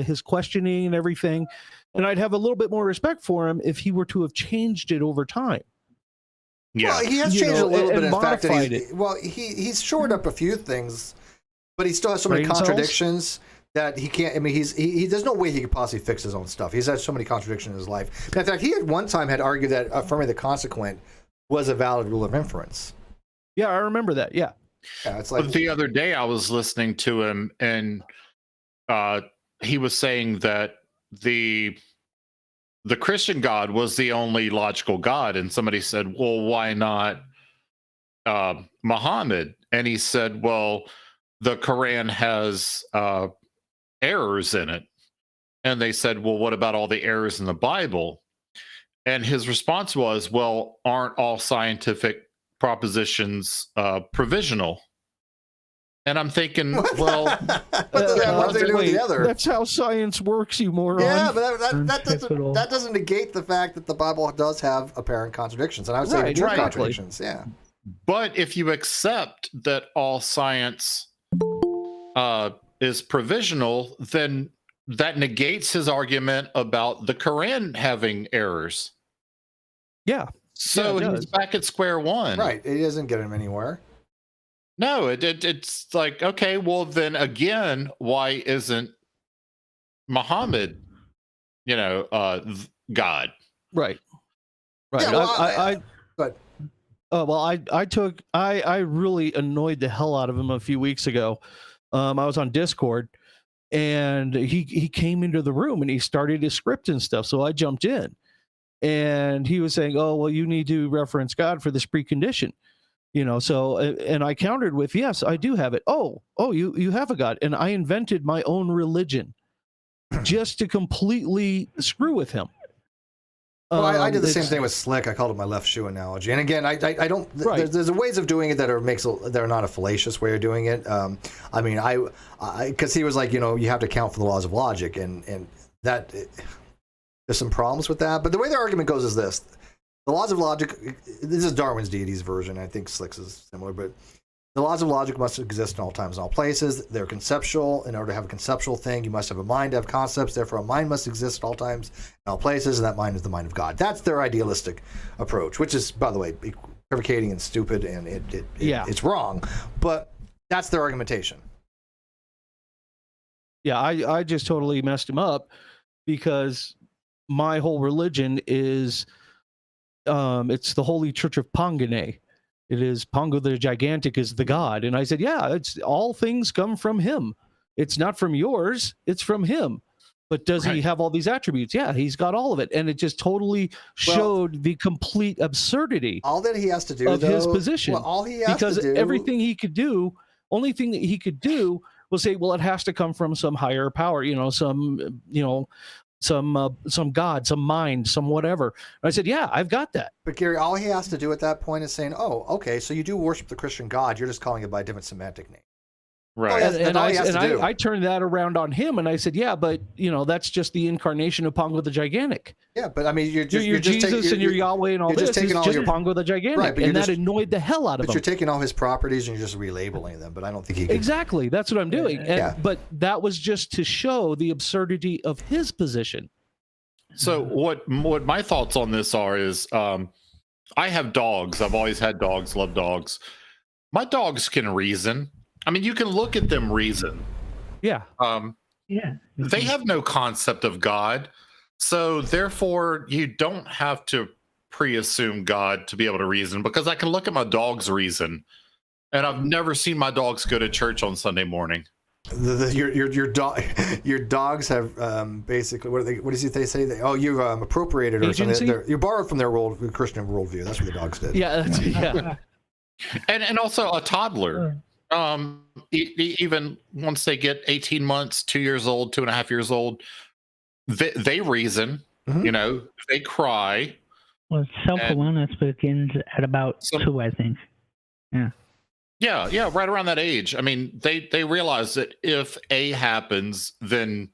his questioning and everything. And I'd have a little bit more respect for him if he were to have changed it over time. Yeah. Well, he has changed a little bit. and In fact, that modified it. he's shored up a few things, but he still has so many Brain cells? contradictions that he can't. I mean, he there's no way he could possibly fix his own stuff. He's had so many contradictions in his life. In fact, he at one time had argued that affirming the consequent was a valid rule of inference. Yeah, I remember that. Yeah. Yeah, it's like But the other day I was listening to him, and he was saying that the Christian God was the only logical God, and somebody said, well, why not Muhammad? And he said, well, the Quran has errors in it. And they said, well, what about all the errors in the Bible? And his response was, well, aren't all scientific propositions provisional? And I'm thinking, well, what does that have nothing to do with the other? That's how science works, you moron. Yeah, but that doesn't negate the fact that the Bible does have apparent contradictions, and I would say Right, true exactly. contradictions. Yeah. but if you accept that all science is provisional, then that negates his argument about the Quran having errors. Yeah. So Yeah, it he's does. back at square one. Right. It doesn't get him anywhere. No, it's like, okay, well then again, why isn't Muhammad, God? Right. Right. Yeah, well, but I really annoyed the hell out of him a few weeks ago. I was on Discord, and he came into the room and he started his script and stuff. So I jumped in, and he was saying, "Oh, well, you need to reference God for this precondition." So, and I countered with, "Yes, I do have it." Oh, you have a God, and I invented my own religion just to completely screw with him. Well, I did the same thing with Slick. I called it my left shoe analogy. And again, I don't. Right. There's ways of doing it that are not a fallacious way of doing it. I mean, because he was like, you have to account for the laws of logic, and that there's some problems with that. But the way the argument goes is this: the laws of logic. This is Darwin's deities version. I think Slick's is similar, but the laws of logic must exist in all times and all places. They're conceptual. In order to have a conceptual thing, you must have a mind to have concepts. Therefore, a mind must exist at all times and all places, and that mind is the mind of God. That's their idealistic approach, which is, by the way, equivocating and stupid, and it's wrong. But that's their argumentation. Yeah, I just totally messed him up, because my whole religion is, it's the Holy Church of Pangane. It is Pongo the Gigantic is the God. And I said, yeah, it's all things come from him. It's not from yours, it's from him. But does he have all these attributes? Yeah, he's got all of it. And it just totally showed the complete absurdity all that he has to do of his position. Well, all he has because to do, everything he could do, only thing that he could do was say, well, it has to come from some higher power, some God, some mind, some whatever. And I said, yeah, I've got that. But Gary, all he has to do at that point is saying, oh, okay, so you do worship the Christian God, you're just calling it by a different semantic name. Right. I turned that around on him, and I said, yeah, but that's just the incarnation of Pongo the Gigantic. Yeah, but I mean, you're Jesus and your Yahweh and all this is just Pongo the Gigantic, right, and that annoyed the hell out of him. But you're taking all his properties and you're just relabeling them. But I don't think he can. Exactly. That's what I'm doing. But that was just to show the absurdity of his position. So what my thoughts on this is, I have dogs. I've always had dogs. Love dogs. My dogs can reason. I mean, you can look at them reason. Yeah. They have no concept of God. So therefore, you don't have to pre-assume God to be able to reason, because I can look at my dog's reason, and I've never seen my dogs go to church on Sunday morning. Your dogs have basically what does they say? You've appropriated or agency? something. You borrowed from their Christian worldview. That's what the dogs did. Yeah. And also a toddler. Even once they get 18 months, 2 years old, 2.5 years old, they reason. Mm-hmm. They cry. Well, self-awareness begins at about 2, I think. Yeah, right around that age. I mean, they realize that if A happens, then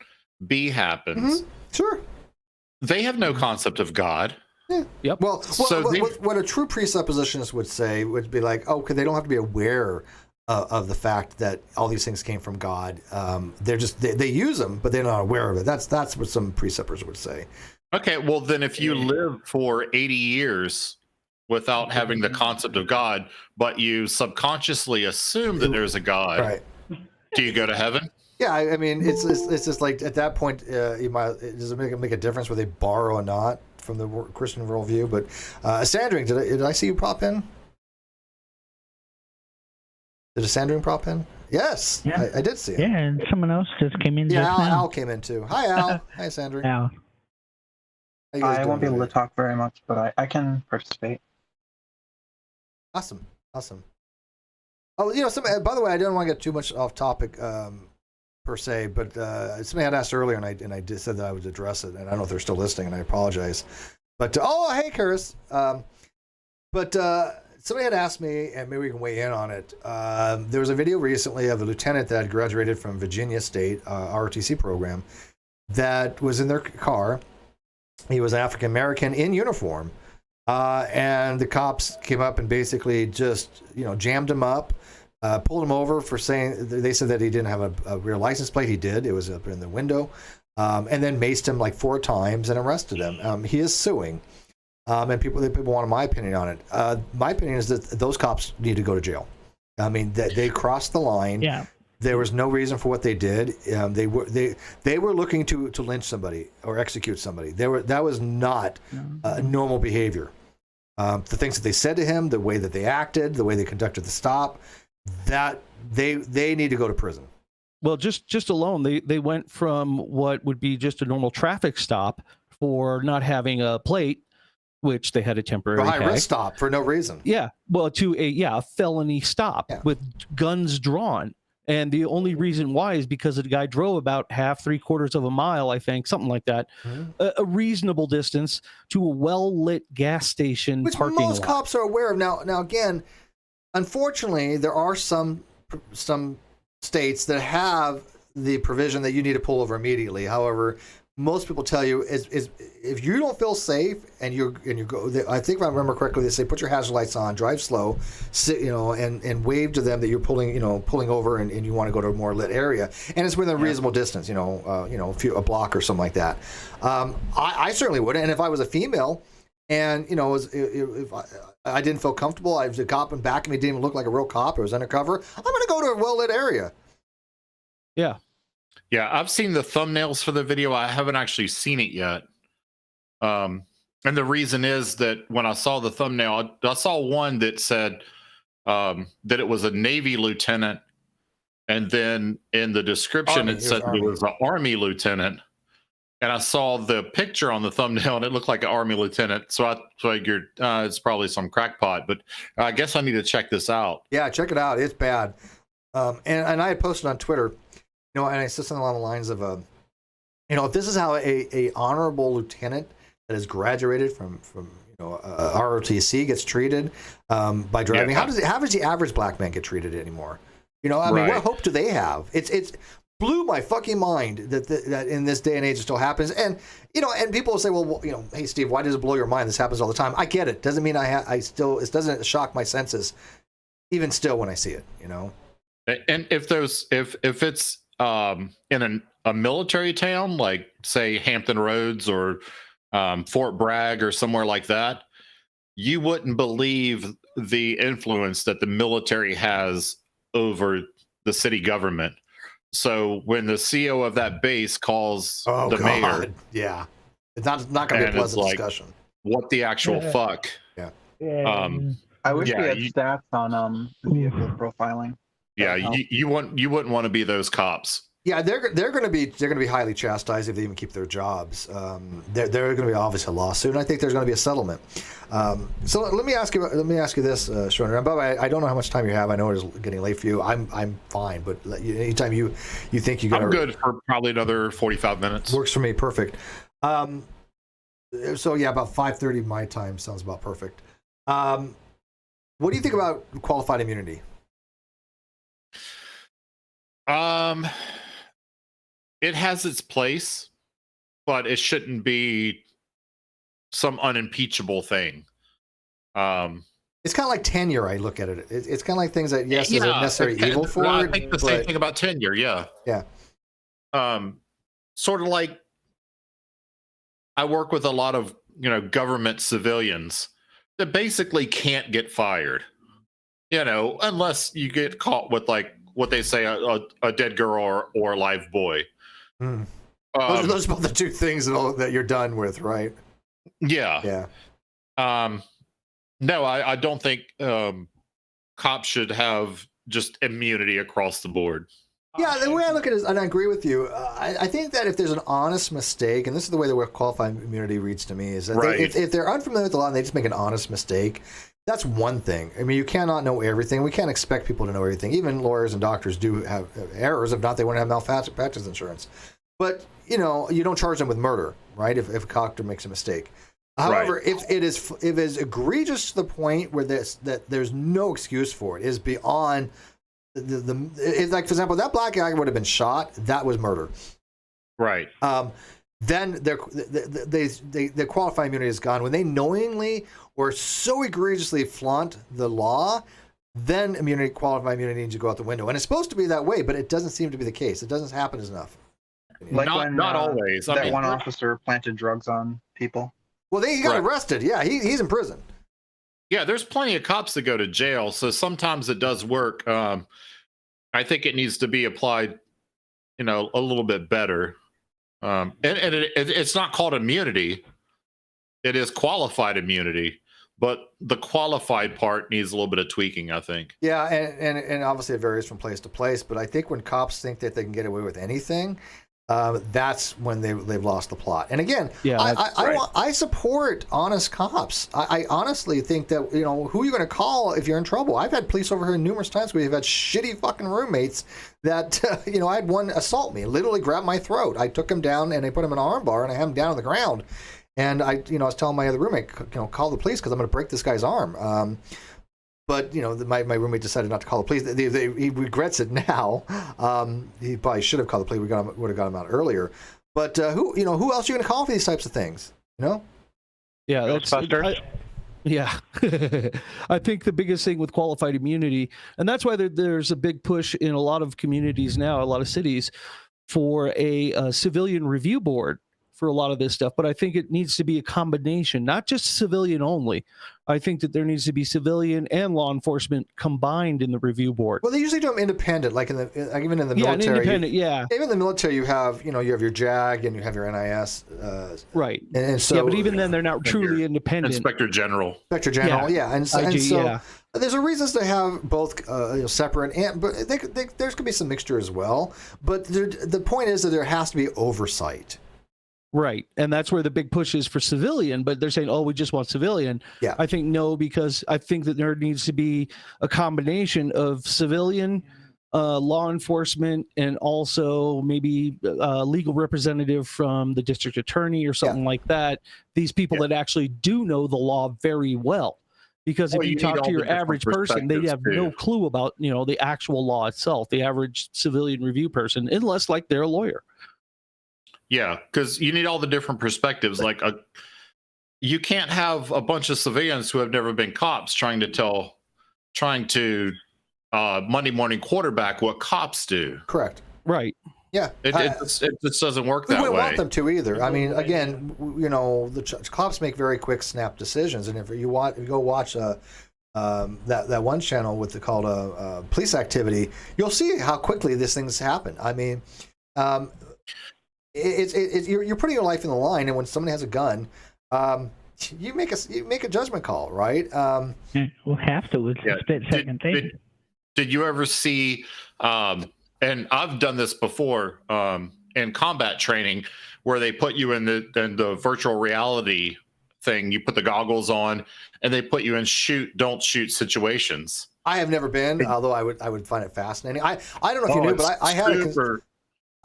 B happens. Mm-hmm. Sure. They have no concept of God. Yeah. Yep. Well, what a true presuppositionist would say would be like, okay, they don't have to be aware of the fact that all these things came from God. They're just they use them, but they're not aware of it. That's what some preceptors would say. Okay, well then, if you live for 80 years without having the concept of God, but you subconsciously assume that there's a God, right? Do you go to heaven? Yeah, I mean, it's just like at that point, does it make a difference whether they borrow or not from the Christian worldview? But Sandring, did I see you prop in? Did a Sandring prop in? Yes, yeah. I did see it. Yeah, and someone else just came in. Yeah, just now. Al came in too. Hi, Al. Hi, Sandring. Al. I won't be able to talk very much, but I can participate. Awesome. Oh, by the way, I didn't want to get too much off topic per se, but somebody had asked earlier, and I said that I would address it, and I don't know if they're still listening, and I apologize. But hey, Karis. But somebody had asked me, and maybe we can weigh in on it. There was a video recently of a lieutenant that graduated from Virginia State ROTC program that was in their car. He was African American in uniform. And the cops came up and basically just, jammed him up, pulled him over for saying, they said that he didn't have a rear license plate. He did. It was up in the window. And then maced him like 4 times and arrested him. He is suing. And people wanted my opinion on it. My opinion is that those cops need to go to jail. I mean, they crossed the line. Yeah. There was no reason for what they did. They were looking to lynch somebody or execute somebody. That was not normal behavior. The things that they said to him, the way that they acted, the way they conducted the stop, that they need to go to prison. Well, just alone, they went from what would be just a normal traffic stop for not having a plate, which they had a temporary high risk stop for no reason. Yeah, well, to a felony stop with guns drawn. And the only reason why is because the guy drove about half, 3/4 of a mile, I think, something like that, a reasonable distance to a well-lit gas station which parking most lot. cops are aware of. Now again, unfortunately, there are some states that have the provision that you need to pull over immediately. However, most people tell you is if you don't feel safe and you go, I think if I remember correctly, they say put your hazard lights on, drive slow, sit, and wave to them that you're pulling over and you want to go to a more lit area, and it's within a reasonable distance, a block or something like that. I certainly would, and if I was a female, and if I didn't feel comfortable, I was a cop in back of me, didn't even look like a real cop, it was undercover, I'm going to go to a well lit area. Yeah. Yeah, I've seen the thumbnails for the video. I haven't actually seen it yet. And the reason is that when I saw the thumbnail, I saw one that said that it was a Navy lieutenant. And then in the description, it said it was an Army lieutenant. And I saw the picture on the thumbnail, and it looked like an Army lieutenant. So I figured it's probably some crackpot. But I guess I need to check this out. Yeah, check it out. It's bad. And I had posted on Twitter, and I said something along the lines of, if this is how a honorable lieutenant that has graduated from ROTC gets treated by driving, how does the average black man get treated anymore? I mean, what hope do they have? It's blew my fucking mind that in this day and age it still happens. And and people will say, well, hey Steve, why does it blow your mind? This happens all the time. I get it. Doesn't mean it doesn't shock my senses, even still when I see it. And if it's in a military town, like say Hampton Roads or Fort Bragg or somewhere like that, you wouldn't believe the influence that the military has over the city government. So when the CO of that base calls mayor, yeah, it's not going to be a pleasant discussion. What the actual fuck? Yeah. I wish we had stats on vehicle profiling. Yeah, you wouldn't want to be those cops. Yeah, they're going to be highly chastised if they even keep their jobs. They're going to be obviously a lawsuit, and I think there's going to be a settlement. So let me ask you this, Schrödinger. And by the way, I don't know how much time you have. I know it's getting late for you. I'm fine, but anytime you think you got, I'm good for probably another 45 minutes. Works for me, perfect. So yeah, about 5:30 my time sounds about perfect. What do you think about qualified immunity? It has its place, but it shouldn't be some unimpeachable thing. It's kind of like tenure. I look at it. It's kind of like things that there's a necessary evil for. I think the same thing about tenure. Yeah. Yeah. Sort of like I work with a lot of government civilians that basically can't get fired. Unless you get caught with like what they say a dead girl or a live boy. Those are both the two things that you're done with, right? Yeah. No, I don't think cops should have just immunity across the board. Yeah, the way I look at it is, and I agree with you, I think that if there's an honest mistake, and this is the way the word qualified immunity reads to me, is that if they're unfamiliar with the law and they just make an honest mistake, that's one thing. I mean, you cannot know everything. We can't expect people to know everything. Even lawyers and doctors do have errors. If not, they wouldn't have malpractice insurance. But, you don't charge them with murder, right, if a doctor makes a mistake. However, if it is egregious to the point where there's no excuse for it, is beyond it's like, for example, that black guy would have been shot, that was murder. Right. Then their qualified immunity is gone when they knowingly or so egregiously flaunt the law. then qualified immunity needs to go out the window. And it's supposed to be that way, but it doesn't seem to be the case. It doesn't happen as enough. Like not always. That one officer planted drugs on people. Well, he got arrested. Yeah, he's in prison. Yeah, there's plenty of cops that go to jail, so sometimes it does work. I think it needs to be applied, a little bit better. And it's not called immunity. It is qualified immunity, but the qualified part needs a little bit of tweaking, I think. Yeah, and obviously it varies from place to place, but I think when cops think that they can get away with anything, that's when they've lost the plot. And again, I support honest cops. I honestly think that, who are you going to call if you're in trouble? I've had police over here numerous times where you've had shitty fucking roommates that, I had one assault me, literally grabbed my throat. I took him down and I put him in an arm bar and I had him down on the ground. And I was telling my other roommate, call the police because I'm going to break this guy's arm. But my roommate decided not to call the police. He regrets it now. He probably should have called the police. We would have got him out earlier. But who else are you going to call for these types of things? Yeah, yeah. I think the biggest thing with qualified immunity, and that's why there's a big push in a lot of communities now, a lot of cities, for a civilian review board for a lot of this stuff. But I think it needs to be a combination, not just civilian only. I think that there needs to be civilian and law enforcement combined in the review board. Well, they usually do them independent, like even in the military. Independent, yeah. Even in the military, you have your JAG and you have your NIS. Right. And so, yeah, but even then, they're not truly independent. Inspector General, yeah. And so there's a reasons to have both separate, but there's going to be some mixture as well. But the point is that there has to be oversight. Right. And that's where the big push is for civilian, but they're saying, we just want civilian. Yeah. I think no, because I think that there needs to be a combination of civilian, law enforcement, and also maybe a legal representative from the district attorney or something like that. These people that actually do know the law very well. Because if you talk to your average person, they have no clue about, the actual law itself, the average civilian review person, unless they're a lawyer. Yeah, because you need all the different perspectives. You can't have a bunch of civilians who have never been cops trying to Monday morning quarterback what cops do. Correct. Right. Yeah. It just doesn't work that way. We wouldn't want them to either. I mean, again, the cops make very quick, snap decisions, and if you go watch that one channel called Police Activity, you'll see how quickly these things happen. I mean. You're putting your life in the line, and when somebody has a gun, you make a judgment call, right? We'll have to. It's a split-second thing. Did you ever see? And I've done this before in combat training, where they put you in the virtual reality thing. You put the goggles on, and they put you in shoot, don't shoot situations. I have never been, although I would find it fascinating. I don't know if you knew, but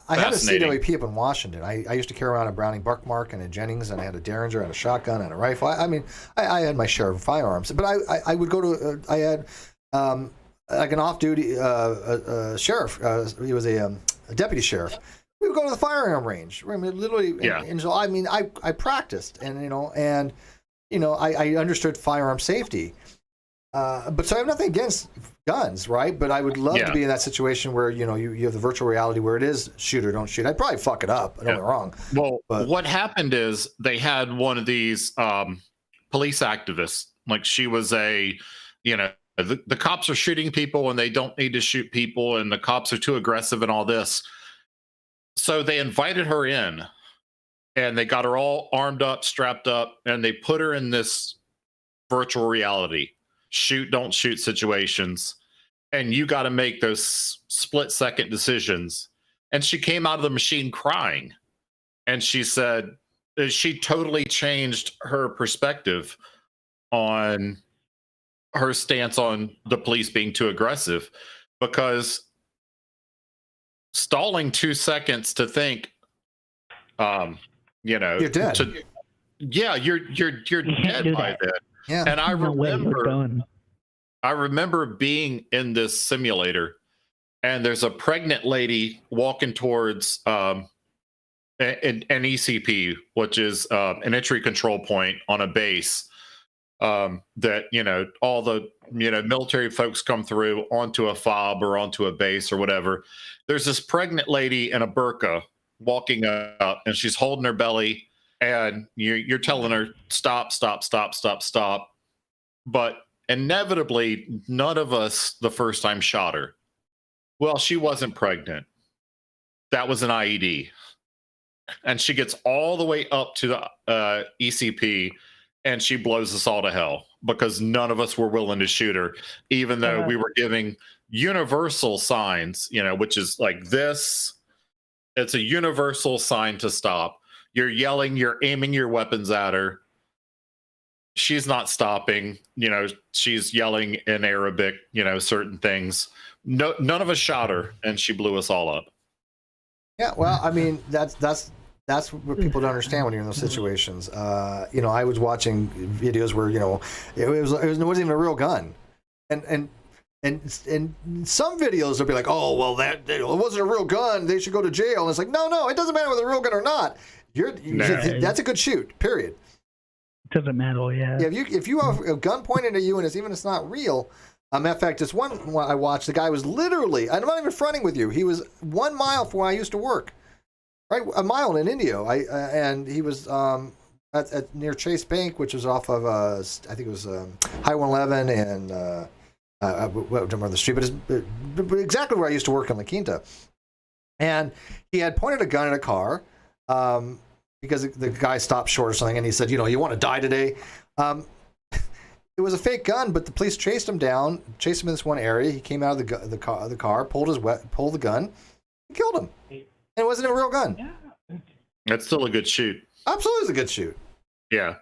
I had a CWP up in Washington. I used to carry around a Browning Buckmark and a Jennings, and I had a Derringer and a shotgun and a rifle. I mean, I had my share of firearms, but I would go to I had like an off-duty sheriff. He was a deputy sheriff. We would go to the firearm range. I mean, literally. Yeah. And so I practiced, and I understood firearm safety. But so I have nothing against guns, right? But I would love to be in that situation where you have the virtual reality where it is shoot or don't shoot. I'd probably fuck it up. Don't get me wrong. Well, what happened is they had one of these police activists. Like she was the cops are shooting people and they don't need to shoot people, and the cops are too aggressive and all this. So they invited her in, and they got her all armed up, strapped up, and they put her in this virtual reality. Shoot, don't shoot situations, and you got to make those split-second decisions. And she came out of the machine crying, and she said she totally changed her perspective on her stance on the police being too aggressive, because stalling 2 seconds to think, you're dead. You're dead by then. Yeah. And I remember being in this simulator, and there's a pregnant lady walking towards an ECP, which is an entry control point on a base. that, all the, military folks come through onto a fob or onto a base or whatever. There's this pregnant lady in a burqa walking up, and she's holding her belly, and you're telling her, stop, stop, stop, stop, stop. But inevitably, none of us the first time shot her. Well, she wasn't pregnant. That was an IED. And she gets all the way up to the ECP, and she blows us all to hell because none of us were willing to shoot her, even though we were giving universal signs, which is like this. It's a universal sign to stop. You're yelling, you're aiming your weapons at her. She's not stopping. She's yelling in Arabic, certain things. No, none of us shot her, and she blew us all up. Yeah, well, I mean, that's what people don't understand when you're in those situations. I was watching videos where it wasn't even a real gun, and some videos they'll be like, oh well, it wasn't a real gun, they should go to jail. And it's like, no, it doesn't matter whether a real gun or not. That's a good shoot. Period. Doesn't matter. Yeah. If you have a gun pointed at you and it's not real. In fact, this one I watched, the guy was literally, I'm not even fronting with you, he was 1 mile from where I used to work, right? A mile in Indio. And he was at near Chase Bank, which was off of, I think it was High 111 and I don't remember the street, but exactly where I used to work in La Quinta. And he had pointed a gun at a car because the guy stopped short or something, and he said, you want to die today? It was a fake gun, but the police chased him down, chased him in this one area. He came out of the car, pulled the gun, and killed him. And it wasn't a real gun. Yeah. That's still a good shoot. Absolutely, is a good shoot. Yeah.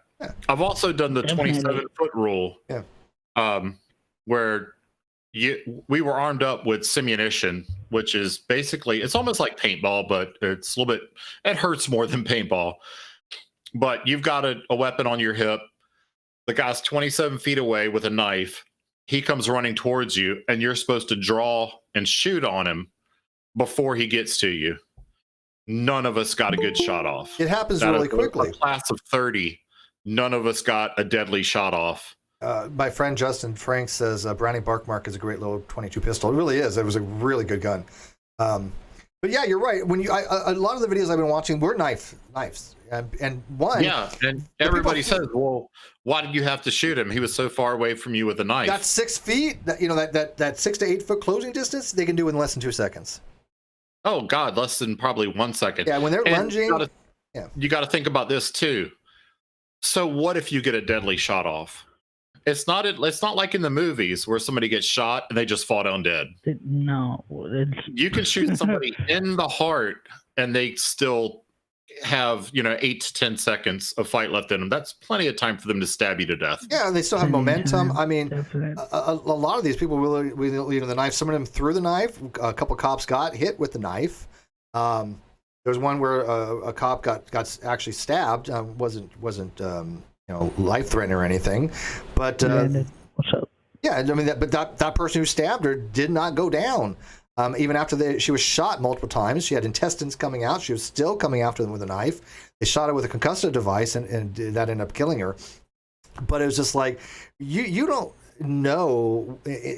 I've also done the 27-foot rule. Yeah. Where we were armed up with simunition, which is basically, it's almost like paintball, but it's a little bit, it hurts more than paintball. But you've got a weapon on your hip. The guy's 27 feet away with a knife. He comes running towards you, and you're supposed to draw and shoot on him before he gets to you. None of us got a good shot off. It happens really quickly. A class of 30, none of us got a deadly shot off. My friend Justin Frank says Browning Barkmark is a great little 22 pistol. It really is. It was a really good gun. But yeah, you're right. When a lot of the videos I've been watching were knives, and one. Yeah, and everybody says, "Well, why did you have to shoot him? He was so far away from you with a knife." That's 6 feet. That 6 to 8 foot closing distance, they can do in less than 2 seconds. Oh God, less than probably 1 second. Yeah, when they're lunging. You got to think about this too. So what if you get a deadly shot off? It's not like in the movies where somebody gets shot and they just fall down dead. No, you can shoot somebody in the heart and they still have 8 to 10 seconds of fight left in them. That's plenty of time for them to stab you to death. Yeah, they still have momentum. I mean, a lot of these people will the knife. Some of them threw the knife. A couple cops got hit with the knife. There was one where a cop got actually stabbed. Wasn't life threatening or anything, but what's up? Yeah, I mean that person who stabbed her did not go down. Even after she was shot multiple times, she had intestines coming out. She was still coming after them with a knife. They shot her with a concussive device, and that ended up killing her. But it was just like you don't know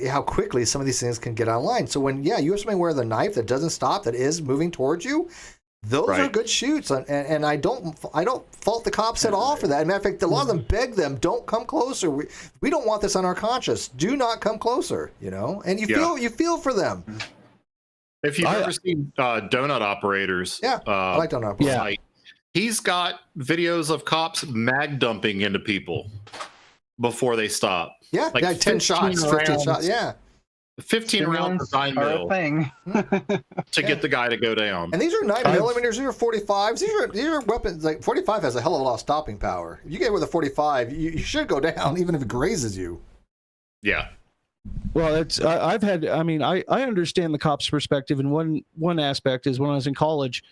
how quickly some of these things can get online. So when you have somebody wearing the knife that doesn't stop, that is moving towards you. Those are good shoots, and I don't fault the cops at all for that. As a matter of fact, a lot of them beg them, don't come closer. We don't want this on our conscience. Do not come closer. And you feel for them. If you've ever seen Donut Operators, I like Donut Operators. Yeah, he's got videos of cops mag dumping into people before they stop. Yeah, like 10 shots, 15 shots. Yeah. 15 rounds of 9 mil to get the guy to go down. And these are 9 millimeters. These are 45s. These are weapons. Like 45 has a hell of a lot of stopping power. If you get with a 45, you should go down, even if it grazes you. Yeah. Well, I understand the cop's perspective, and one aspect is when I was in college,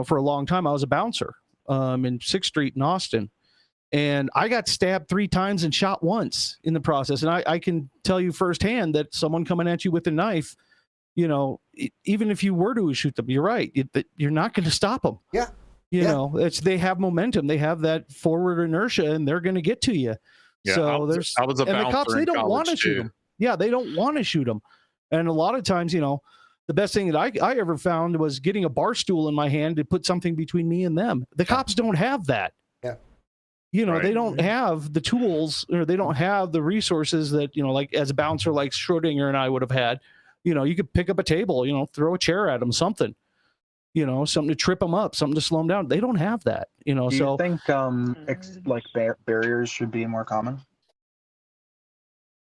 for a long time I was a bouncer in 6th Street in Austin. And I got stabbed 3 times and shot once in the process. And I can tell you firsthand that someone coming at you with a knife, even if you were to shoot them, you're right. You're not going to stop them. Yeah. They have momentum. They have that forward inertia, and they're going to get to you. Yeah, So I was a and the bouncer cops, they in don't want to college, shoot too. them. Yeah, they don't want to shoot them. And a lot of times, the best thing that I ever found was getting a bar stool in my hand to put something between me and them. The cops don't have that. Yeah. Right. They don't have the tools, or they don't have the resources that, like as a bouncer like Schrödinger and I would have had. You could pick up a table, throw a chair at them, something, something to trip them up, something to slow them down. They don't have that, Do you think barriers should be more common?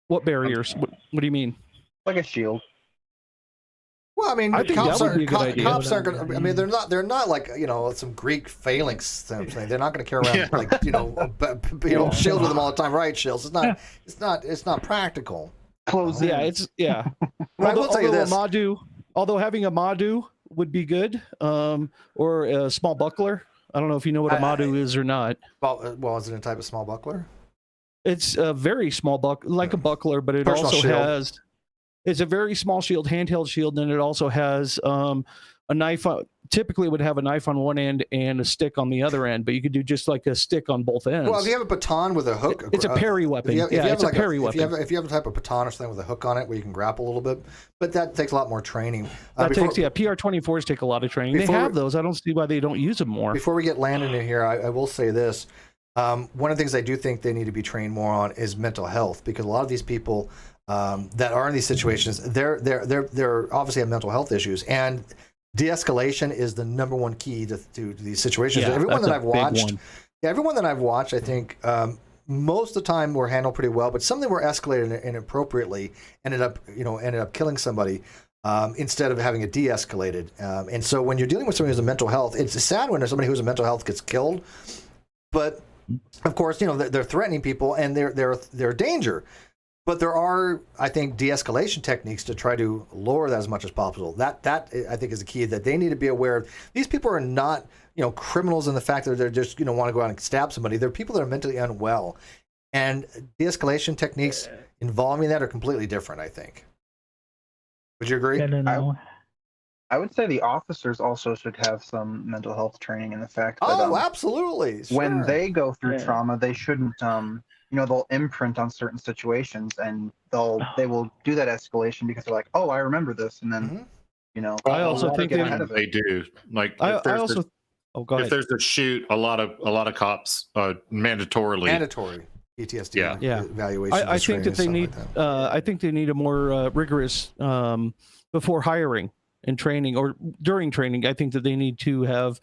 What barriers? What do you mean? Like a shield. Well, I mean, I think cops that would aren't be a good idea. cops aren't going to. I mean, they're not like some Greek phalanx something. They're not going to carry around like shield with them all the time, right? Shields. It's not practical. Close in. But I will tell you this. Although having a Madu would be good, or a small buckler. I don't know if you know what a Madu is or not. Well, is it a type of small buckler? It's a very small like a buckler, but it Personal also shield. has. It's a very small shield, handheld shield, and it also has a knife. Typically, it would have a knife on one end and a stick on the other end, but you could do just like a stick on both ends. Well, if you have a baton with a hook, it's a parry weapon. It's a parry weapon. If you have a type of baton or something with a hook on it where you can grapple a little bit, but that takes a lot more training. PR-24s take a lot of training. They have those. I don't see why they don't use them more. Before we get Landon in here, I will say this. One of the things I do think they need to be trained more on is mental health, because a lot of these people that are in these situations, they're obviously have mental health issues, and de-escalation is the number one key to these situations. Yeah, everyone that I've watched, I think most of the time were handled pretty well, but some of them were escalated inappropriately, ended up killing somebody. Instead of having it de-escalated, and so when you're dealing with somebody who's a mental health, it's sad when somebody who's a mental health gets killed, but of course, they're threatening people and they're a danger. But there are, I think, de-escalation techniques to try to lower that as much as possible. That I think is the key that they need to be aware of. These people are not, criminals in the fact that they're just, want to go out and stab somebody. They're people that are mentally unwell, and de-escalation techniques involving that are completely different, I think. Would you agree? I don't know. I would say the officers also should have some mental health training in the fact that absolutely. Sure. When they go through trauma, they shouldn't they'll imprint on certain situations, and they will do that escalation because they're like, oh, I remember this, and then I also think they do. Like if there's a shoot, a lot of cops mandatory PTSD evaluation. I think that they need I think they need a more rigorous before hiring and training, or during training. I think that they need to have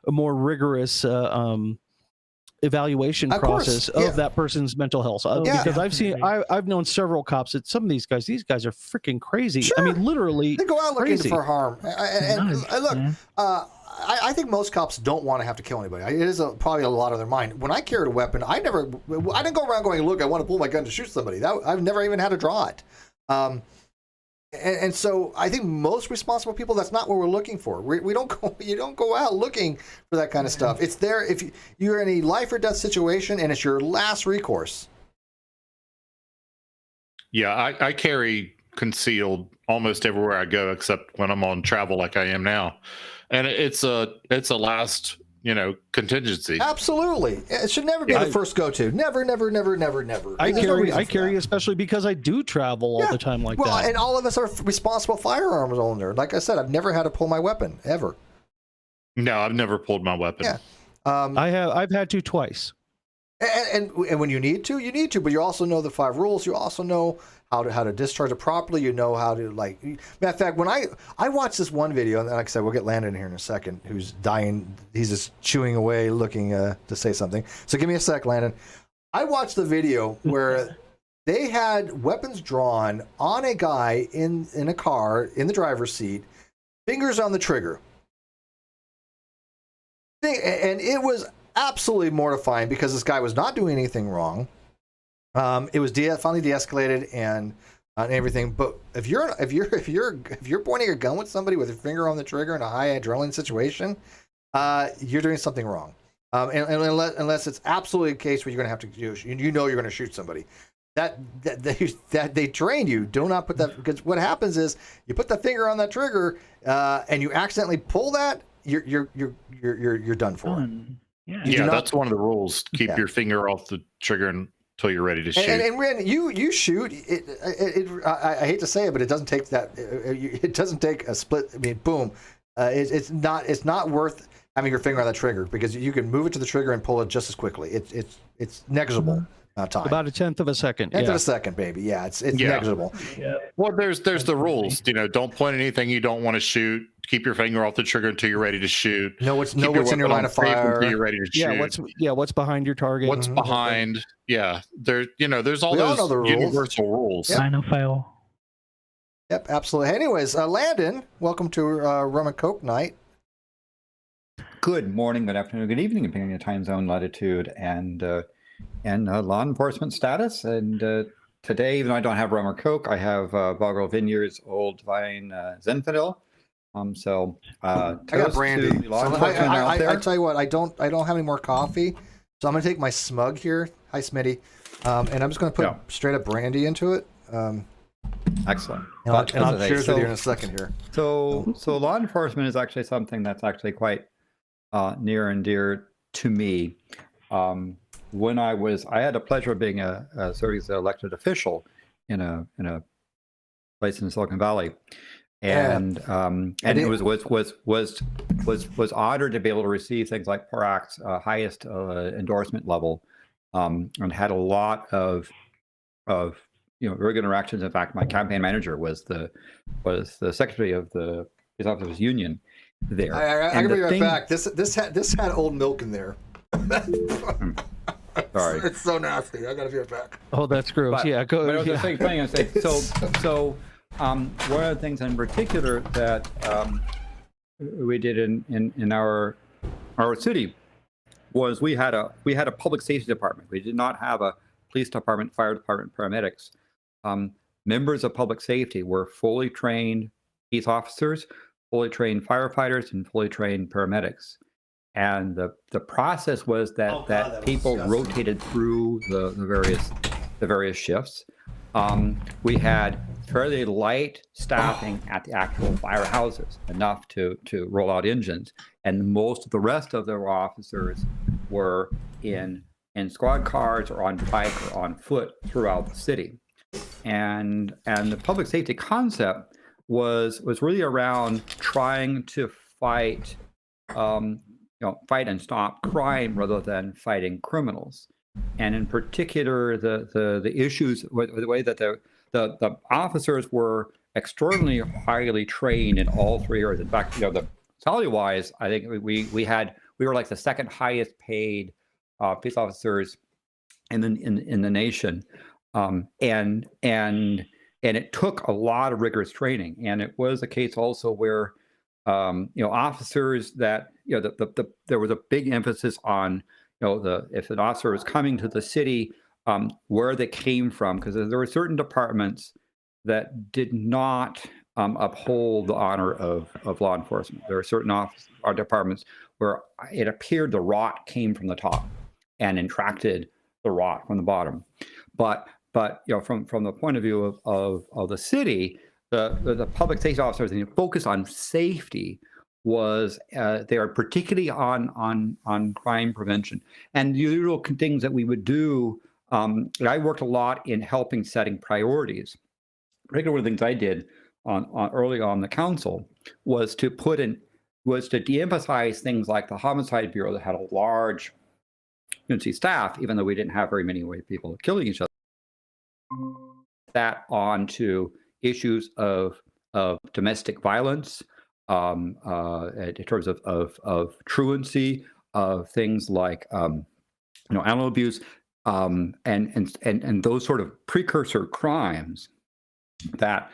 a more rigorous evaluation process of that person's mental health. Because I've known several cops that some of these guys are freaking crazy. Sure. I mean, literally, they go out looking crazy. for harm. I think most cops don't want to have to kill anybody. It is probably a lot of their mind. When I carried a weapon, I didn't go around going, look, I want to pull my gun to shoot somebody. I've never even had to draw it. And so I think most responsible people, that's not what we're looking for. You don't go out looking for that kind of stuff. It's there if you're in a life or death situation, and it's your last recourse. Yeah, I carry concealed almost everywhere I go, except when I'm on travel like I am now. And it's a last, contingency. Absolutely. It should never be the first go-to. Never. I carry especially because I do travel all the time like that. Well, and all of us are responsible firearms owner. Like I said, I've never had to pull my weapon, ever. No, I've never pulled my weapon. Yeah. I've had to twice. And when you need to, but you also know the 5 rules. You also know how to discharge it properly. You know how to, matter of fact, when I watched this one video, and like I said, we'll get Landon in here in a second, who's dying. He's just chewing away, looking to say something. So give me a sec, Landon. I watched the video where they had weapons drawn on a guy in a car in the driver's seat, fingers on the trigger. And it was absolutely mortifying because this guy was not doing anything wrong. It was finally de-escalated and everything. But if you're pointing a gun with somebody with your finger on the trigger in a high adrenaline situation, you're doing something wrong. And unless it's absolutely a case where you're going to have to you're going to shoot somebody. That they trained you. Do not put that, because what happens is you put the finger on that trigger and you accidentally pull that, you're done for. Yeah, that's one of the ruals. Keep your finger off the trigger till you're ready to shoot. And when you shoot, I hate to say it, but it doesn't take that. It doesn't take a split. I mean, boom. It's not worth having your finger on the trigger because you can move it to the trigger and pull it just as quickly. It's negligible time. About a tenth of a second. Tenth of a second, baby. Yeah, it's negligible. Yeah. Well, there's the rules. Don't point anything you don't want to shoot. Keep your finger off the trigger until you're ready to shoot. Know what's in your line of fire until you're ready to shoot. What's behind your target? What's behind? Yeah, there's all those universal rules. Yep. Line of fire. Yep, absolutely. Anyways, Landon, welcome to Rum and Coke night. Good morning, good afternoon, good evening, depending on your time zone, latitude, and law enforcement status. And today, even though I don't have Rum or Coke, I have Boggle Vineyards Old Vine Zinfandel. I got brandy. I tell you what, I don't have any more coffee, so I'm gonna take my smug here. Hi, Smitty, and I'm just gonna put straight up brandy into it. Excellent. And I'll cheers with you in a second here. So law enforcement is actually something that's actually quite near and dear to me. When I had the pleasure of being serving as an elected official in a place in Silicon Valley. And it was honored to be able to receive things like parhar's highest endorsement level, and had a lot of very good interactions. In fact, my campaign manager was the secretary of the police officers union there. I'm gonna be right back. This had old milk in there. Sorry, it's so nasty. I gotta be right back. Oh, that's gross. Go. But I was just saying, one of the things in particular that we did in our city was we had a public safety department. We did not have a police department, fire department, paramedics. Members of public safety were fully trained police officers, fully trained firefighters, and fully trained paramedics. And the process was that people rotated through the various shifts. We had fairly light staffing at the actual firehouses, enough to roll out engines, and most of the rest of their officers were in squad cars or on bike or on foot throughout the city. And the public safety concept was really around trying to fight and stop crime rather than fighting criminals. And in particular, the issues with the way that the officers were extraordinarily highly trained in all three areas. In fact, the salary-wise, I think we were like the second highest paid police officers in the nation, and it took a lot of rigorous training. And it was a case also where officers that there was a big emphasis on if an officer was coming to the city, where they came from, because there were certain departments that did not uphold the honor of law enforcement. There are certain departments where it appeared the rot came from the top and attracted the rot from the bottom. But from the point of view of the city, the public safety officers, and the focus on safety was they are particularly on crime prevention. And the usual things that we would do, I worked a lot in helping setting priorities. Particularly one of the things I did early on the council was to de-emphasize things like the homicide bureau that had a large staff, even though we didn't have very many people killing each other. That on to issues of domestic violence, in terms of truancy, of things like animal abuse, and those sort of precursor crimes that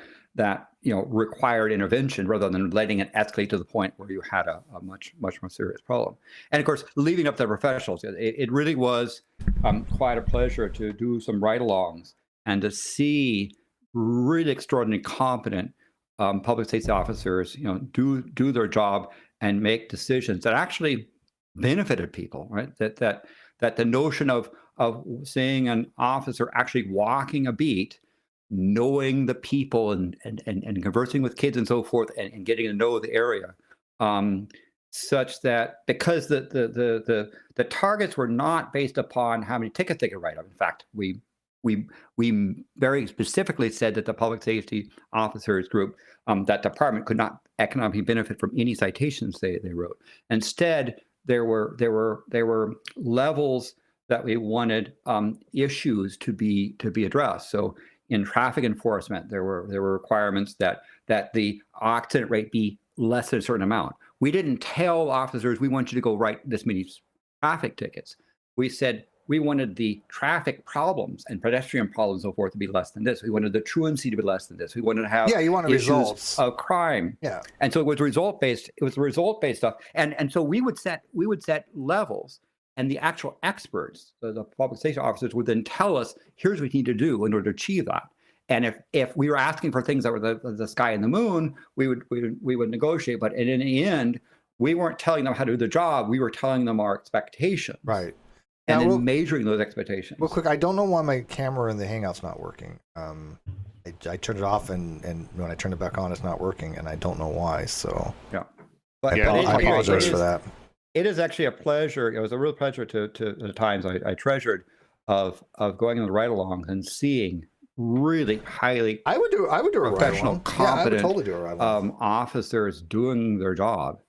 required intervention rather than letting it escalate to the point where you had a much more serious problem. And of course, leaving up the professionals, it really was quite a pleasure to do some ride-alongs and to see really extraordinarily competent public safety officers, do their job and make decisions that actually benefited people, right? That the notion of seeing an officer actually walking a beat, knowing the people and conversing with kids and so forth, and getting to know the area, such that because the targets were not based upon how many tickets they could write up. In fact, we very specifically said that the public safety officers group, that department could not economically benefit from any citations they wrote. Instead, there were levels that we wanted issues to be addressed. So in traffic enforcement, there were requirements that the accident rate be less than a certain amount. We didn't tell officers we want you to go write this many traffic tickets. We said we wanted the traffic problems and pedestrian problems and so forth to be less than this. We wanted the truancy to be less than this. We wanted to have you wanted issues results of crime. Yeah. And so it was result based. It was result based stuff. And so we would set levels, and the actual experts, the public safety officers, would then tell us, here's what we need to do in order to achieve that. And if we were asking for things that were the sky and the moon, we would negotiate. But in the end, we weren't telling them how to do the job. We were telling them our expectations. Right. And now, then measuring those expectations. Real quick, I don't know why my camera in the Hangout's not working. I turned it off, and when I turned it back on, it's not working, and I don't know why. So yeah, I apologize for that. It is actually a pleasure. It was a real pleasure to the times I treasured of going on the ride-alongs and seeing really highly I would do a professional, ride-along. competent I would totally do a ride-along. officers doing their job.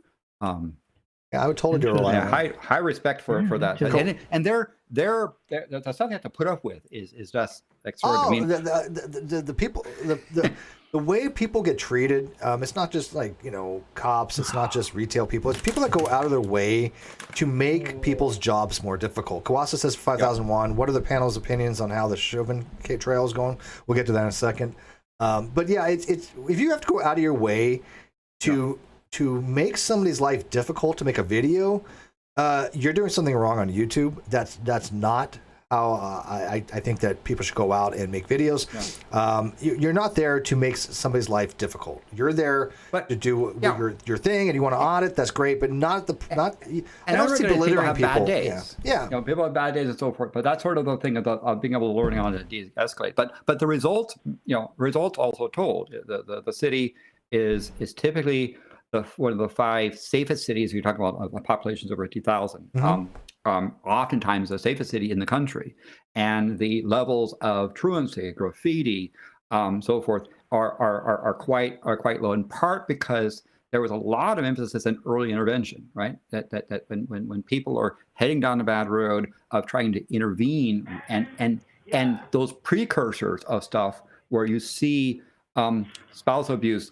I would totally do a ride-along. High respect for that. Cool. And the stuff they have to put up with is just extraordinary. The people, the way people get treated, it's not just like, cops, it's not just retail people, it's people that go out of their way to make people's jobs more difficult. Kawasa says 5001, what are the panel's opinions on how the Chauvin trail is going? We'll get to that in a second. But yeah, it's if you have to go out of your way to make somebody's life difficult to make a video, you're doing something wrong on YouTube. That's not how I think that people should go out and make videos. You're not there to make somebody's life difficult. You're there to do your thing, and you want to audit. That's great, but not. I don't see belittling people. Bad days. Yeah. People have bad days and so forth. But that's sort of the thing of being able to learn how to de-escalate. But the results, results also told. The city is typically one of the 5 safest cities. You're talking about populations over 50,000. Oftentimes the safest city in the country, and the levels of truancy, graffiti, so forth are quite low. In part because there was a lot of emphasis in early intervention, right? That when people are heading down a bad road, of trying to intervene, and those precursors of stuff where you see spousal abuse,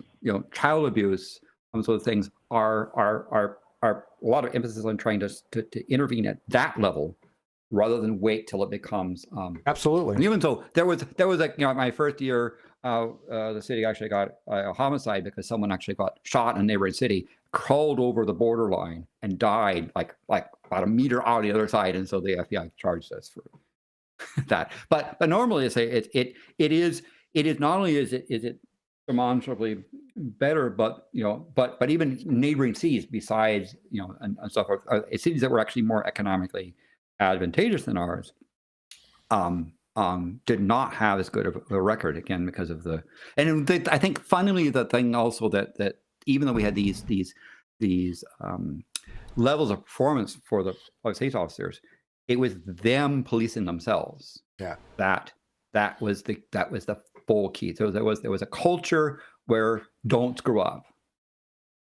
child abuse. Sort of things are a lot of emphasis on trying to intervene at that level rather than wait till it becomes absolutely. And even so, there was my first year, the city actually got a homicide because someone actually got shot in a neighboring city, crawled over the borderline and died like about a meter out the other side, and so the FBI charged us for that. But normally it is not only is it demonstrably better, but even neighboring cities besides and stuff, cities that were actually more economically advantageous than ours, did not have as good of a record, again because of I think finally the thing also that even though we had these levels of performance for the public safety officers, it was them policing themselves. Yeah, that was the full key. So there was a culture where don't screw up,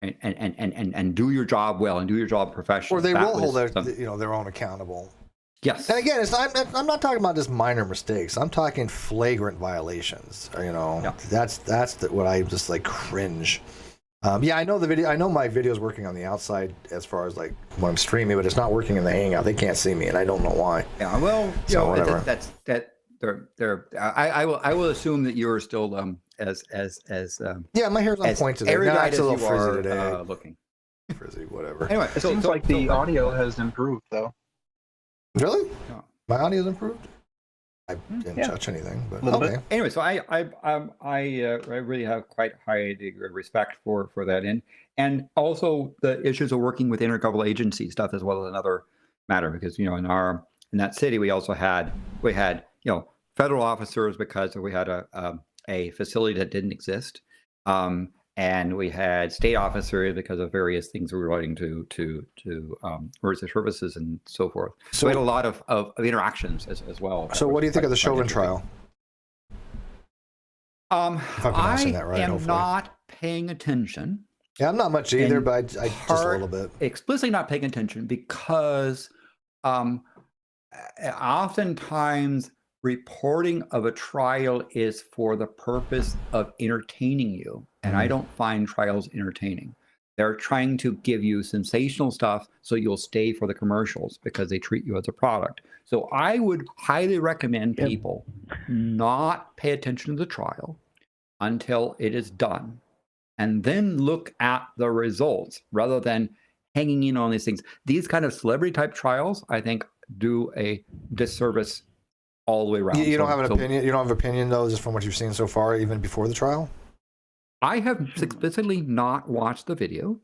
and do your job well and do your job professionally. Or they will hold their own accountable. Yes. And again, I'm not talking about just minor mistakes. I'm talking flagrant violations. That's what I just like cringe. I know the video. I know my video is working on the outside as far as like when I'm streaming, but it's not working in the Hangout. They can't see me, and I don't know why. Yeah. Well, whatever. I will assume that you are still as my hair's on point today. Erudite It's a little as you frizzy are today. looking. Frizzy, whatever. Anyway, It seems like the audio has improved, though. Really? Yeah. My audio's improved? I didn't touch anything, but Little okay. bit. Anyway, so I really have quite high degree of respect for that, and also the issues of working with intergovernmental agency stuff as well as another matter, because in that city we also had federal officers because we had a facility that didn't exist, and we had state officers because of various things relating to emergency services and so forth. So we had a lot of interactions as well. So what do you think of the Chauvin trial? If I'm pronouncing that right, am hopefully. not paying attention. Yeah, I'm not much either, but I just a little bit. Explicitly not paying attention because oftentimes reporting of a trial is for the purpose of entertaining you, and I don't find trials entertaining. They're trying to give you sensational stuff so you'll stay for the commercials because they treat you as a product. So I would highly recommend people not pay attention to the trial until it is done, and then look at the results rather than hanging in on these things. These kind of celebrity type trials, I think, do a disservice all the way around. You don't have an opinion? You don't have an opinion, though, just from what you've seen so far, even before the trial? I have explicitly not watched the video.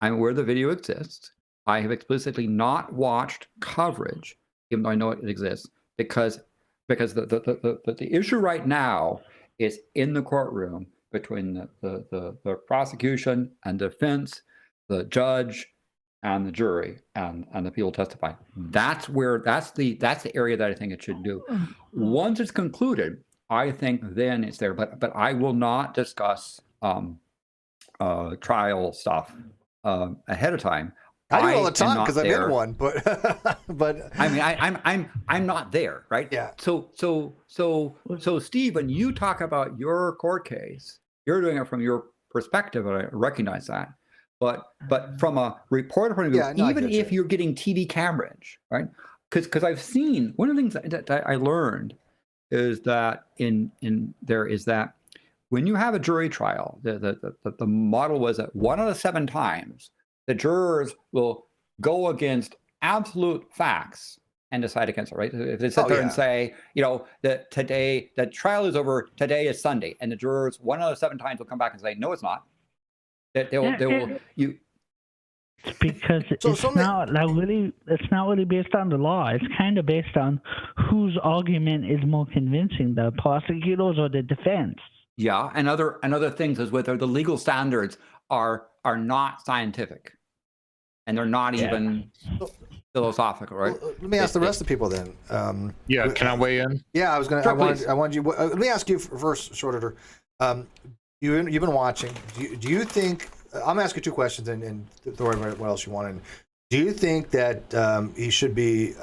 I'm aware the video exists. I have explicitly not watched coverage, even though I know it exists, because the issue right now is in the courtroom between the prosecution and defense, the judge and the jury and the people testifying. That's the area that I think it should do. Once it's concluded, I think then it's there. But I will not discuss trial stuff ahead of time. I do all the time because I'm in one, but I mean, I'm not there, right? Yeah. So Steve, when you talk about your court case, you're doing it from your perspective, and I recognize that. But from a reporter point of view, even if you're getting TV coverage, right? Because I've seen one of the things that I learned is that that when you have a jury trial, the model was that 1 out of 7 times the jurors will go against absolute facts and decide against it, right? If they sit there and say, that today the trial is over, today is Sunday, and the jurors 1 out of 7 times will come back and say, no, it's not. They will. Because it's not really based on the law. It's kind of based on whose argument is more convincing, the prosecutors or the defense. Yeah, and other things is whether the legal standards are not scientific, and they're not even philosophical, right? Well, let me ask the rest of the people then. Can I weigh in? Yeah, I was gonna. Sure, I wanted you. Let me ask you first, short order. You've been watching. Do you think? I'm asking 2 questions and throw in what else you want in. Do you think that he should be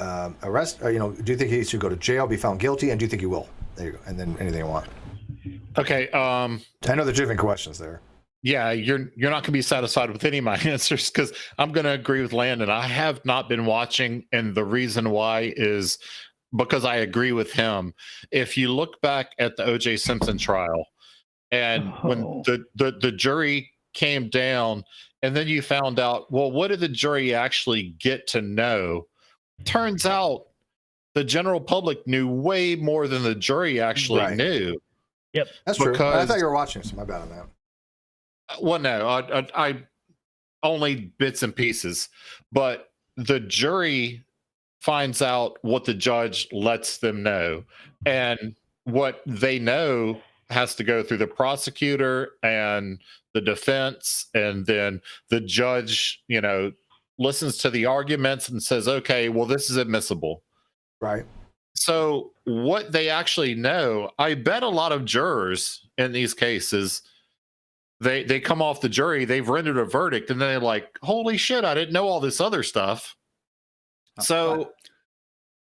arrested? Or, do you think he should go to jail, be found guilty, and do you think he will? There you go. And then anything you want. Okay. I know there's different questions there. Yeah, you're not going to be satisfied with any of my answers because I'm going to agree with Landon. I have not been watching, and the reason why is because I agree with him. If you look back at the O.J. Simpson trial, and when the jury came down, and then you found out, well, what did the jury actually get to know? Turns out the general public knew way more than the jury actually knew. Yep, that's true. I thought you were watching, so my bad on that. Well, no, I only bits and pieces, but the jury finds out what the judge lets them know, and what they know has to go through the prosecutor and the defense, and then the judge, listens to the arguments and says, okay, well, this is admissible. Right. So what they actually know, I bet a lot of jurors in these cases, they come off the jury, they've rendered a verdict, and then they're like, holy shit, I didn't know all this other stuff. But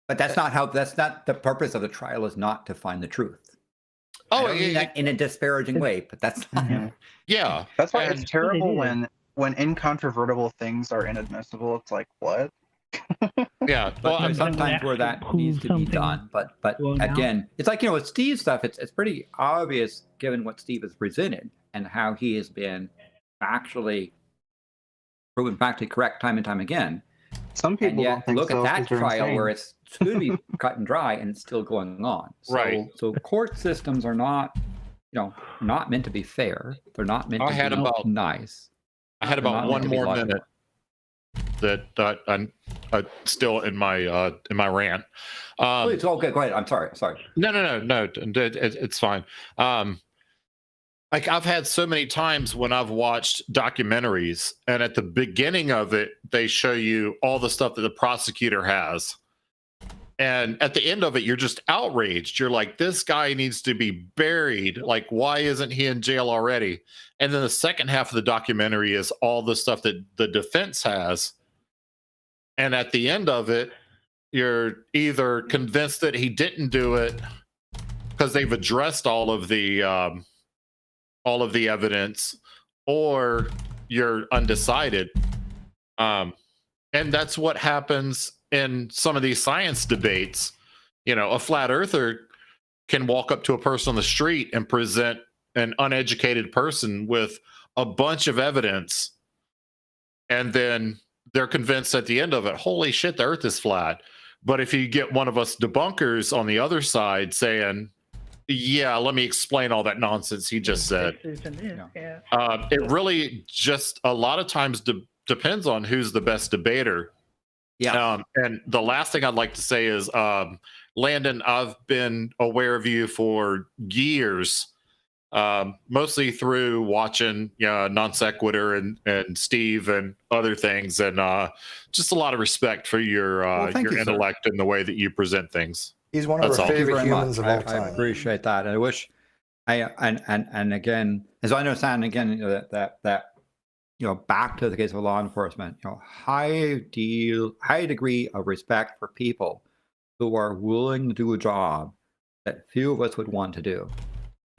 that's not the purpose of the trial, is not to find the truth. Oh, I don't mean that in a disparaging way, but that's not. Yeah. That's why it's terrible when incontrovertible things are inadmissible. It's like, what? Yeah. But sometimes where that needs to be done. But again, it's like, with Steve's stuff, it's pretty obvious given what Steve has presented and how he has been actually proven factually correct time and time again. Some people don't think look so, at that 'cause they're trial insane. where it's going to be cut and dry and it's still going on. So court systems are not, not meant to be fair. They're not meant to be nice. I had about 1 more minute that I'm still in my rant. It's okay. Go ahead. I'm sorry. No. It's fine. like I've had so many times when I've watched documentaries, and at the beginning of it, they show you all the stuff that the prosecutor has. And at the end of it, you're just outraged. You're like, this guy needs to be buried. Like, why isn't he in jail already? And then the second half of the documentary is all the stuff that the defense has. And at the end of it, you're either convinced that he didn't do it because they've addressed all of the evidence, or you're undecided. And that's what happens in some of these science debates. You know, a flat earther can walk up to a person on the street and present an uneducated person with a bunch of evidence, and then they're convinced at the end of it, holy shit, the earth is flat. But if you get one of us debunkers on the other side saying, yeah, let me explain all that nonsense he just said, it really just a lot of times depends on who's the best debater. Yeah. And the last thing I'd like to say is, Landon, I've been aware of you for years, mostly through watching Non Sequitur and Steve and other things, and just a lot of respect for your intellect and the way that you present things. He's one of our favorite humans of all time. I appreciate that. And I wish and again, as I understand, again, that back to the case of law enforcement, high degree of respect for people who are willing to do a job that few of us would want to do,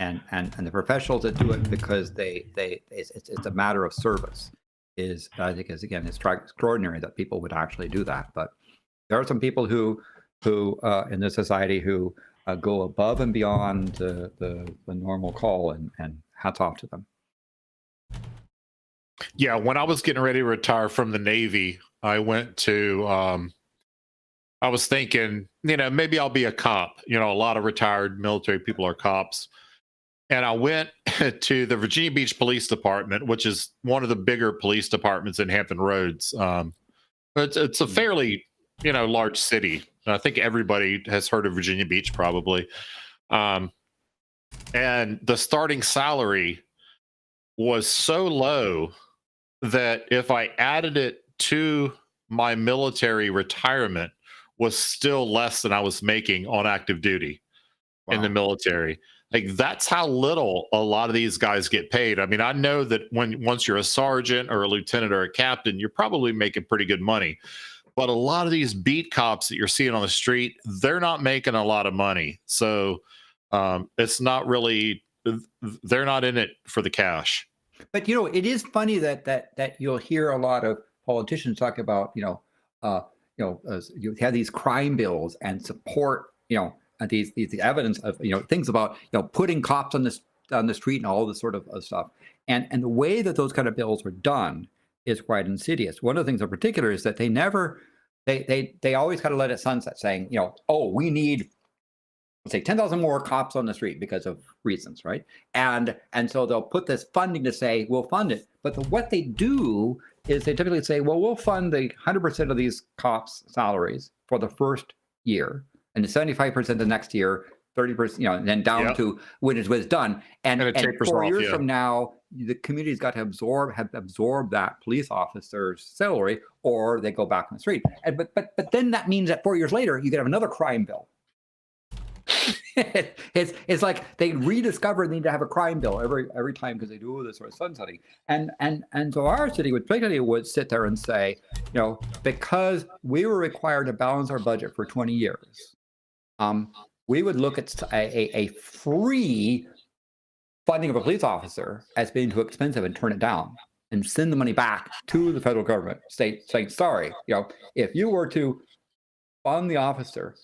and the professionals that do it because it's a matter of service is, I think, is again, it's extraordinary that people would actually do that. But there are some people who in this society who go above and beyond the normal call, and hats off to them. Yeah, when I was getting ready to retire from the Navy, I went to, I was thinking, maybe I'll be a cop. A lot of retired military people are cops. And I went to the Virginia Beach Police Department, which is one of the bigger police departments in Hampton Roads. It's a fairly, large city. I think everybody has heard of Virginia Beach probably. And the starting salary was so low that if I added it to my military retirement, was still less than I was making on active duty in the military. Like, that's how little a lot of these guys get paid. I mean, I know that once you're a sergeant or a lieutenant or a captain, you're probably making pretty good money. But a lot of these beat cops that you're seeing on the street, they're not making a lot of money. So it's not really, they're not in it for the cash. But it is funny that you'll hear a lot of politicians talk about you have these crime bills and support these evidence of things about putting cops on the street and all this sort of stuff, and the way that those kind of bills are done is quite insidious. One of the things in particular is that they always kind of let it sunset, saying we need, let's say, 10,000 more cops on the street because of reasons, right? And so they'll put this funding to say, we'll fund it. But what they do is they typically say, well, we'll fund the 100% of these cops' salaries for the first year, and the 75% the next year, 30%, and then down to when it's done. And 4 years from now, the community's got to absorb that police officer's salary, or they go back on the street. But then that means that 4 years later, you could have another crime bill. It's like they rediscover the need to have a crime bill every time, because they do this sort of sunsetting. And so our city would sit there and say, because we were required to balance our budget for 20 years, we would look at a free funding of a police officer as being too expensive and turn it down and send the money back to the federal government, saying, sorry, if you were to fund the officer,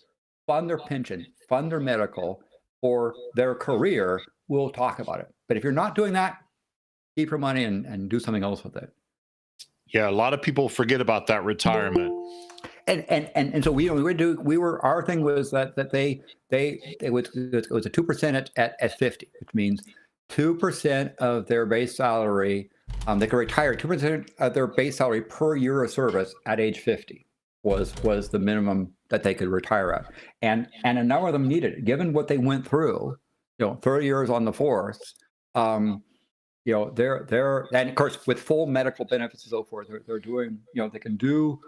fund their pension, fund their medical for their career, we'll talk about it. But if you're not doing that, keep your money and do something else with it. Yeah, a lot of people forget about that retirement. And so our thing was that it was a 2% at 50, which means 2% of their base salary. They could retire 2% of their base salary per year of service at age 50 was the minimum that they could retire at. And a number of them needed it, given what they went through, 30 years on the force. they're and of course with full medical benefits and so forth, they're doing, they can do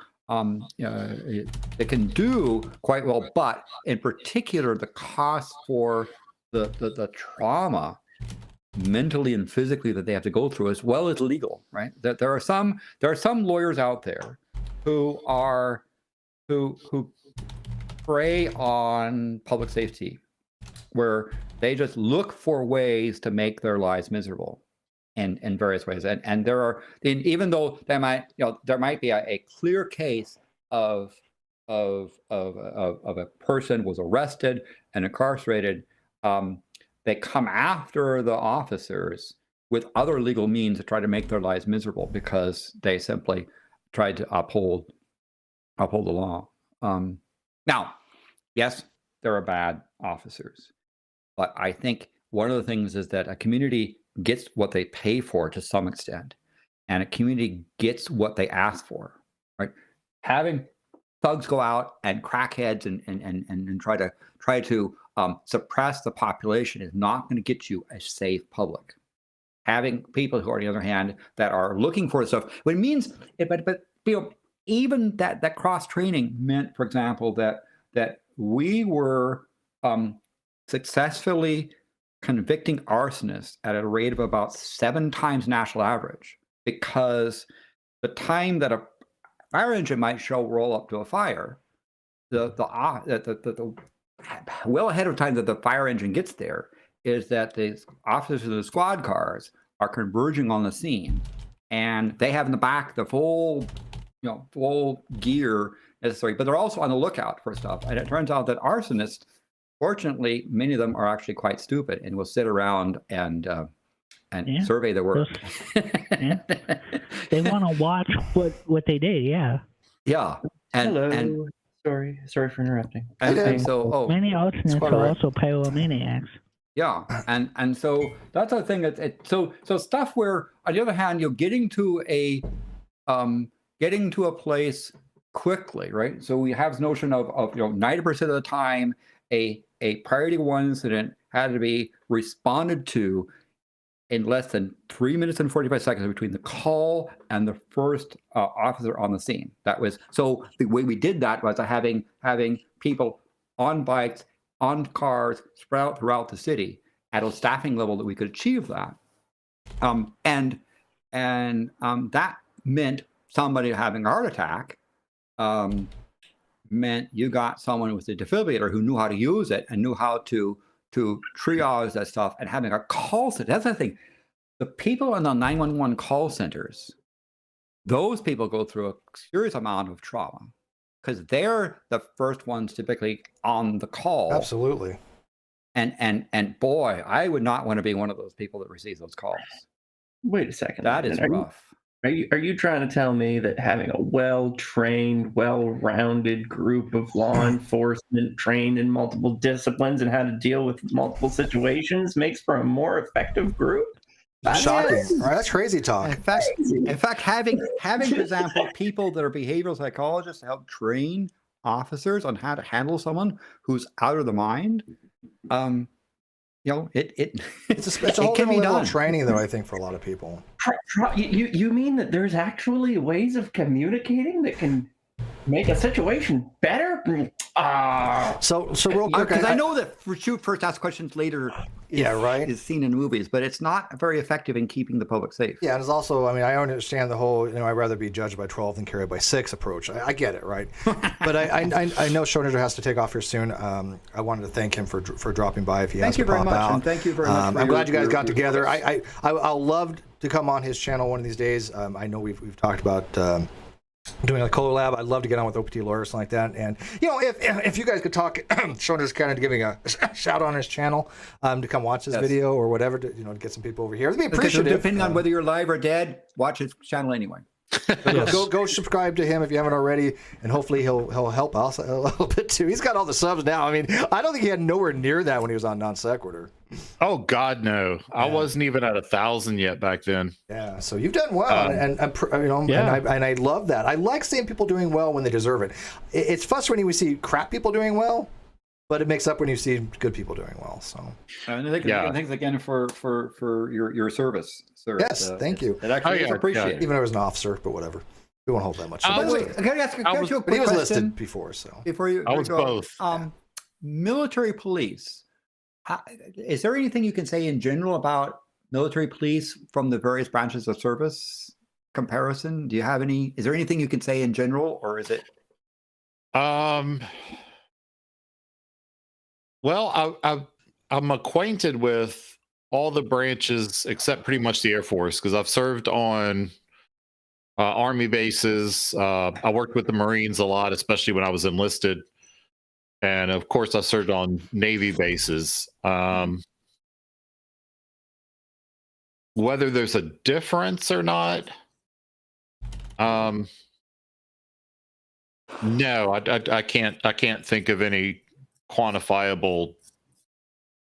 quite well, but in particular the cost for the trauma mentally and physically that they have to go through, as well as legal, right? That there are some lawyers out there who prey on public safety, where they just look for ways to make their lives miserable in various ways. And there are, even though there might be a clear case of a person was arrested and incarcerated, they come after the officers with other legal means to try to make their lives miserable because they simply tried to uphold the law. Now, yes, there are bad officers, but I think one of the things is that a community gets what they pay for to some extent, and a community gets what they ask for, right? Having thugs go out and crackheads and try to suppress the population is not going to get you a safe public. Having people who, on the other hand, that are looking for stuff, what it means, but even that cross training meant, for example, that we were successfully convicting arsonists at a rate of about 7 times national average, because the time that a fire engine might roll up to a fire, the well ahead of time that the fire engine gets there is that the officers of the squad cars are converging on the scene, and they have in the back the full gear necessary, but they're also on the lookout for stuff. And it turns out that arsonists, fortunately, many of them are actually quite stupid and will sit around and survey the work. They want to watch what they did. Yeah. Yeah. Hello. Sorry for interrupting. And so, many arsonists are also pyromaniacs. Yeah, and so that's the thing. So stuff where, on the other hand, you're getting to a place quickly, right? So we have this notion of 90% of the time, a priority 1 incident had to be responded to in less than 3 minutes and 45 seconds between the call and the first officer on the scene. That was, so the way we did that was having people on bikes, on cars, spread out throughout the city at a staffing level that we could achieve that. And that meant somebody having a heart attack meant you got someone with a defibrillator who knew how to use it and knew how to triage that stuff, and having a call center. That's the thing. The people in the 911 call centers, those people go through a serious amount of trauma because they're the first ones typically on the call. Absolutely. And boy, I would not want to be one of those people that receives those calls. Wait a second. That is rough. Are you trying to tell me that having a well-trained, well-rounded group of law enforcement trained in multiple disciplines and how to deal with multiple situations makes for a more effective group? That's shocking. Right? That's crazy talk. In fact, having, for example, people that are behavioral psychologists to help train officers on how to handle someone who's out of the mind, it's a whole different level of training, though, I think, for a lot of people. You mean that there's actually ways of communicating that can make a situation better? So real quick, because I know that first ask questions later is seen in movies, but it's not very effective in keeping the public safe. Yeah, and it's also, I mean, I understand the whole, I'd rather be judged by 12 than carried by 6 approach. I get it, right? But I know Schrödinger has to take off here soon. I wanted to thank him for dropping by if he has to pop out. And thank you very much. I'm glad you guys got together. I'll love to come on his channel one of these days. I know we've talked about doing a collab. I'd love to get on with OPT Lawyer or something like that. And if you guys could talk, Schroeder's kind of giving a shout on his channel to come watch this video or whatever to get some people over here. It'd be appreciative. Depending on whether you're live or dead, watch his channel anyway. Go subscribe to him if you haven't already, and hopefully he'll help us a little bit too. He's got all the subs now. I mean, I don't think he had nowhere near that when he was on Non Sequitur. Oh God, no! Yeah. I wasn't even at 1,000 yet back then. Yeah, so you've done well, and I love that. I like seeing people doing well when they deserve it. It's frustrating when we see crap people doing well, but it makes up when you see good people doing well. So, and thanks again for your service, sir. Yes, thank you. It actually is appreciated. Even though I was an officer, but whatever. We won't hold that much. Can I ask you a quick But he was question listed before, so before you? I was go, both. Military police. Is there anything you can say in general about military police from the various branches of service comparison? Do you have any? Is there anything you can say in general, or is it? Well, I'm acquainted with all the branches except pretty much the Air Force because I've served on Army bases. I worked with the Marines a lot, especially when I was enlisted. And of course, I served on Navy bases. Whether there's a difference or not, no, I can't think of any quantifiable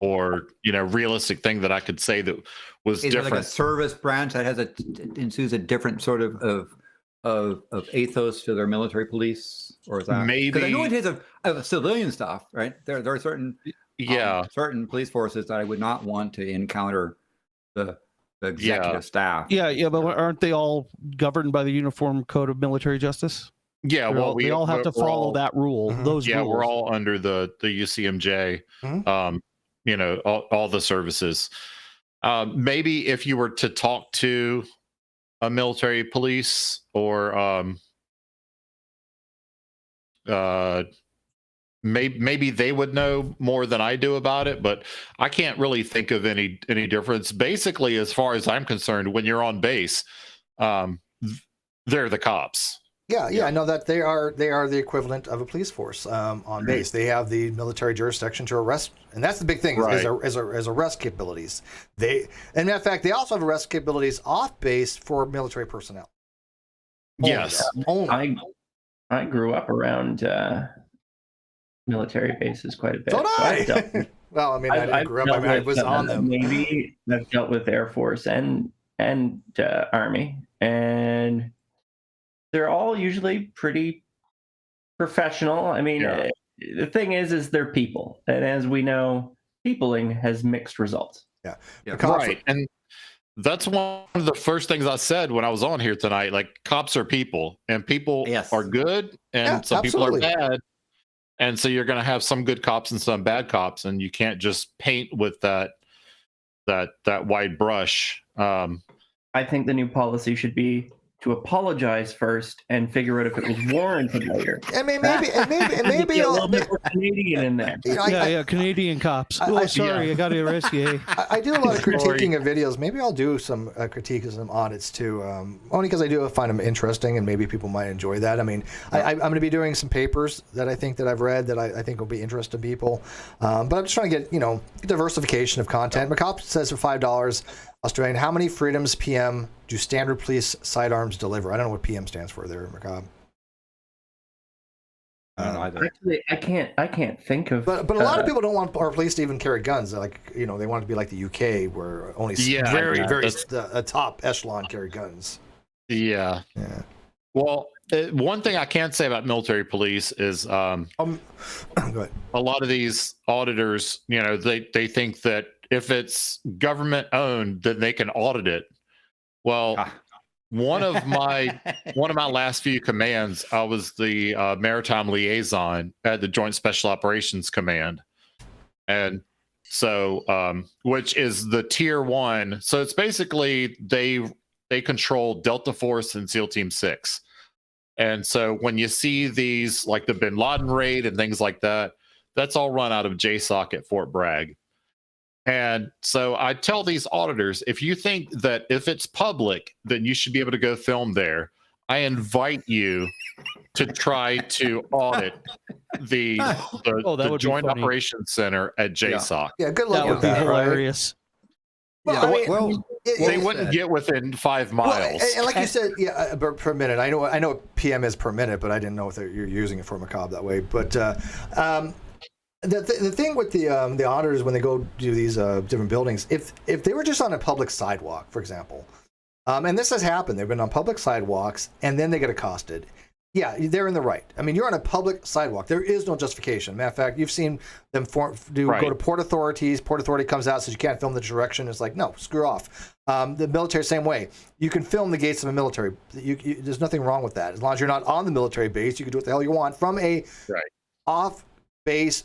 or realistic thing that I could say that was different. Like a service branch that has ensues a different sort of ethos to their military police, or is that maybe? Because I know it is of civilian stuff, right? There are certain certain police forces that I would not want to encounter the executive staff. Yeah, but aren't they all governed by the Uniform Code of Military Justice? Yeah, they all have to follow that rule. Those rules. We're all under the UCMJ. All the services. Maybe if you were to talk to a military police or maybe they would know more than I do about it, but I can't really think of any difference. Basically, as far as I'm concerned, when you're on base, they're the cops. Yeah, I know that they are the equivalent of a police force on base. They have the military jurisdiction to arrest, and that's the big thing is arrest capabilities. And in fact, they also have arrest capabilities off base for military personnel. Yes, I grew up around military bases quite a bit. So did I. Well, I mean, I didn't grow up. I mean, I was on them. Maybe I've dealt with Air Force and Army, and they're all usually pretty professional. I mean, the thing is they're people, and as we know, peopling has mixed results. Yeah. Right. And that's one of the first things I said when I was on here tonight. Like, cops are people, and people are good, and some people are bad. And so you're going to have some good cops and some bad cops, and you can't just paint with that wide brush. I think the new policy should be to apologize first and figure out if it was warranted later. I mean, maybe a little bit more Canadian in there. Canadian cops. I got to arrest you. I do a lot of critiquing of videos. Maybe I'll do some critique of some audits too, only because I do find them interesting, and maybe people might enjoy that. I mean, I'm going to be doing some papers that I think that I've read that I think will be interesting to people. But I'm just trying to get diversification of content. McCop says for $5 Australian, how many freedoms PM do standard police sidearms deliver? I don't know what PM stands for there, McCobb. I don't know either. Actually, I can't think of. But a lot of people don't want our police to even carry guns. Like, they want it to be like the UK, where only very top echelon carry guns. Yeah. Well, one thing I can say about military police is go ahead. A lot of these auditors, they think that if it's government owned, then they can audit it. Well, one of my last few commands, I was the maritime liaison at the Joint Special Operations Command, and so which is the tier 1. So it's basically they control Delta Force and SEAL Team 6. And so when you see these, like the Bin Laden raid and things like that, that's all run out of JSOC at Fort Bragg. And so I tell these auditors, if you think that if it's public, then you should be able to go film there. I invite you to try to audit the Joint Operations Center at JSOC. Yeah, good luck with that. That Would be hilarious. Well, they wouldn't get within 5 miles. And like you said, per minute. I know what PM is per minute, but I didn't know if you're using it for Macabre that way. But the thing with the auditors when they go do these different buildings, if they were just on a public sidewalk, for example, and this has happened, they've been on public sidewalks and then they get accosted. Yeah, they're in the right. I mean, you're on a public sidewalk. There is no justification. Matter of fact, you've seen them go to port authorities. Port authority comes out, says you can't film the direction. It's like, no, screw off. The military, same way. You can film the gates of a military. There's nothing wrong with that. As long as you're not on the military base, you can do what the hell you want from a off-base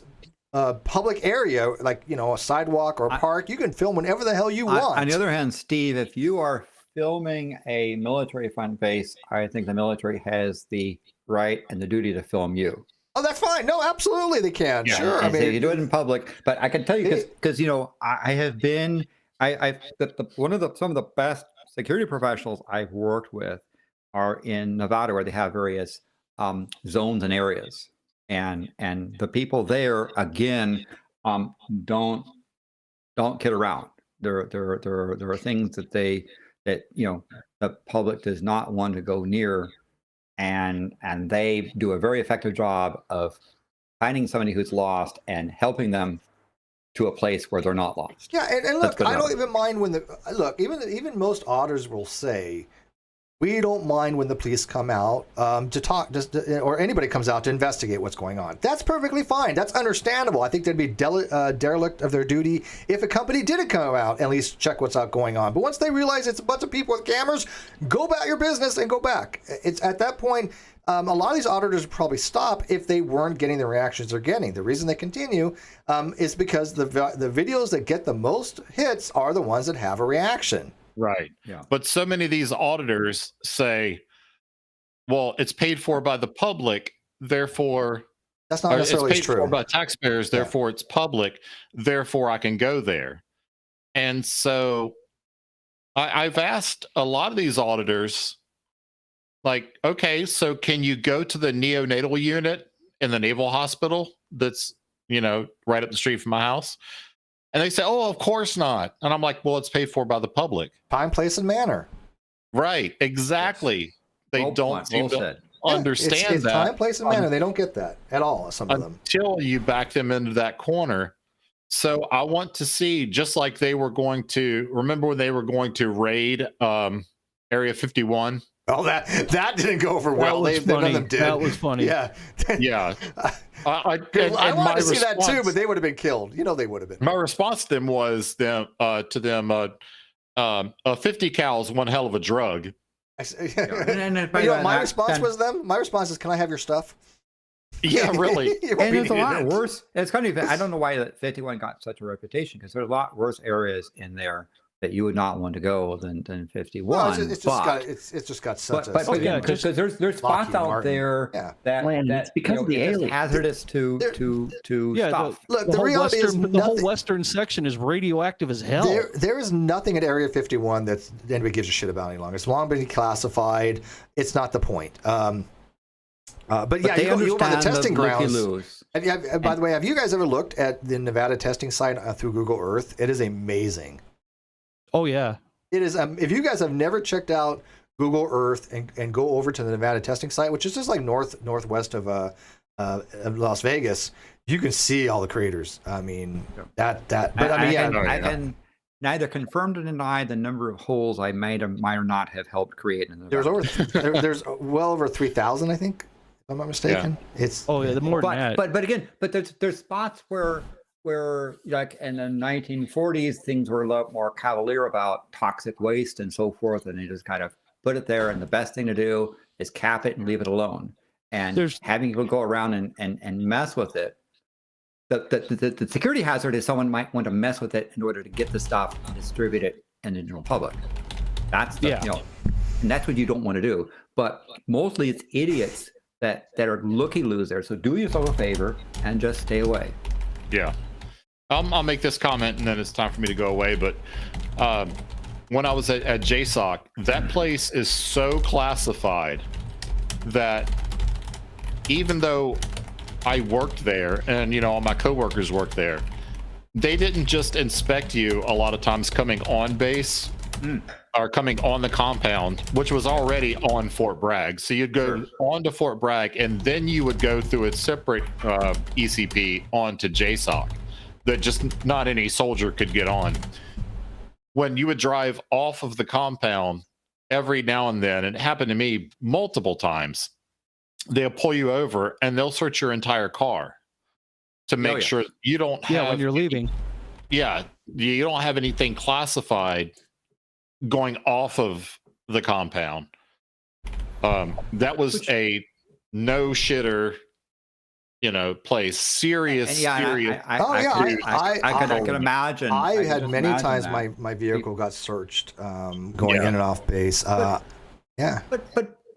public area, like, you know, a sidewalk or a park. You can film whenever the hell you want. On the other hand, Steve, if you are filming a military front base, I think the military has the right and the duty to film you. Oh, that's fine. No, absolutely they can. Yeah. Sure. I mean, you do it in public, but I can tell you because you know, I have been some of the best security professionals I've worked with are in Nevada, where they have various zones and areas, and the people there again don't kid around. There are things that you know the public does not want to go near, and they do a very effective job of finding somebody who's lost and helping them to a place where they're not lost. Yeah, and look, I don't even mind when even most auditors will say, we don't mind when the police come out to talk, or anybody comes out to investigate what's going on. That's perfectly fine. That's understandable. I think that'd be derelict of their duty if a company didn't come out and at least check what's going on. But once they realize it's a bunch of people with cameras, go about your business and go back. It's at that point, a lot of these auditors would probably stop if they weren't getting the reactions they're getting. The reason they continue is because the videos that get the most hits are the ones that have a reaction. Right. Yeah. But so many of these auditors say, well, it's paid for by the public, therefore that's not necessarily it's paid true. for by taxpayers, therefore it's public, therefore I can go there. And so I've asked a lot of these auditors, like, okay, so can you go to the neonatal unit in the Naval Hospital that's, you know, right up the street from my house? And they say, oh, of course not. And I'm like, well, it's paid for by the public. Time, place, and manner. Right. Exactly. They don't seem to understand it's that. Time, place, and manner. They don't get that at all, some of them. Until you back them into that corner. So I want to see, just like they were going to, remember when they were going to raid Area 51? Oh, that didn't go over well. None of them did. That was funny. Yeah. Yeah. I wanted to see that too, but they would have been killed. You know, they would have been. My response to them was 50 cal is one hell of a drug. My response was them. My response is, can I have your stuff? Yeah, really. And it's a lot worse. It's kind of, I don't know why 51 got such a reputation, because there's a lot worse areas in there that you would not want to go than 51. Well, it's just got such a. But yeah, because there's spots out there that it's because of the aliens. Hazardous to stuff. The whole western section is radioactive as hell. There is nothing at Area 51 that anybody gives a shit about any longer. It's long been declassified. It's not the point. But yeah, you go on the testing grounds. By the way, have you guys ever looked at the Nevada testing site through Google Earth? It is amazing. Oh yeah, it is. If you guys have never checked out Google Earth and go over to the Nevada testing site, which is just like northwest of Las Vegas, you can see all the craters. I mean that. But I can neither confirm or deny the number of holes I might or not have helped create in the Nevada. There's well over 3,000, I think, if I'm not mistaken. Yeah. It's the more than that. But again, there's spots where like in the 1940s things were a lot more cavalier about toxic waste and so forth, and they just kind of put it there, and the best thing to do is cap it and leave it alone. And having people go around and mess with it, the security hazard is someone might want to mess with it in order to get the stuff and distribute it in the general public. That's and that's what you don't want to do. But mostly it's idiots that are looky-loos there. So do yourself a favor and just stay away. Yeah. I'll make this comment and then it's time for me to go away. But when I was at JSOC, that place is so classified that even though I worked there and, you know, all my coworkers worked there, they didn't just inspect you a lot of times coming on base or coming on the compound, which was already on Fort Bragg. So you'd go on to Fort Bragg and then you would go through a separate ECP onto JSOC that just not any soldier could get on. When you would drive off of the compound every now and then, it happened to me multiple times, they'll pull you over and they'll search your entire car to make sure you don't have. when you're leaving. Yeah, you don't have anything classified going off of the compound. That was a no shitter, place. Serious. I can imagine. I had many times that. my vehicle got searched going in and off base. But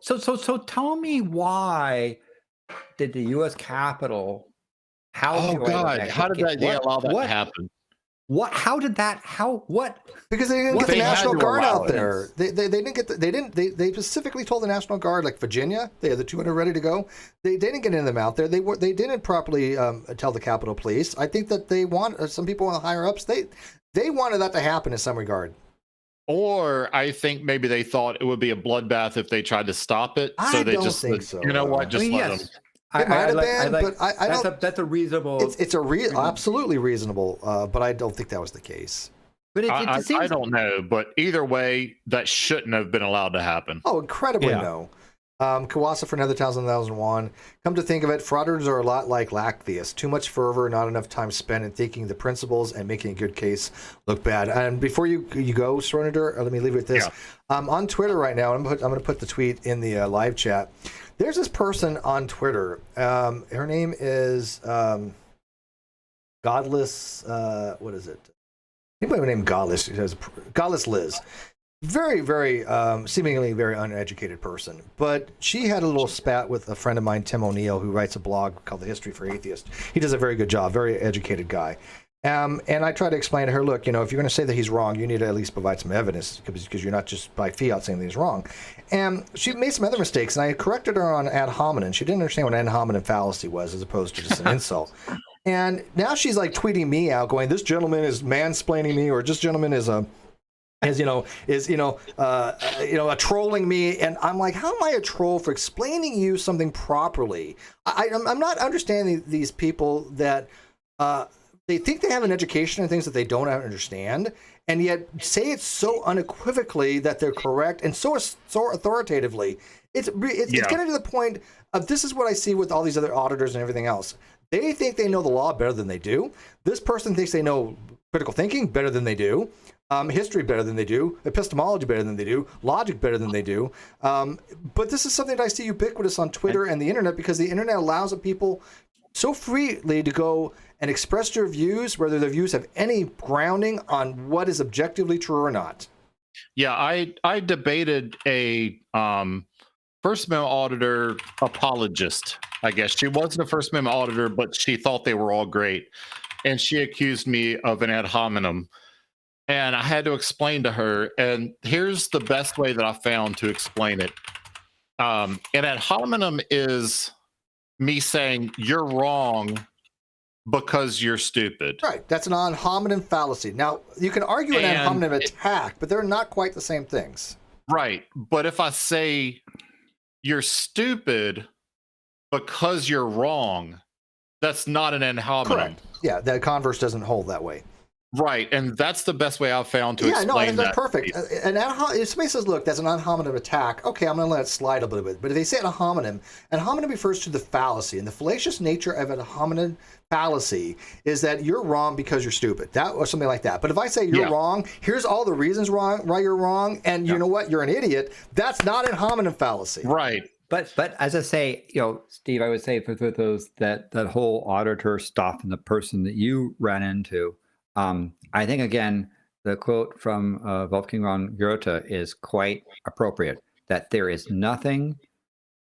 so tell me, why did the U.S. Capitol? How did they allow that to happen? What? How did that? How? What? Because they didn't get the National Guard out there. They didn't get. They specifically told the National Guard, like Virginia, they had the 200 ready to go. They didn't get any of them out there. They didn't properly tell the Capitol Police. I think that they want some people on the higher ups. They wanted that to happen in some regard. Or I think maybe they thought it would be a bloodbath if they tried to stop it. I don't think so. You know what? Just let them. It might have been, but I don't. That's a reasonable. It's absolutely reasonable, but I don't think that was the case. But it seems. I don't know, but either way, that shouldn't have been allowed to happen. Oh, incredibly no. Kawasa for another 1001. Come to think of it, frauders are a lot like lactheists. Too much fervor, not enough time spent in thinking the principles and making a good case look bad. And before you go, Schrödinger, let me leave it with this. Yeah. On Twitter right now, I'm going to put the tweet in the live chat. There's this person on Twitter. Her name is Godless. What is it? Anybody named Godless? It has Godless Liz. Very, very seemingly very uneducated person. But she had a little spat with a friend of mine, Tim O'Neill, who writes a blog called The History for Atheists. He does a very good job. Very educated guy. And I try to explain to her, look, if you're going to say that he's wrong, you need to at least provide some evidence, because you're not just by fiat saying that he's wrong. And she made some other mistakes, and I corrected her on ad hominem. She didn't understand what ad hominem fallacy was, as opposed to just an insult. And now she's like tweeting me out, going, "This gentleman is mansplaining me," or "This gentleman is trolling me." And I'm like, how am I a troll for explaining you something properly? I'm not understanding these people that. They think they have an education in things that they don't understand, and yet say it so unequivocally that they're correct and so authoritatively. It's getting to the point of, this is what I see with all these other auditors and everything else. They think they know the law better than they do. This person thinks they know critical thinking better than they do, history better than they do, epistemology better than they do, logic better than they do. But this is something that I see ubiquitous on Twitter and the internet, because the internet allows people so freely to go and express their views, whether their views have any grounding on what is objectively true or not. Yeah, I debated a First Amendment auditor apologist, I guess. She wasn't a First Amendment auditor, but she thought they were all great. And she accused me of an ad hominem. And I had to explain to her, and here's the best way that I found to explain it. An ad hominem is me saying you're wrong because you're stupid. Right. That's an ad hominem fallacy. Now, you can argue an ad hominem attack, but they're not quite the same things. Right. But if I say you're stupid because you're wrong, that's not an ad hominem. Correct. Yeah, the converse doesn't hold that way. Right, and that's the best way I've found to explain that. That's perfect. If somebody says, look, that's an ad hominem attack, okay, I'm going to let it slide a little bit. But if they say ad hominem refers to the fallacy, and the fallacious nature of an ad hominem fallacy is that you're wrong because you're stupid, or something like that. But if I say you're wrong, here's all the reasons why you're wrong, and you know what, you're an idiot, that's not an ad hominem fallacy. Right. But as I say, Steve, I would say for those that whole auditor stuff and the person that you ran into, I think, again, the quote from Wolfgang von Goethe is quite appropriate, that there is nothing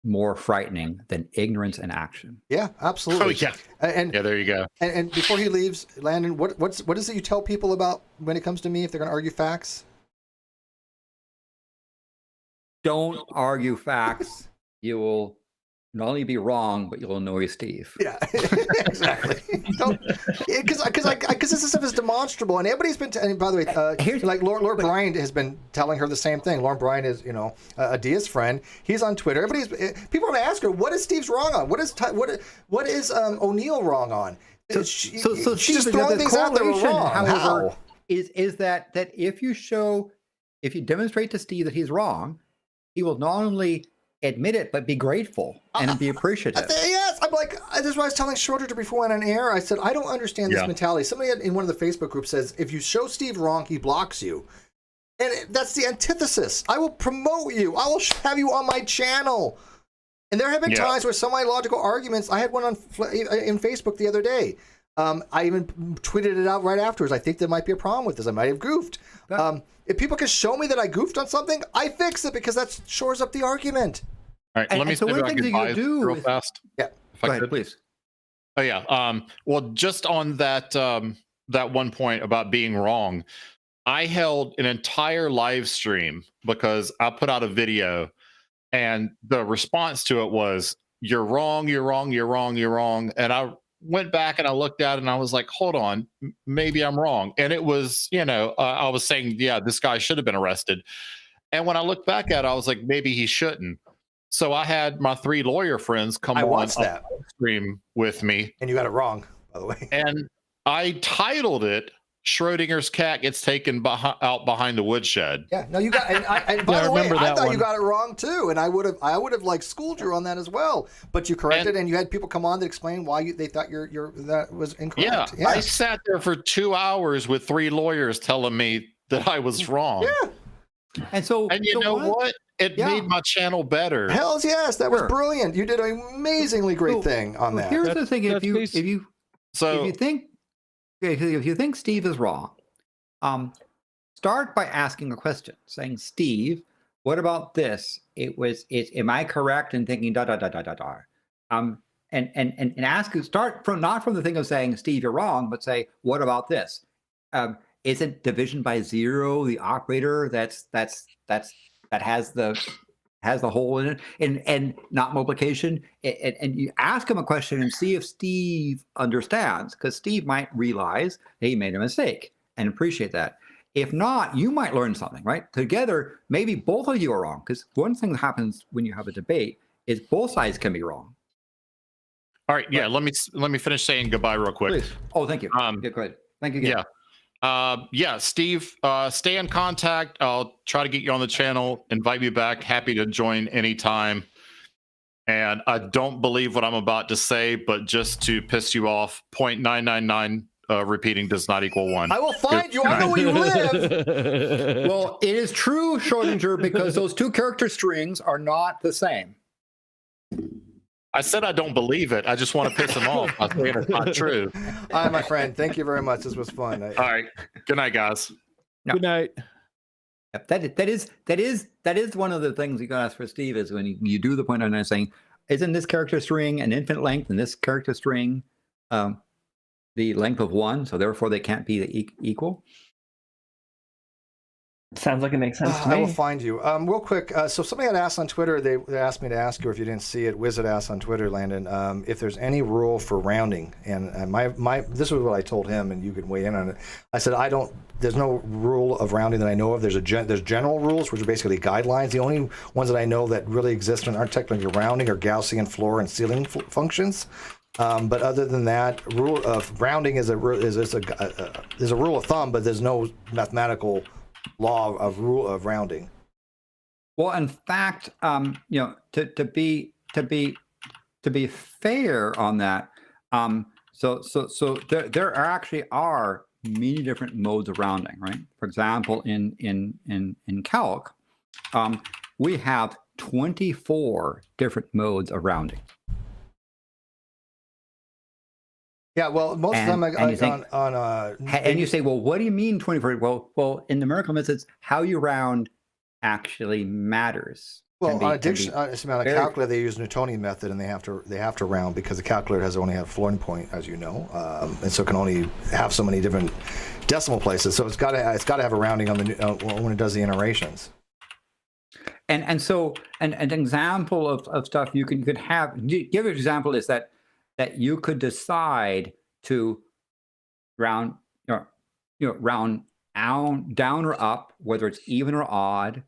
more frightening than ignorance in action. Yeah, absolutely. Oh, yeah. And there you go. And before he leaves, Landon, what is it you tell people about when it comes to me if they're going to argue facts? Don't argue facts. You will not only be wrong, but you'll annoy Steve. Yeah, exactly. Because this stuff is demonstrable, and everybody's been. And by the way, like Lord Bryan has been telling her the same thing. Lauren Bryan is, a Diaz friend. He's on Twitter. People are going to ask her, what is Steve's wrong on? What is O'Neill wrong on? So she's just throwing things out there wrong. However, is that if you demonstrate to Steve that he's wrong, he will not only admit it, but be grateful and be appreciative. Yes, I'm like, this is what I was telling Schrödinger before I went on air. I said, I don't understand this mentality. Somebody in one of the Facebook groups says, if you show Steve wrong, he blocks you. And that's the antithesis. I will promote you. I will have you on my channel. And there have been times where some of my logical arguments, I had one in Facebook the other day. I even tweeted it out right afterwards. I think there might be a problem with this. I might have goofed. If people can show me that I goofed on something, I fix it because that shores up the argument. All right, let me so one thing that you do real fast. Yeah, go ahead, please. Oh yeah. Well, just on that that one point about being wrong, I held an entire live stream because I put out a video, and the response to it was, "You're wrong. You're wrong. You're wrong. You're wrong." And I went back and I looked at it and I was like, hold on, maybe I'm wrong. And it was, I was saying, yeah, this guy should have been arrested. And when I looked back at it, I was like, maybe he shouldn't. So I had my 3 lawyer friends come on that stream with me. And you got it wrong, by the way. And I titled it, Schrodinger's cat gets taken out behind the woodshed. Yeah, no, you got. And by the way, I thought you got it wrong too, and I would have like schooled you on that as well. But you corrected, and you had people come on to explain why they thought that was incorrect. Yeah, I sat there for 2 hours with 3 lawyers telling me that I was wrong. Yeah, and you know what? It made my channel better. Hells yes, that was brilliant. You did an amazingly great thing on that. Here's the thing: if you think Steve is wrong, start by asking a question, saying, "Steve, what about this? Am I correct in thinking da da da da da da?" And ask. Start from not from the thing of saying, "Steve, you're wrong," but say, "What about this? Isn't division by 0 the operator that has the hole in it, and not multiplication?" And you ask him a question and see if Steve understands, because Steve might realize that he made a mistake and appreciate that. If not, you might learn something, right? Together, maybe both of you are wrong, because one thing that happens when you have a debate is both sides can be wrong. All right, yeah. Let me finish saying goodbye real quick. Please. Oh, thank you. Yeah, go ahead. Thank you again. Yeah. Steve, stay in contact. I'll try to get you on the channel, invite you back. Happy to join anytime. And I don't believe what I'm about to say, but just to piss you off, 0.999 repeating does not equal 1. I will find you. I know where you live. Well, it is true, Schrödinger, because those 2 character strings are not the same. I said I don't believe it. I just want to piss him off by saying it's not true. All right, my friend. Thank you very much. This was fun. All right. Good night, guys. No. Good night. That is one of the things you can ask for Steve, is when you do the point on saying, isn't this character string an infinite length and this character string the length of 1, so therefore they can't be equal? Sounds like it makes sense to me. I will find you. Real quick, so somebody had asked on Twitter, they asked me to ask you, if you didn't see it, Wizard asked on Twitter, Landon, if there's any rule for rounding. And this was what I told him, and you can weigh in on it. I said, there's no rule of rounding that I know of. There's general rules, which are basically guidelines. The only ones that I know that really exist and aren't technically rounding are Gaussian floor and ceiling functions. But other than that, rule of rounding is a rule of thumb, but there's no mathematical law of rule of rounding. Well, in fact, to be fair on that, so there actually are many different modes of rounding, right? For example, in calc, we have 24 different modes of rounding. Yeah, well, most of them and you say, well, what do you mean 24? Well, in numerical methods, how you round actually matters. Well, on a calculator, they use Newtonian method, and they have to round because the calculator has only have floating point, as you know, and so can only have so many different decimal places. So it's got to have a rounding on when it does the iterations. And so an example of stuff you could have. Give an example is that you could decide to round down or up, whether it's even or odd.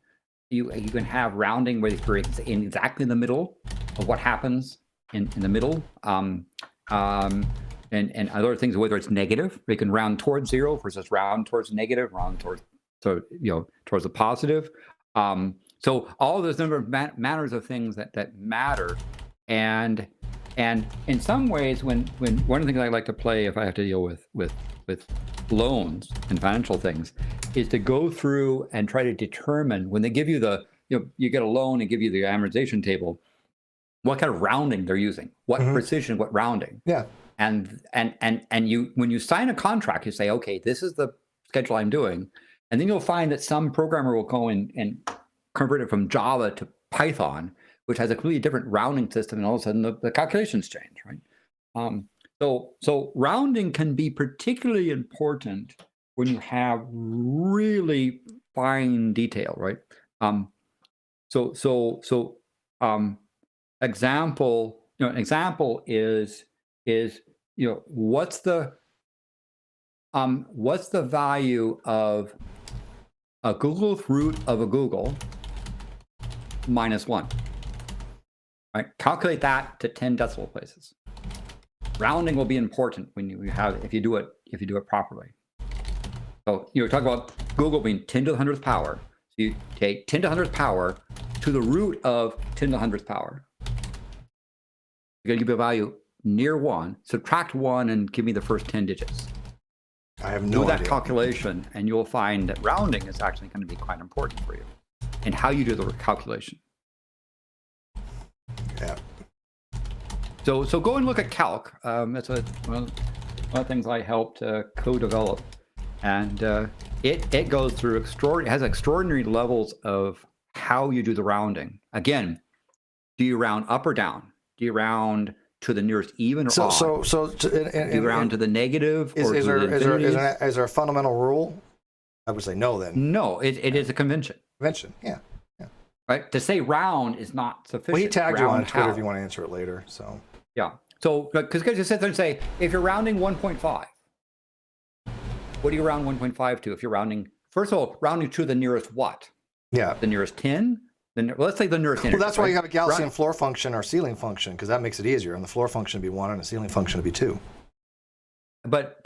You can have rounding where it's in exactly the middle of what happens in the middle, and other things, whether it's negative, you can round towards 0 versus round towards negative, round towards the positive. So So all those number of manners of things that matter, and in some ways, when one of the things I like to play if I have to deal with loans and financial things, is to go through and try to determine when they give you you get a loan and give you the amortization table, what kind of rounding they're using, what precision, what rounding. Yeah. And you, when you sign a contract, you say, okay, this is the schedule I'm doing. And then you'll find that some programmer will go in and convert it from Java to Python, which has a completely different rounding system, and all of a sudden the calculations change, right? So rounding can be particularly important when you have really fine detail, right? Example, an example is what's the value of a Google's root of a Google minus 1? Right? Calculate that to 10 decimal places. Rounding will be important when if you do it properly. So talk about Google being 10 to the 100th power. So you take 10 to the 100th power to the root of 10 to the 100th power. You're going to give a value near 1, subtract 1, and give me the first 10 digits. I have no idea. Do that calculation, and you'll find that rounding is actually going to be quite important for you and how you do the calculation. Yeah. So go and look at calc. That's one of the things I helped co-develop, and it goes through has extraordinary levels of how you do the rounding. Again, do you round up or down? Do you round to the nearest even or odd? Do you round to the negative or to the infinity? Is there a fundamental rule? I would say no. Then no. It is a convention. Convention. Yeah. Right. To say round is not sufficient. Well, he tagged you on Twitter if you want to answer it later. So. Yeah. So, because you sit there and say, if you're rounding 1.5, what do you round 1.5 to? If you're rounding, first of all, rounding to the nearest what? Yeah. The nearest 10? Let's say the nearest integer. Well, that's why you have a Gaussian floor function or ceiling function, because that makes it easier. And the floor function would be 1 and the ceiling function would be 2. But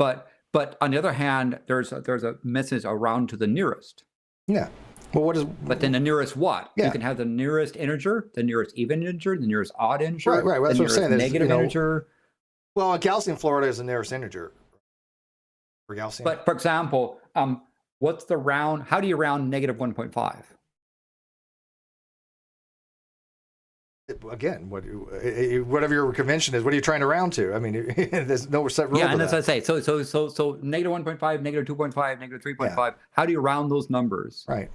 on the other hand, there's a message around to the nearest. Yeah. Well, But then the nearest what? Yeah. You can have the nearest integer, the nearest even integer, the nearest odd integer, right. That's the what I'm saying. negative integer. Well, a Gaussian Florida is the nearest integer. For Gaussian. But for example, what's the round? How do you round negative 1.5? Again, whatever your convention is, what are you trying to round to? I mean, there's no set rule. Yeah, and that's what I say. So negative 1.5, negative 2.5, negative 3.5. Yeah. How do you round those numbers? Right.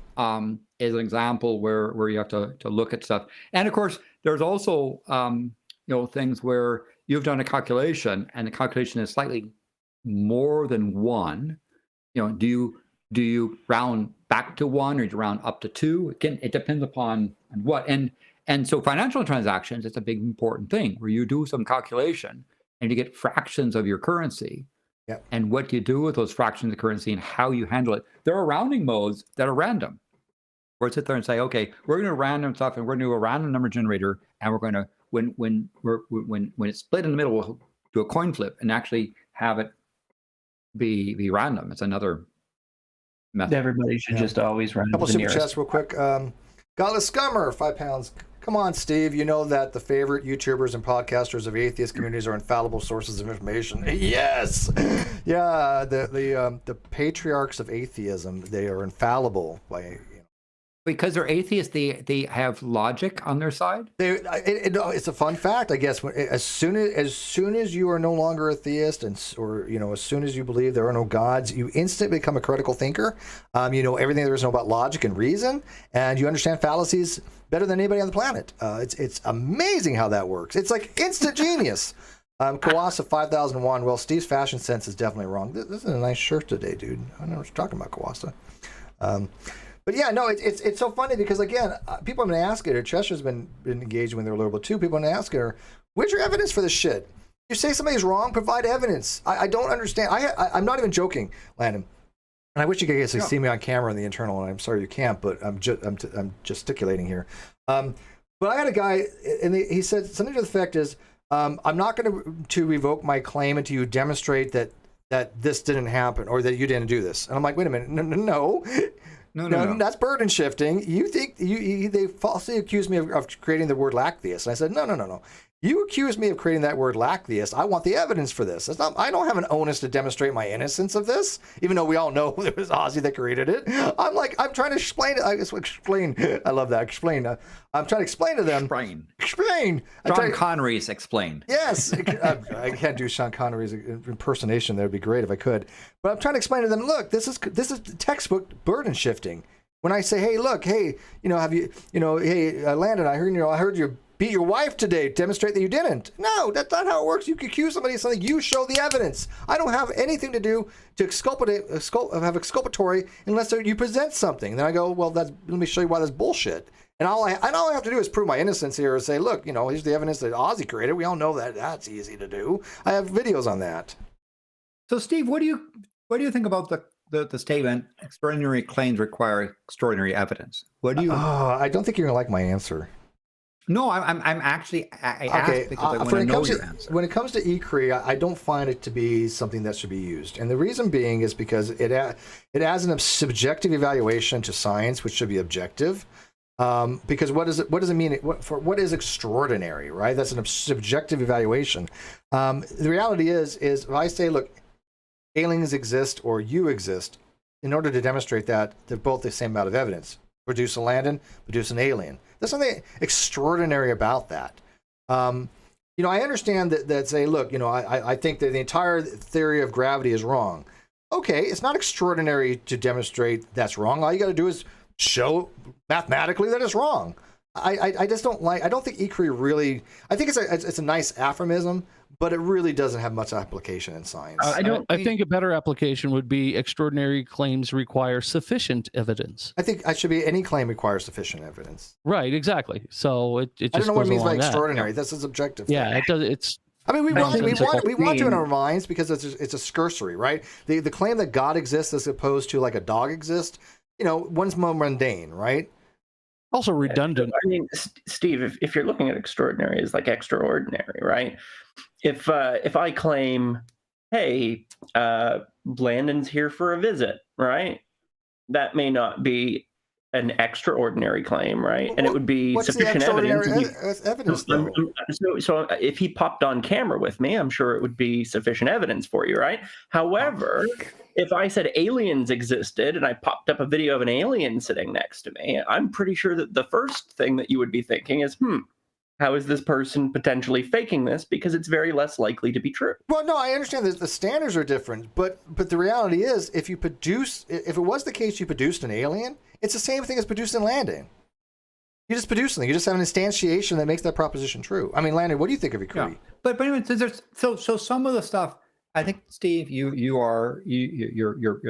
Is an example where you have to look at stuff. And of course, there's also things where you've done a calculation and the calculation is slightly more than 1. Do you round back to 1 or do you round up to 2? Again, it depends upon what. And so financial transactions, it's a big important thing where you do some calculation and you get fractions of your currency. Yep. And what do you do with those fractions of currency and how you handle it? There are rounding modes that are random. Where sit there and say, okay, we're going to random stuff and we're going to do a random number generator, and we're going to when it's split in the middle, we'll do a coin flip and actually have it be random. It's another method. Everybody should just always run. Couple super chats real quick. Godless Scummer, 5 pounds. Come on, Steve. You know that the favorite YouTubers and podcasters of atheist communities are infallible sources of information. Yes. Yeah. The patriarchs of atheism, they are infallible. Because they're atheists, they have logic on their side. It's a fun fact, I guess. As soon as you are no longer a theist, or as soon as you believe there are no gods, you instantly become a critical thinker. You know everything there is to know about logic and reason, and you understand fallacies better than anybody on the planet. It's amazing how that works. It's like instant genius. Kawasa 5001. Well, Steve's fashion sense is definitely wrong. This is a nice shirt today, dude. I don't know what you're talking about, Kawasa. But yeah, no, it's so funny because, again, people have been asking her. Chester's been engaged when they're liberal too. People have been asking her, where's your evidence for this shit? You say somebody's wrong, provide evidence. I don't understand. I'm not even joking, Landon. And I wish you could actually see me on camera in the internal, and I'm sorry you can't, but I'm gesticulating here. But I had a guy, and he said something to the effect is, I'm not going to revoke my claim until you demonstrate that this didn't happen or that you didn't do this. And I'm like, wait a minute, no. No. That's burden shifting. You think they falsely accused me of creating the word lacktheist. And I said, no. You accused me of creating that word lacktheist. I want the evidence for this. I don't have an onus to demonstrate my innocence of this, even though we all know it was Ozzy that created it. I'm trying to explain it. Explain. I love that. Explain. I'm trying to explain to them. Explain. Sean Connery's explain. Yes. I can't do Sean Connery's impersonation. That would be great if I could. But I'm trying to explain to them, look, this is textbook burden shifting. When I say, hey, look, hey, Landon, I heard you beat your wife today. Demonstrate that you didn't. No, that's not how it works. You can accuse somebody of something. You show the evidence. I don't have anything to do to have exculpatory unless you present something. Then I go, well, let me show you why that's bullshit. And all I have to do is prove my innocence here and say, look, here's the evidence that Ozzy created. We all know that that's easy to do. I have videos on that. So, Steve, what do you think about the statement? Extraordinary claims require extraordinary evidence. What do you? I don't think you're gonna like my answer. No, I'm actually asked because I want to know your answer. When it comes to ECRI, I don't find it to be something that should be used, and the reason being is because it adds a subjective evaluation to science, which should be objective. Because what does it mean? What is extraordinary, right? That's a subjective evaluation. The reality is if I say, look, aliens exist or you exist, in order to demonstrate that, they're both the same amount of evidence. Produce a Landon, produce an alien. There's something extraordinary about that. I understand that say, look, I think that the entire theory of gravity is wrong. Okay, it's not extraordinary to demonstrate that's wrong. All you got to do is show mathematically that it's wrong. I just don't think ECRI really. I think it's a nice aphorism, but it really doesn't have much application in science. I think a better application would be extraordinary claims require sufficient evidence. I think any claim requires sufficient evidence. Right, exactly. So it just I don't know what it means by extraordinary. That. This is objective. Yeah, it does. It's. I mean, we want to in our minds because it's a cursory, right? The claim that God exists as opposed to like a dog exists. One's more mundane, right? Also redundant. I mean, Steve, if you're looking at extraordinary as like extraordinary, right? If I claim, hey, Blandon's here for a visit, right? That may not be an extraordinary claim, right? And it would be sufficient evidence. So if he popped on camera with me, I'm sure it would be sufficient evidence for you, right? However, if I said aliens existed and I popped up a video of an alien sitting next to me, I'm pretty sure that the first thing that you would be thinking is, how is this person potentially faking this? Because it's very less likely to be true. Well, no, I understand that the standards are different, but the reality is, if it was the case you produced an alien, it's the same thing as producing Landon. You just produce something. You just have an instantiation that makes that proposition true. I mean, Landon, what do you think of ECRI? Yeah. But anyway, so some of the stuff. I think, Steve, your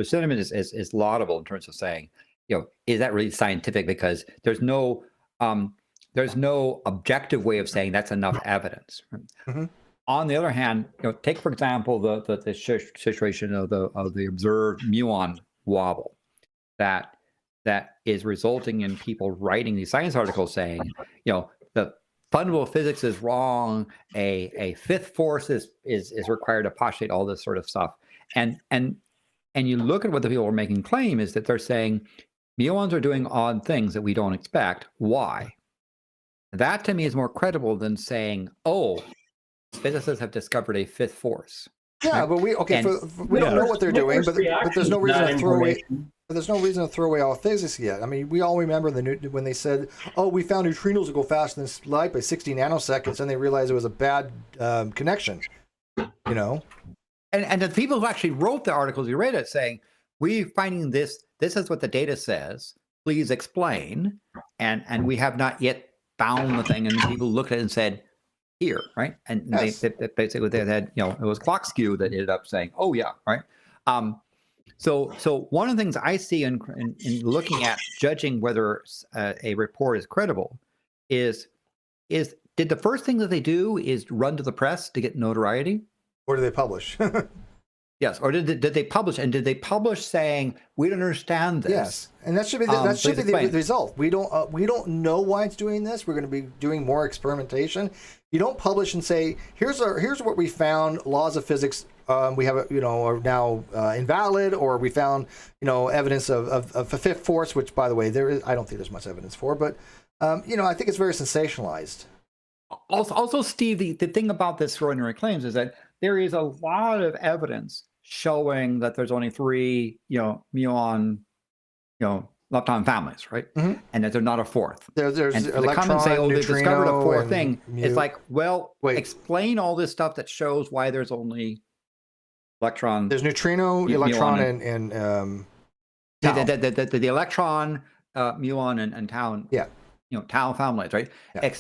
sentiment is laudable in terms of saying, is that really scientific? Because there's no objective way of saying that's enough evidence. Mm-hmm. On the other hand, take for example the situation of the observed muon wobble that is resulting in people writing these science articles saying, the fundamental physics is wrong. A fifth force is required to postulate all this sort of stuff. And you look at what the people are making claim is that they're saying muons are doing odd things that we don't expect. Why? That to me is more credible than saying, physicists have discovered a fifth force. Yeah, right? But we don't know what they're doing, but there's no reason to throw away. But there's no reason to throw away all physics yet. I mean, we all remember when they said, we found neutrinos that go faster than light by 60 nanoseconds, and they realized it was a bad connection, And the people who actually wrote the articles, you read it, saying, we're finding this is what the data says, please explain. And we have not yet found the thing. And people looked at it and said, here, right? And yes. they basically they had, it was clock skew that ended up saying, oh yeah, right? So one of the things I see in looking at judging whether a report is credible is did the first thing that they do is run to the press to get notoriety? Or do they publish? Yes, or did they publish? And did they publish saying we don't understand this? Yes, and that should be the result. We don't know why it's doing this. We're going to be doing more experimentation. You don't publish and say here's what we found. Laws of physics we have are now invalid, or we found evidence of a fifth force, which by the way I don't think there's much evidence for, but I think it's very sensationalized. Also, Steve, the thing about this Schrödinger claims is that there is a lot of evidence showing that there's only 3, muon, lepton families, right? Mm-hmm. And that there's not a fourth. There's and electron, they come and say, neutrino, they discovered a fourth thing. Mu. It's like, well, explain all this stuff that shows why there's only electron. There's neutrino, electron, and tau. The electron, muon, and tau. Yeah. Tau families, right? Yeah.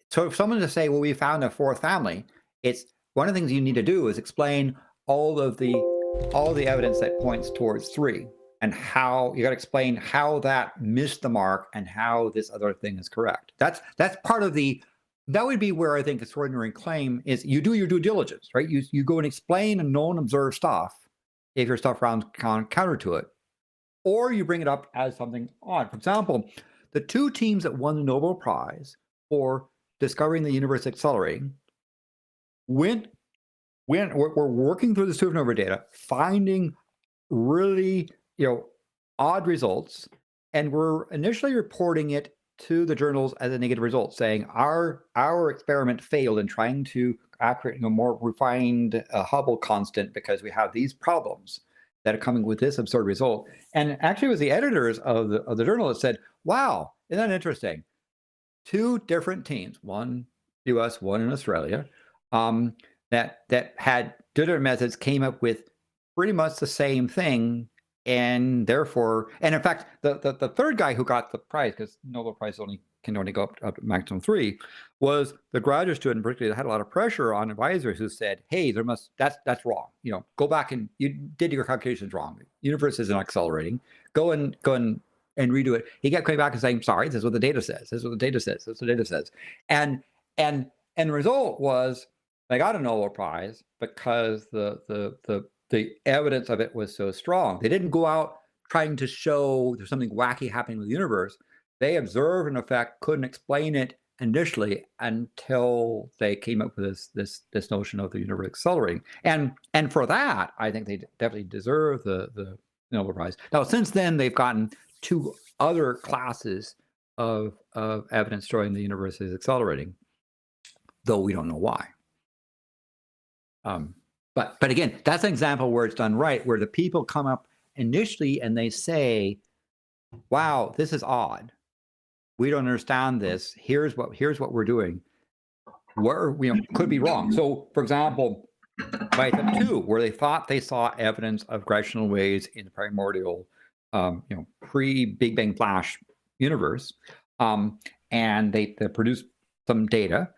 So if someone to say, well, we found a fourth family, it's one of the things you need to do is explain all the evidence that points towards 3, and how you got to explain how that missed the mark and how this other thing is correct. That's part of that would be where I think the Schrödinger claim is. You do your due diligence, right? You go and explain a known observed stuff if your stuff runs counter to it, or you bring it up as something odd. For example, the 2 teams that won the Nobel Prize for discovering the universe accelerating were working through the supernova data, finding really odd results, and were initially reporting it to the journals as a negative result, saying our experiment failed in trying to accurate more refined Hubble constant because we have these problems that are coming with this absurd result. And actually, it was the editors of the journal that said, "Wow, isn't that interesting? 2 different teams, one U.S., one in Australia, that had different methods, came up with pretty much the same thing, and therefore, and in fact, the third guy who got the prize, because Nobel Prize can only go up to maximum 3, was the graduate student in Berkeley that had a lot of pressure on advisors who said, "Hey, that's wrong. Go back and you did your calculations wrong. The universe isn't accelerating. Go and redo it." He kept coming back and saying, "Sorry, this is what the data says. This is what the data says. This is what the data says." And the result was they got a Nobel Prize because the evidence of it was so strong. They didn't go out trying to show there's something wacky happening with the universe. They observed an effect, couldn't explain it initially until they came up with this notion of the universe accelerating. And for that, I think they definitely deserve the Nobel Prize. Now, since then, they've gotten 2 other classes of evidence showing the universe is accelerating, though we don't know why. But again, that's an example where it's done right, where the people come up initially and they say, "Wow, this is odd. We don't understand this. Here's what we're doing. Where could be wrong." So, for example, by step 2, where they thought they saw evidence of gravitational waves in the primordial, pre-Big Bang Flash universe, and they produced some data.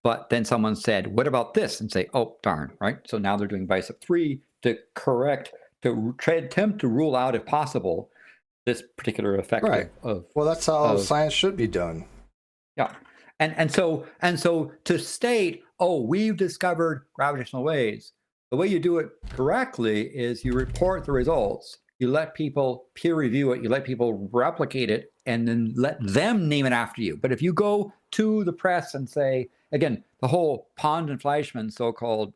But then someone said, "What about this?" and say, "Oh, darn," right? So now they're doing bicep 3 to attempt to rule out, if possible, this particular effect. Right. Well, that's how science should be done. Yeah. And so to state, "Oh, we've discovered gravitational waves," the way you do it correctly is you report the results, you let people peer review it, you let people replicate it, and then let them name it after you. But if you go to the press and say, again, the whole Pond and Fleischmann so-called,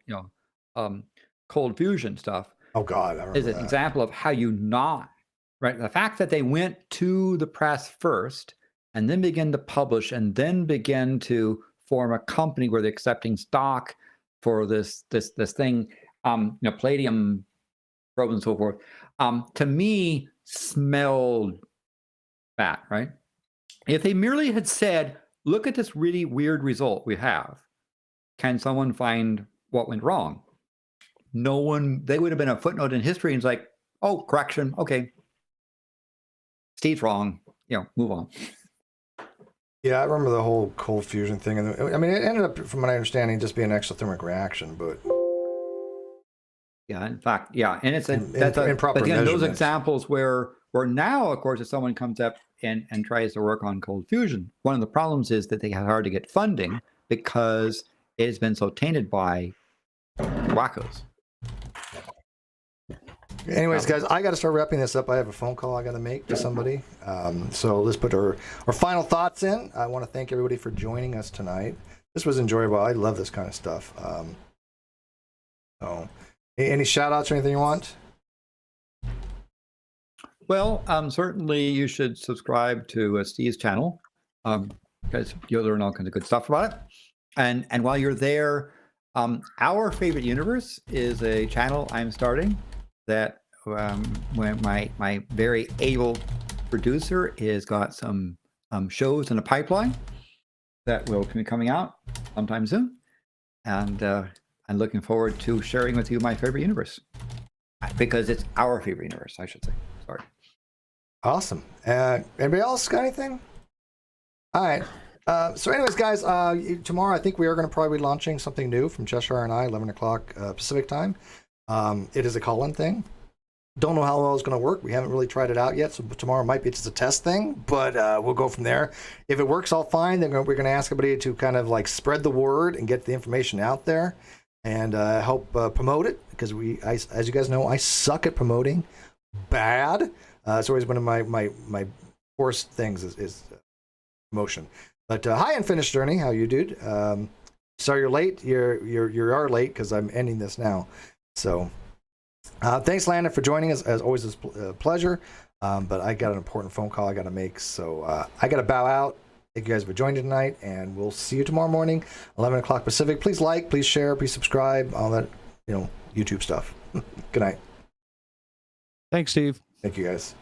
cold fusion stuff. Oh God, I remember is an that. example of how you not, right? The fact that they went to the press first and then begin to publish and then begin to form a company where they're accepting stock for this thing, palladium probe and so forth, to me smelled bad, right? If they merely had said, "Look at this really weird result we have. Can someone find what went wrong?" They would have been a footnote in history and it's like, "Oh, correction. Okay. Steve's wrong. Move on." Yeah, I remember the whole cold fusion thing. And I mean, it ended up, from my understanding, just being an exothermic reaction, but. Yeah, in fact, yeah. And it's improper but again, those measurements. examples where now, of course, if someone comes up and tries to work on cold fusion, one of the problems is that they have hard to get funding because it has been so tainted by wackos. Anyways, guys, I got to start wrapping this up. I have a phone call I got to make to somebody. So let's put our final thoughts in. I want to thank everybody for joining us tonight. This was enjoyable. I love this kind of stuff. So, any shout outs or anything you want? Well, certainly you should subscribe to Steve's channel because you'll learn all kinds of good stuff about it. And while you're there, Our Favorite Universe is a channel I'm starting that when my very able producer has got some shows in the pipeline that will be coming out sometime soon. And I'm looking forward to sharing with you my favorite universe. Because it's our favorite universe, I should say. Sorry. Awesome. Anybody else got anything? All right. So anyways, guys, tomorrow I think we are going to probably be launching something new from Cheshire and I, 11 o'clock Pacific time. It is a call-in thing. Don't know how well it's going to work. We haven't really tried it out yet, so tomorrow might be just a test thing, but we'll go from there. If it works all fine, then we're going to ask everybody to kind of like spread the word and get the information out there and help promote it, because as you guys know, I suck at promoting. Bad. It's always one of my worst things is promotion. But hi, Unfinished Journey. How you, dude? Sorry you're late. You are late because I'm ending this now. So thanks, Landon, for joining us. As always, it's a pleasure. But I got an important phone call I got to make, so I got to bow out. Thank you guys for joining tonight, and we'll see you tomorrow morning, 11 o'clock Pacific. Please like, please share, please subscribe, all that, YouTube stuff. Good night. Thanks, Steve. Thank you, guys.